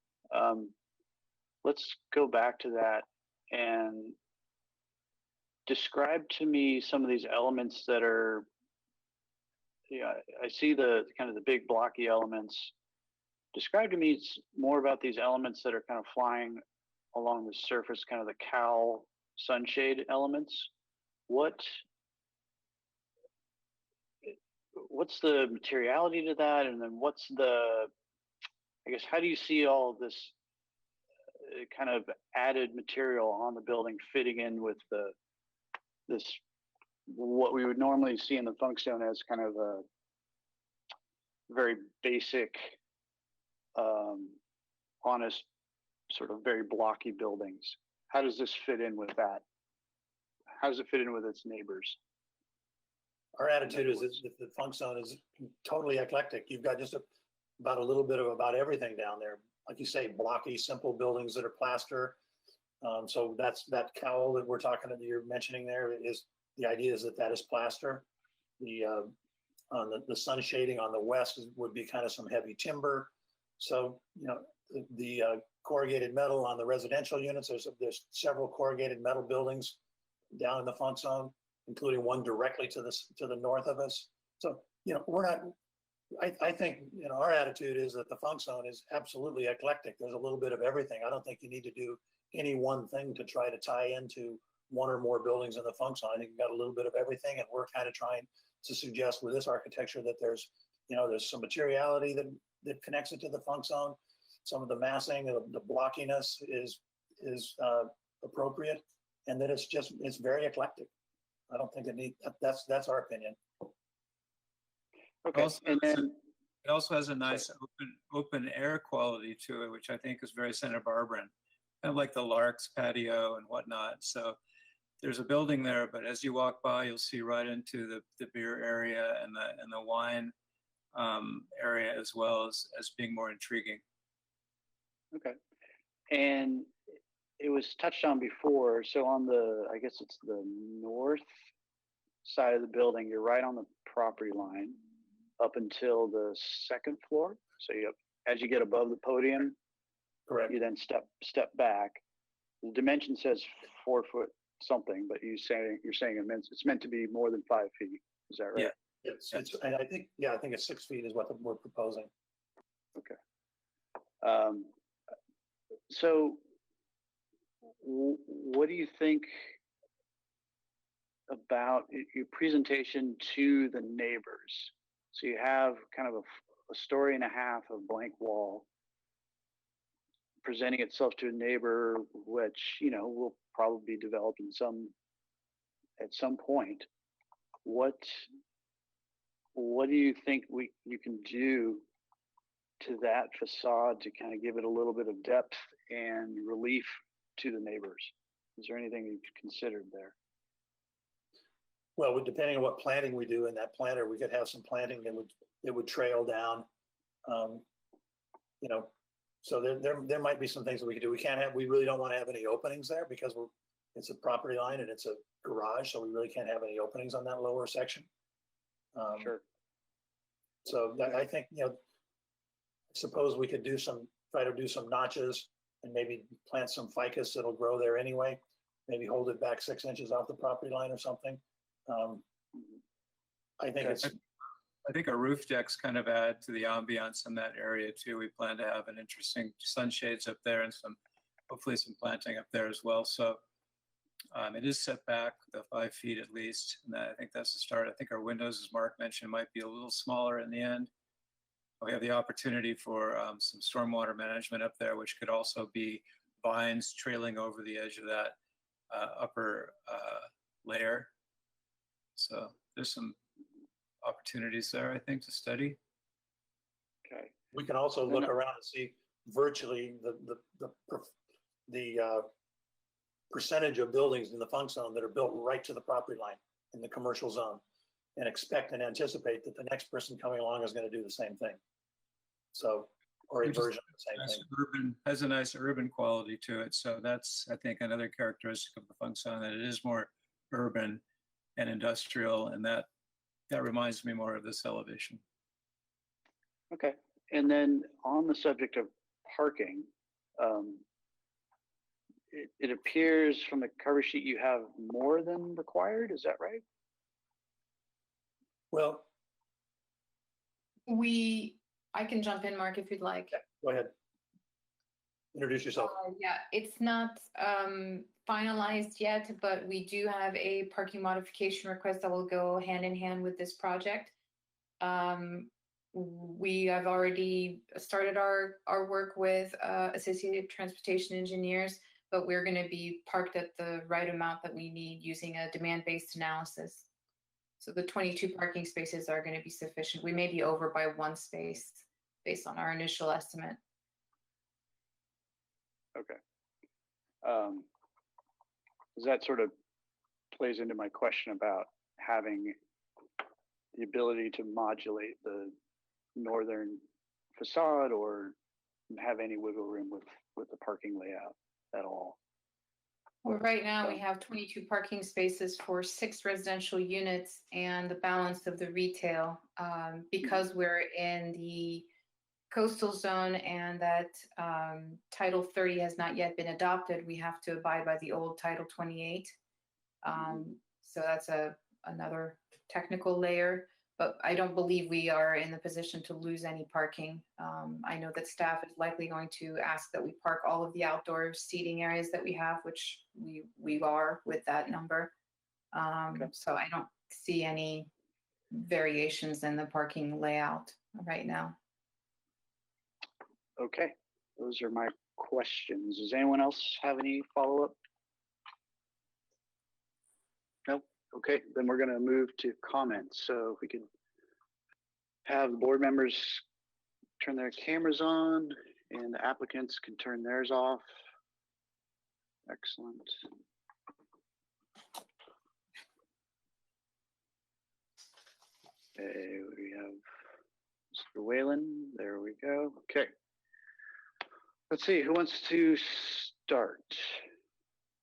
Let's go back to that and describe to me some of these elements that are, I see the kind of the big blocky elements. Describe to me more about these elements that are kind of flying along the surface, kind of the cowl sunshade elements. What's the materiality to that, and then what's the I guess, how do you see all this kind of added material on the building fitting in with this, what we would normally see in the funk zone as kind of a very basic, honest, sort of very blocky buildings? How does this fit in with that? How does it fit in with its neighbors? Our attitude is that the funk zone is totally eclectic. You've got just about a little bit of about everything down there. Like you say, blocky, simple buildings that are plaster. So that's that cowl that you're mentioning there is, the idea is that is plaster. On the sun shading on the west would be kind of some heavy timber. So, the corrugated metal on the residential units, there's several corrugated metal buildings down in the funk zone, including one directly to the north of us. So, we're not, I think, our attitude is that the funk zone is absolutely eclectic. There's a little bit of everything. I don't think you need to do any one thing to try to tie into one or more buildings in the funk zone. I think you've got a little bit of everything, and we're kind of trying to suggest with this architecture that there's some materiality that connects it to the funk zone. Some of the massing, the blockiness is appropriate, and that it's very eclectic. I don't think that's our opinion. Okay. It also has a nice open air quality to it, which I think is very Santa Barbara, kind of like the Lark's patio and whatnot. So there's a building there, but as you walk by, you'll see right into the beer area and the wine area, as well as being more intriguing. Okay. And it was touched on before. So on I guess it's the north side of the building, you're right on the property line up until the second floor. So as you get above the podium, correct, you then step back. The dimension says 4 foot something, but you're saying it's meant to be more than 5 feet. Is that right? Yeah, and I think it's 6 feet is what we're proposing. Okay. So what do you think about your presentation to the neighbors? So you have kind of a story and a half of blank wall presenting itself to a neighbor, which will probably be developed at some point. What do you think you can do to that facade to kind of give it a little bit of depth and relief to the neighbors? Is there anything you've considered there? Well, depending on what planting we do in that planter, we could have some planting that would trail down. So there might be some things that we could do. We really don't want to have any openings there because it's a property line and it's a garage, so we really can't have any openings on that lower section. Sure. So I think, suppose we could try to do some notches and maybe plant some ficus that'll grow there anyway. Maybe hold it back 6 inches off the property line or something. I think our roof decks kind of add to the ambiance in that area too. We plan to have an interesting sunshades up there and hopefully some planting up there as well. So it is set back the 5 feet at least. And I think that's the start. I think our windows, as Mark mentioned, might be a little smaller in the end. We have the opportunity for some stormwater management up there, which could also be vines trailing over the edge of that upper layer. So there's some opportunities there, I think, to study. Okay. We can also look around and see virtually the percentage of buildings in the funk zone that are built right to the property line in the commercial zone, and expect and anticipate that the next person coming along is going to do the same thing. So, or a version of the same thing. Has a nice urban quality to it. So that's, I think, another characteristic of the funk zone, that it is more urban and industrial, and that reminds me more of this elevation. Okay. And then on the subject of parking, it appears from the cover sheet you have more than required. Is that right? Well, I can jump in, Mark, if you'd like. Go ahead. Introduce yourself. Yeah, it's not finalized yet, but we do have a parking modification request that will go hand in hand with this project. We have already started our work with Associated Transportation Engineers, but we're going to be parked at the right amount that we need using a demand-based analysis. So the 22 parking spaces are going to be sufficient. We may be over by 1 space based on our initial estimate. Okay. That sort of plays into my question about having the ability to modulate the northern facade or have any wiggle room with the parking layout at all. Well, right now we have 22 parking spaces for 6 residential units and the balance of the retail. Because we're in the coastal zone and that Title 30 has not yet been adopted, we have to abide by the old Title 28. So that's another technical layer, but I don't believe we are in the position to lose any parking. I know that staff is likely going to ask that we park all of the outdoor seating areas that we have, which we are with that number. So I don't see any variations in the parking layout right now. Okay, those are my questions. Does anyone else have any follow-up? Nope. Okay, then we're going to move to comments. So if we could have the board members turn their cameras on and the applicants can turn theirs off. Excellent. Okay, we have Mr. Whalen. There we go. Okay. Let's see, who wants to start?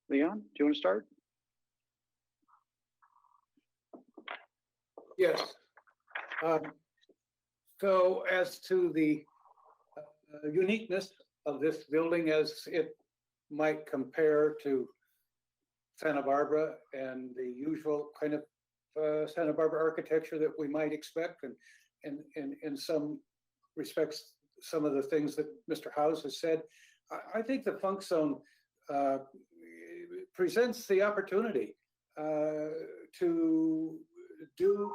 Leon, do you want to start? Yes. So as to the uniqueness of this building as it might compare to Santa Barbara and the usual kind of Santa Barbara architecture that we might expect, and in some respects, some of the things that Mr. House has said, I think the Funk Zone presents the opportunity to do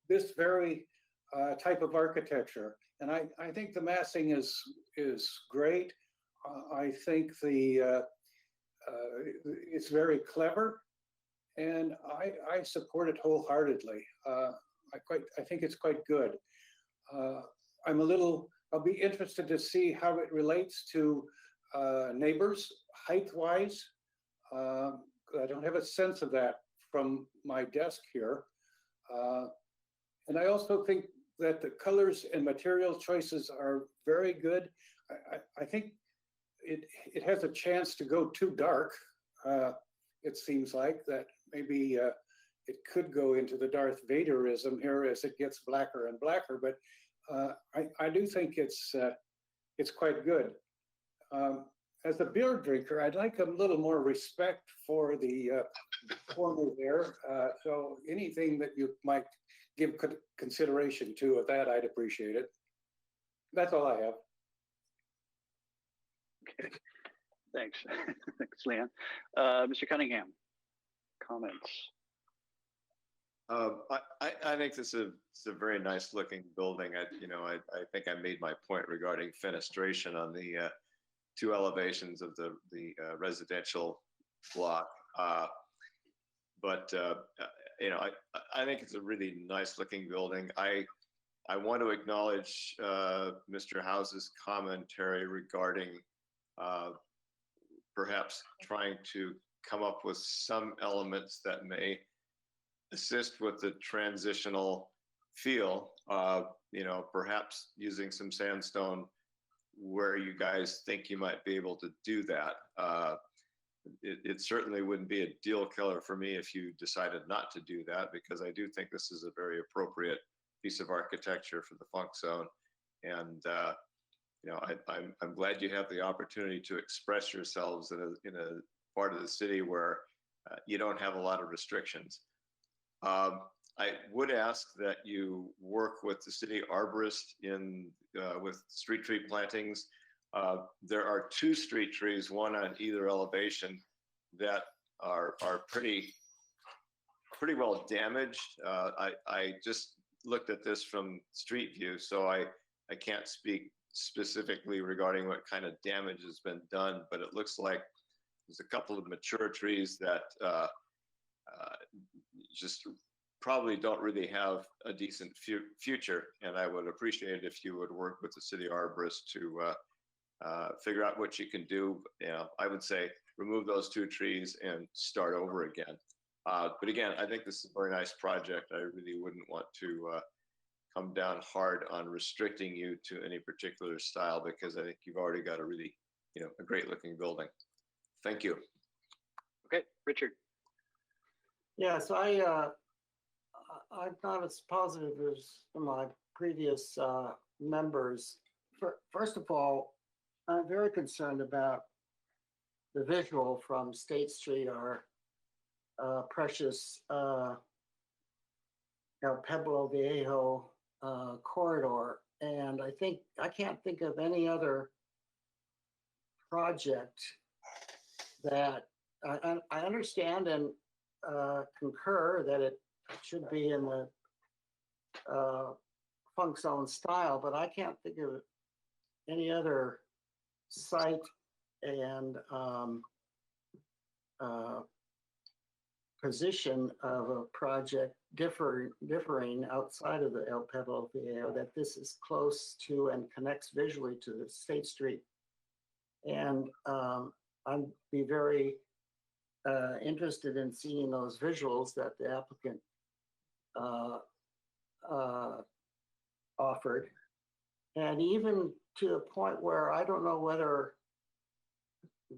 this very type of architecture. And I think the massing is great. I think it's very clever, and I support it wholeheartedly. I think it's quite good. I'll be interested to see how it relates to neighbors height-wise. I don't have a sense of that from my desk here. And I also think that the colors and material choices are very good. I think it has a chance to go too dark. It seems like that maybe it could go into the Darth Vaderism here as it gets blacker and blacker, but I do think it's quite good. As a beer drinker, I'd like a little more respect for the former there. So anything that you might give consideration to of that, I'd appreciate it. That's all I have. Okay, thanks. Thanks, Leon. Mr. Cunningham, comments? I think this is a very nice looking building. I think I made my point regarding fenestration on the 2 elevations of the residential block. But I think it's a really nice looking building. I want to acknowledge Mr. House's commentary regarding perhaps trying to come up with some elements that may assist with the transitional feel, perhaps using some sandstone where you guys think you might be able to do that. It certainly wouldn't be a deal killer for me if you decided not to do that, because I do think this is a very appropriate piece of architecture for the Funk Zone. And I'm glad you have the opportunity to express yourselves in a part of the city where you don't have a lot of restrictions. I would ask that you work with the city arborist with street tree plantings. There are 2 street trees, one on either elevation, that are pretty well damaged. I just looked at this from street view, so I can't speak specifically regarding what kind of damage has been done, but it looks like there's a couple of mature trees that just probably don't really have a decent future. And I would appreciate it if you would work with the city arborist to figure out what you can do. You know, I would say remove those 2 trees and start over again. But again, I think this is a very nice project. I really wouldn't want to come down hard on restricting you to any particular style, because I think you've already got a really, a great looking building. Thank you. Okay, Richard. Yes, I'm not as positive as my previous members. First of all, I'm very concerned about the visual from State Street, our precious El Pueblo Viejo corridor. And I can't think of any other project that I understand and concur that it should be in the funk zone style, but I can't think of any other site and position of a project differing outside of the El Pueblo Viejo that this is close to and connects visually to the State Street. And I'd be very interested in seeing those visuals that the applicant offered. And even to the point where I don't know whether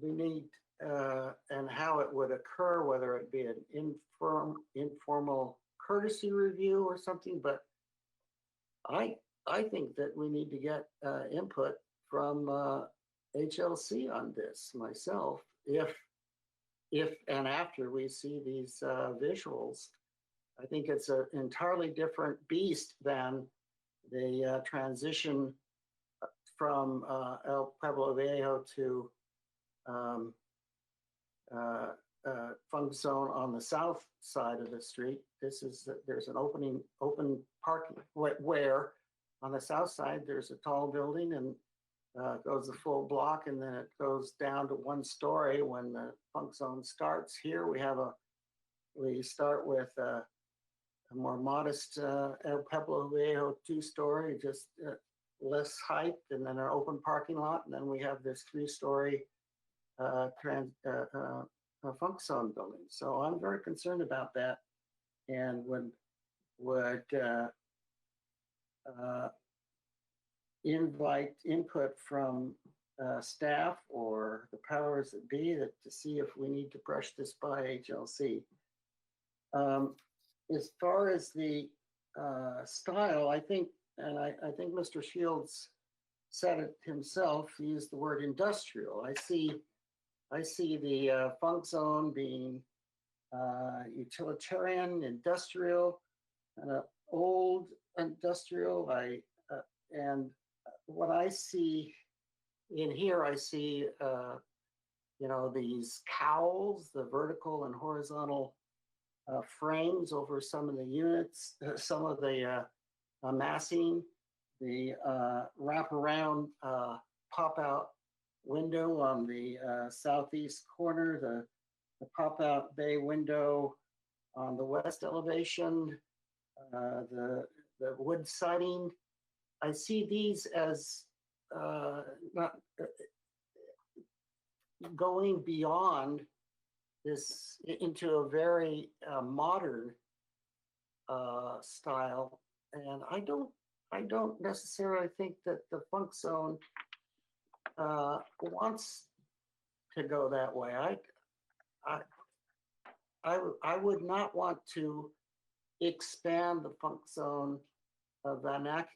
we need and how it would occur, whether it be an informal courtesy review or something, but I think that we need to get input from HLC on this myself, if and after we see these visuals. I think it's an entirely different beast than the transition from El Pueblo Viejo to funk zone on the south side of the street. There's an open parking where on the south side there's a tall building and goes the full block, and then it goes down to 1 story when the funk zone starts. Here we start with a more modest El Pueblo Viejo 2-story, just less height, and then an open parking lot, and then we have this 3-story funk zone building. So I'm very concerned about that, and would invite input from staff or the powers that be to see if we need to brush this by HLC. As far as the style, I think, and I think Mr. Shields said it himself, he used the word industrial. I see the funk zone being utilitarian, industrial, old industrial. And what I see in here, I see these cowls, the vertical and horizontal frames over some of the units, some of the massing, the wraparound pop-out window on the southeast corner, the pop-out bay window on the west elevation, the wood siding. I see these as not going beyond this into a very modern style, and I don't necessarily think that the funk zone wants to go that way. I would not want to expand the funk zone of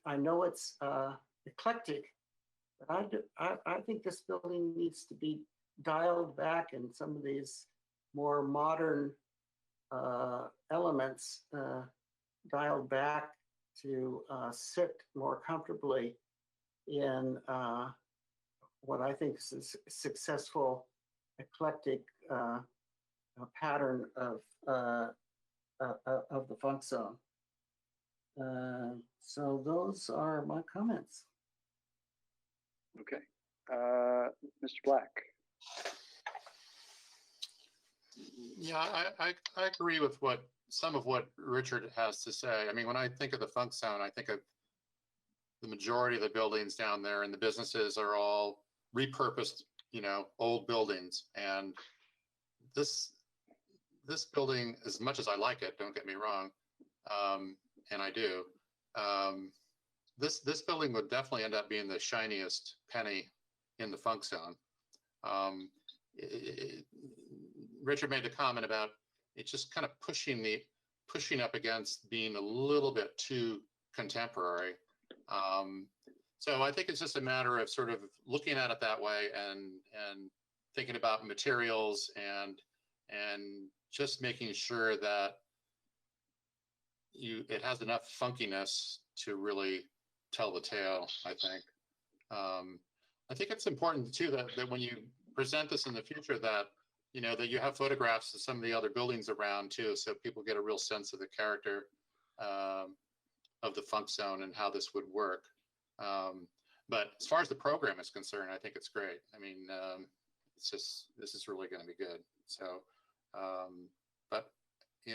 I know it's eclectic, but I think this building needs to be dialed back, and some of these more modern elements dialed back to sit more comfortably in what I think is a successful eclectic pattern of the funk zone. So those are my comments. Okay. Mr. Black. Yeah, I agree with some of what Richard has to say. I mean, when I think of the Funk Zone, I think of the majority of the buildings down there, and the businesses are all repurposed, old buildings. And this building, as much as I like it, don't get me wrong, and I do, this building would definitely end up being the shiniest penny in the Funk Zone. Richard made a comment about it just kind of pushing up against being a little bit too contemporary. So I think it's just a matter of sort of looking at it that way and thinking about materials and just making sure that it has enough funkiness to really tell the tale, I think. I think it's important too that when you present this in the future that that you have photographs of some of the other buildings around too, so people get a real sense of the character of the Funk Zone and how this would work. But as far as the program is concerned, I think it's great. I mean, this is really going to be good. So, but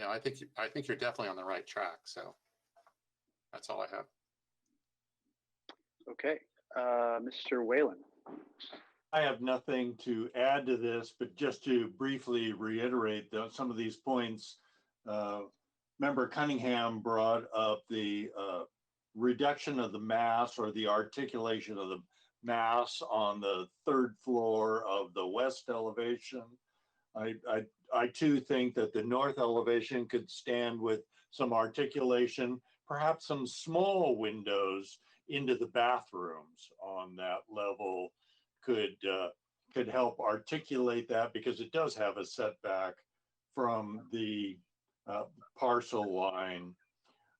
I think you're definitely on the right track. So that's all I have. Okay, Mr. Whalen. I have nothing to add to this, but just to briefly reiterate some of these points. Member Cunningham brought up the reduction of the mass or the articulation of the mass on the third floor of the west elevation. I too think that the north elevation could stand with some articulation, perhaps some small windows into the bathrooms on that level could help articulate that, because it does have a setback from the parcel line.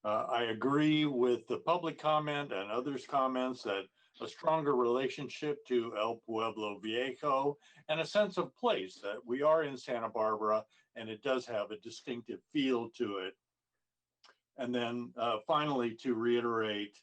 I agree with the public comment and others' comments that a stronger relationship to El Pueblo Viejo and a sense of place, that we are in Santa Barbara and it does have a distinctive feel to it. And then finally, to reiterate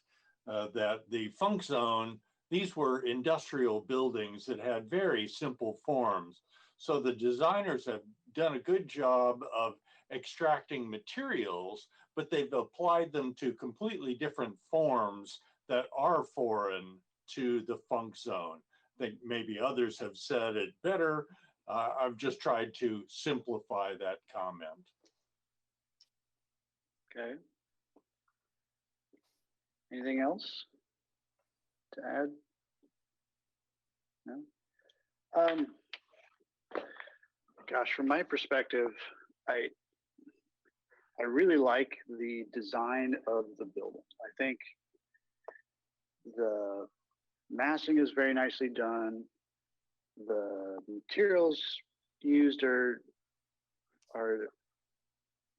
that the Funk Zone, these were industrial buildings that had very simple forms. So the designers have done a good job of extracting materials, but they've applied them to completely different forms that are foreign to the Funk Zone. I think maybe others have said it better. I've just tried to simplify that comment. Okay. Anything else to add? No? Gosh, from my perspective, I really like the design of the building. I think the massing is very nicely done. The materials used are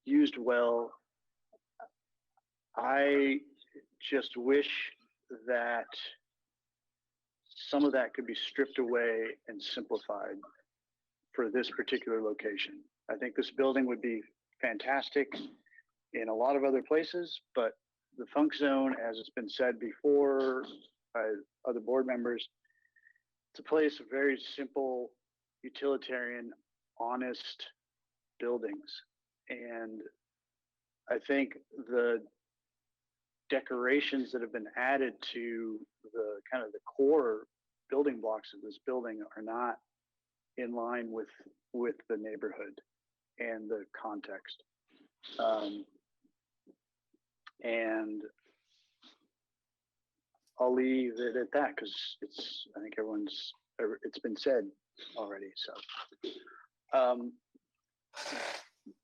used well. I just wish that some of that could be stripped away and simplified for this particular location. I think this building would be fantastic in a lot of other places, but the Funk Zone, as it's been said before by other board members, it's a place of very simple, utilitarian, honest buildings. And I think the decorations that have been added to the kind of the core building blocks of this building are not in line with the neighborhood and the context. And I'll leave it at that because I think it's been said already. So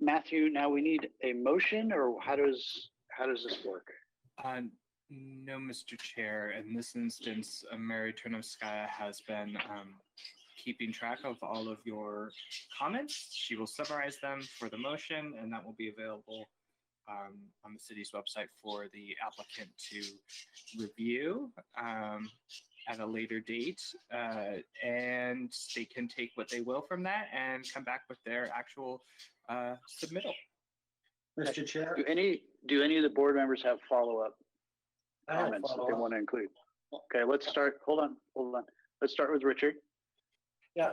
Matthew, now we need a motion, or how does this work? No, Mr. Chair. In this instance, Mary Ternovskaya has been keeping track of all of your comments. She will summarize them for the motion, and that will be available on the city's website for the applicant to review at a later date. And they can take what they will from that and come back with their actual submittal. Mr. Chair? Do any of the board members have follow-up I have comments that they follow-up. want to include? Okay, let's start. Hold on. Let's start with Richard. Yeah,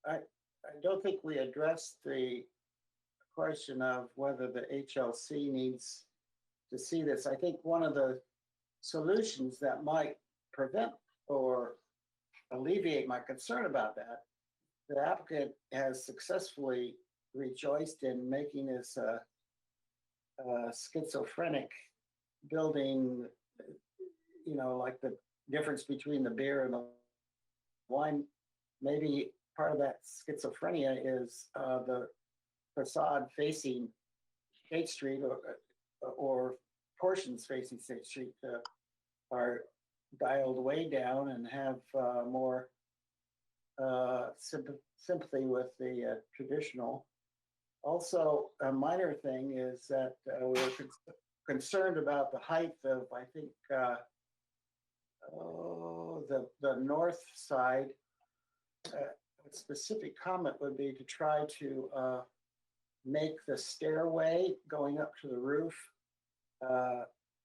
I don't think we addressed the question of whether the HLC needs to see this. I think one of the solutions that might prevent or alleviate my concern about that, the applicant has successfully rejoiced in making this a schizophrenic building, you know, like the difference between the beer and the wine. Maybe part of that schizophrenia is the facade facing State Street or portions facing State Street are dialed way down and have more sympathy with the traditional. Also, a minor thing is that we're concerned about the height of, I think, the north side. A specific comment would be to try to make the stairway going up to the roof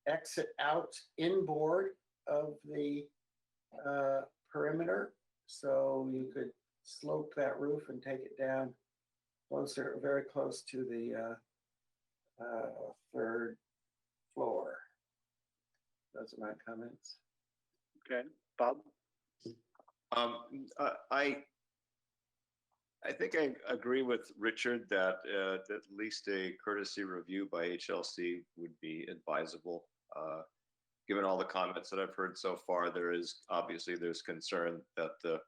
exit out inboard of the perimeter, so you could slope that roof and take it down closer, very close to the third floor. Those are my comments. Okay, Bob? I think I agree with Richard that at least a courtesy review by HLC would be advisable. Given all the comments that I've heard so far, there's concern that the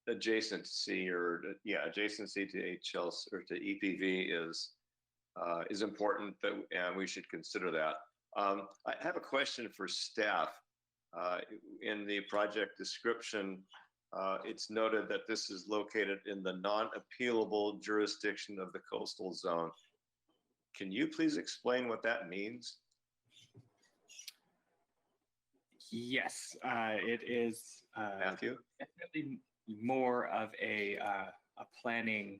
adjacency to HLC or to EPV is important, and we should consider that. I have a question for staff. In the project description, it's noted that this is located in the non-appealable jurisdiction of the coastal zone. Can you please explain what that means? Yes, it is Matthew? definitely more of a planning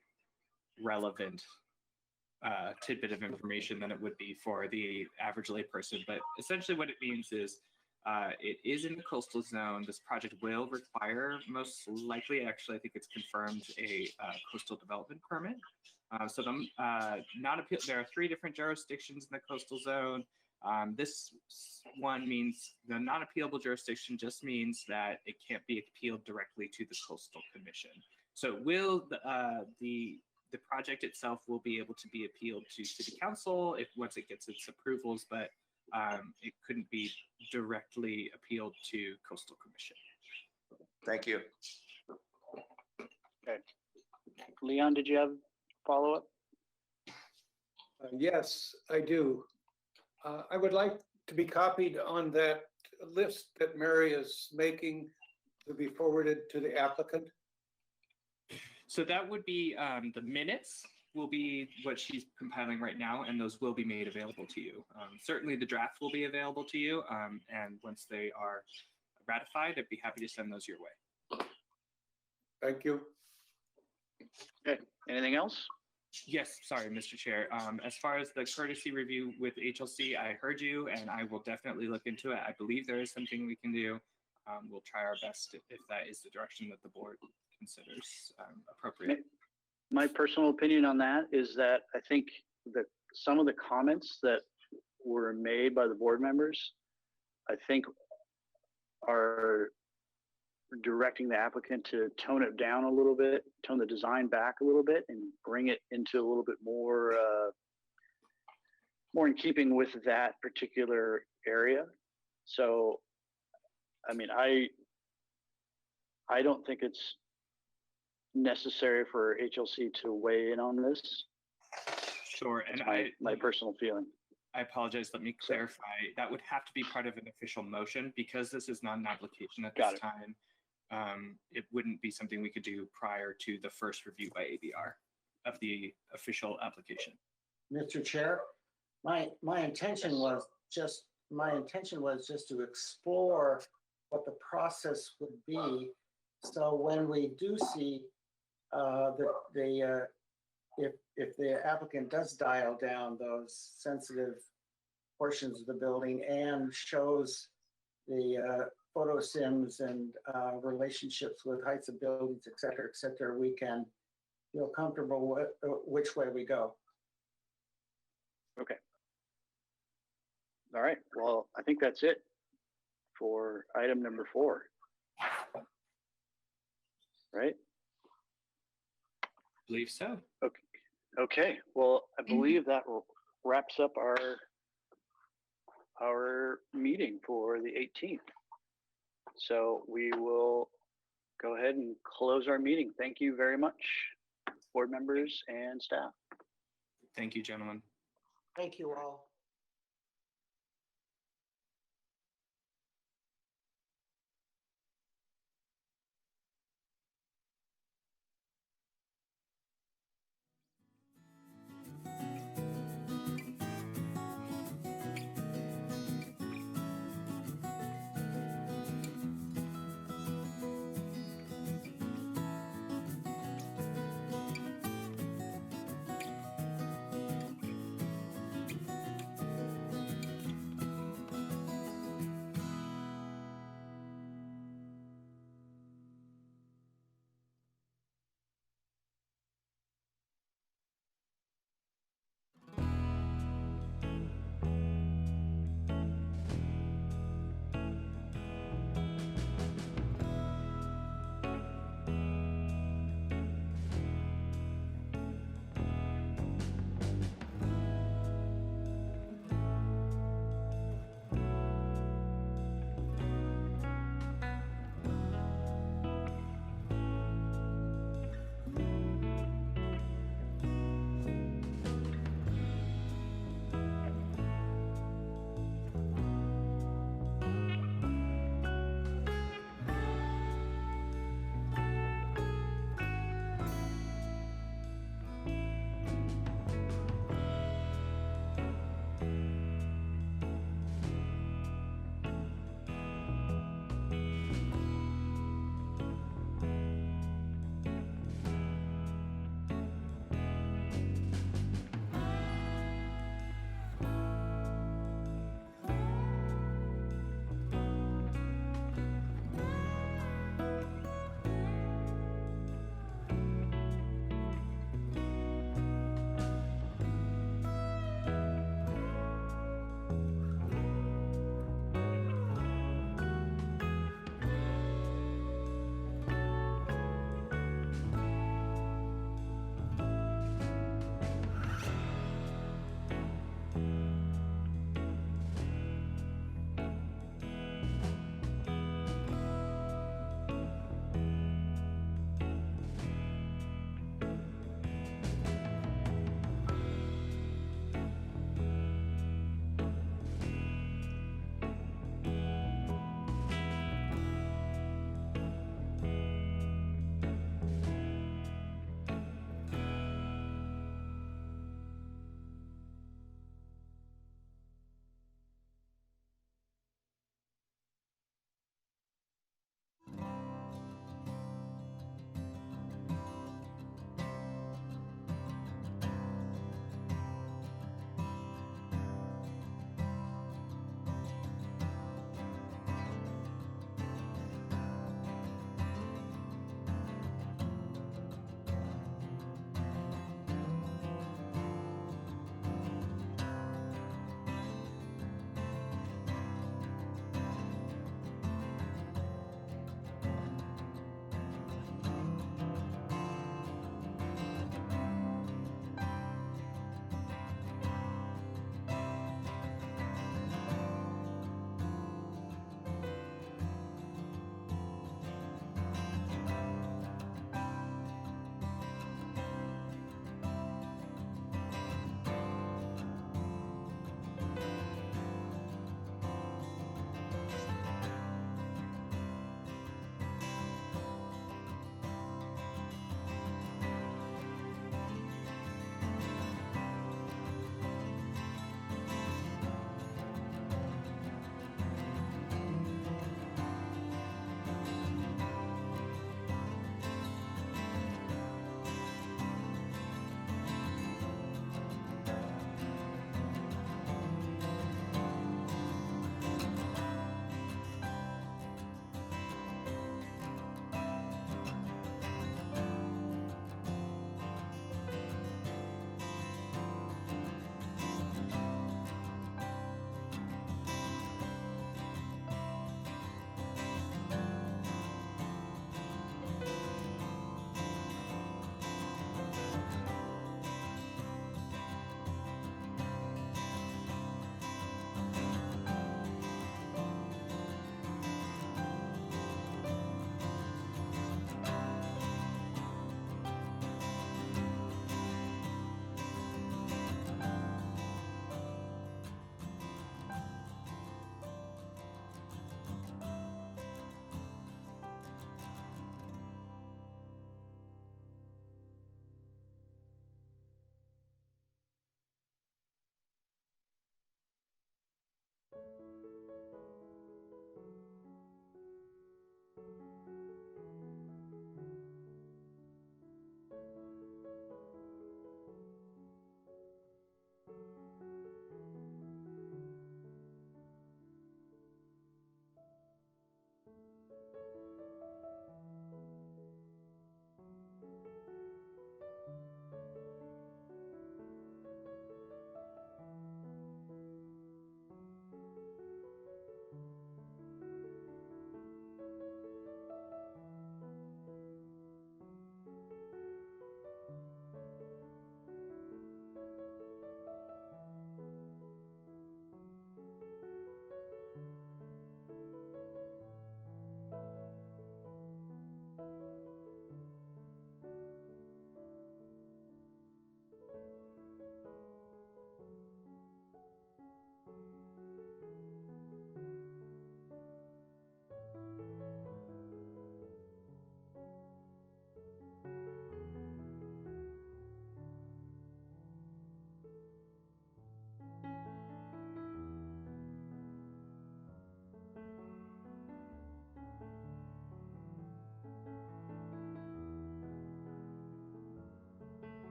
relevant tidbit of information than it would be for the average layperson. But essentially what it means is it is in the coastal zone. This project will require, most likely, actually, I think it's confirmed, a coastal development permit. So there are 3 different jurisdictions in the coastal zone. This one means the non-appealable jurisdiction just means that it can't be appealed directly to the Coastal Commission. So the project itself will be able to be appealed to City Council once it gets its approvals, but it couldn't be directly appealed to Coastal Commission. Thank you. Okay. Leon, did you have follow-up? Yes, I do. I would like to be copied on that list that Mary is making to be forwarded to the applicant. So that would be the minutes will be what she's compiling right now, and those will be made available to you. Certainly the draft will be available to you, and once they are ratified, I'd be happy to send those your way. Thank you. Okay, anything else? Yes, sorry, Mr. Chair. As far as the courtesy review with HLC, I heard you, and I will definitely look into it. I believe there is something we can do. We'll try our best if that is the direction that the board considers appropriate. My personal opinion on that is that I think that some of the comments that were made by the board members, I think are directing the applicant to tone it down a little bit, tone the design back a little bit, and bring it into a little bit more in keeping with that particular area. So, I mean, I don't think it's necessary for HLC to weigh in on this. Sure, and my personal feeling. I apologize. Let me clarify. That would have to be part of an official motion because this is not an application at this time. It wouldn't be something we could do prior to the first review by ABR of the official application. Mr. Chair, my intention was just to explore what the process would be. So when we do see the if the applicant does dial down those sensitive portions of the building and shows the photo sims and relationships with heights of buildings, et cetera, we can feel comfortable with which way we go. Okay. All right. Well, I think that's it for item number 4. Right? Believe so. Okay. Okay. Well, I believe that wraps up our meeting for the 18th. So we will go ahead and close our meeting. Thank you very much, board members and staff. Thank you, gentlemen. Thank you all.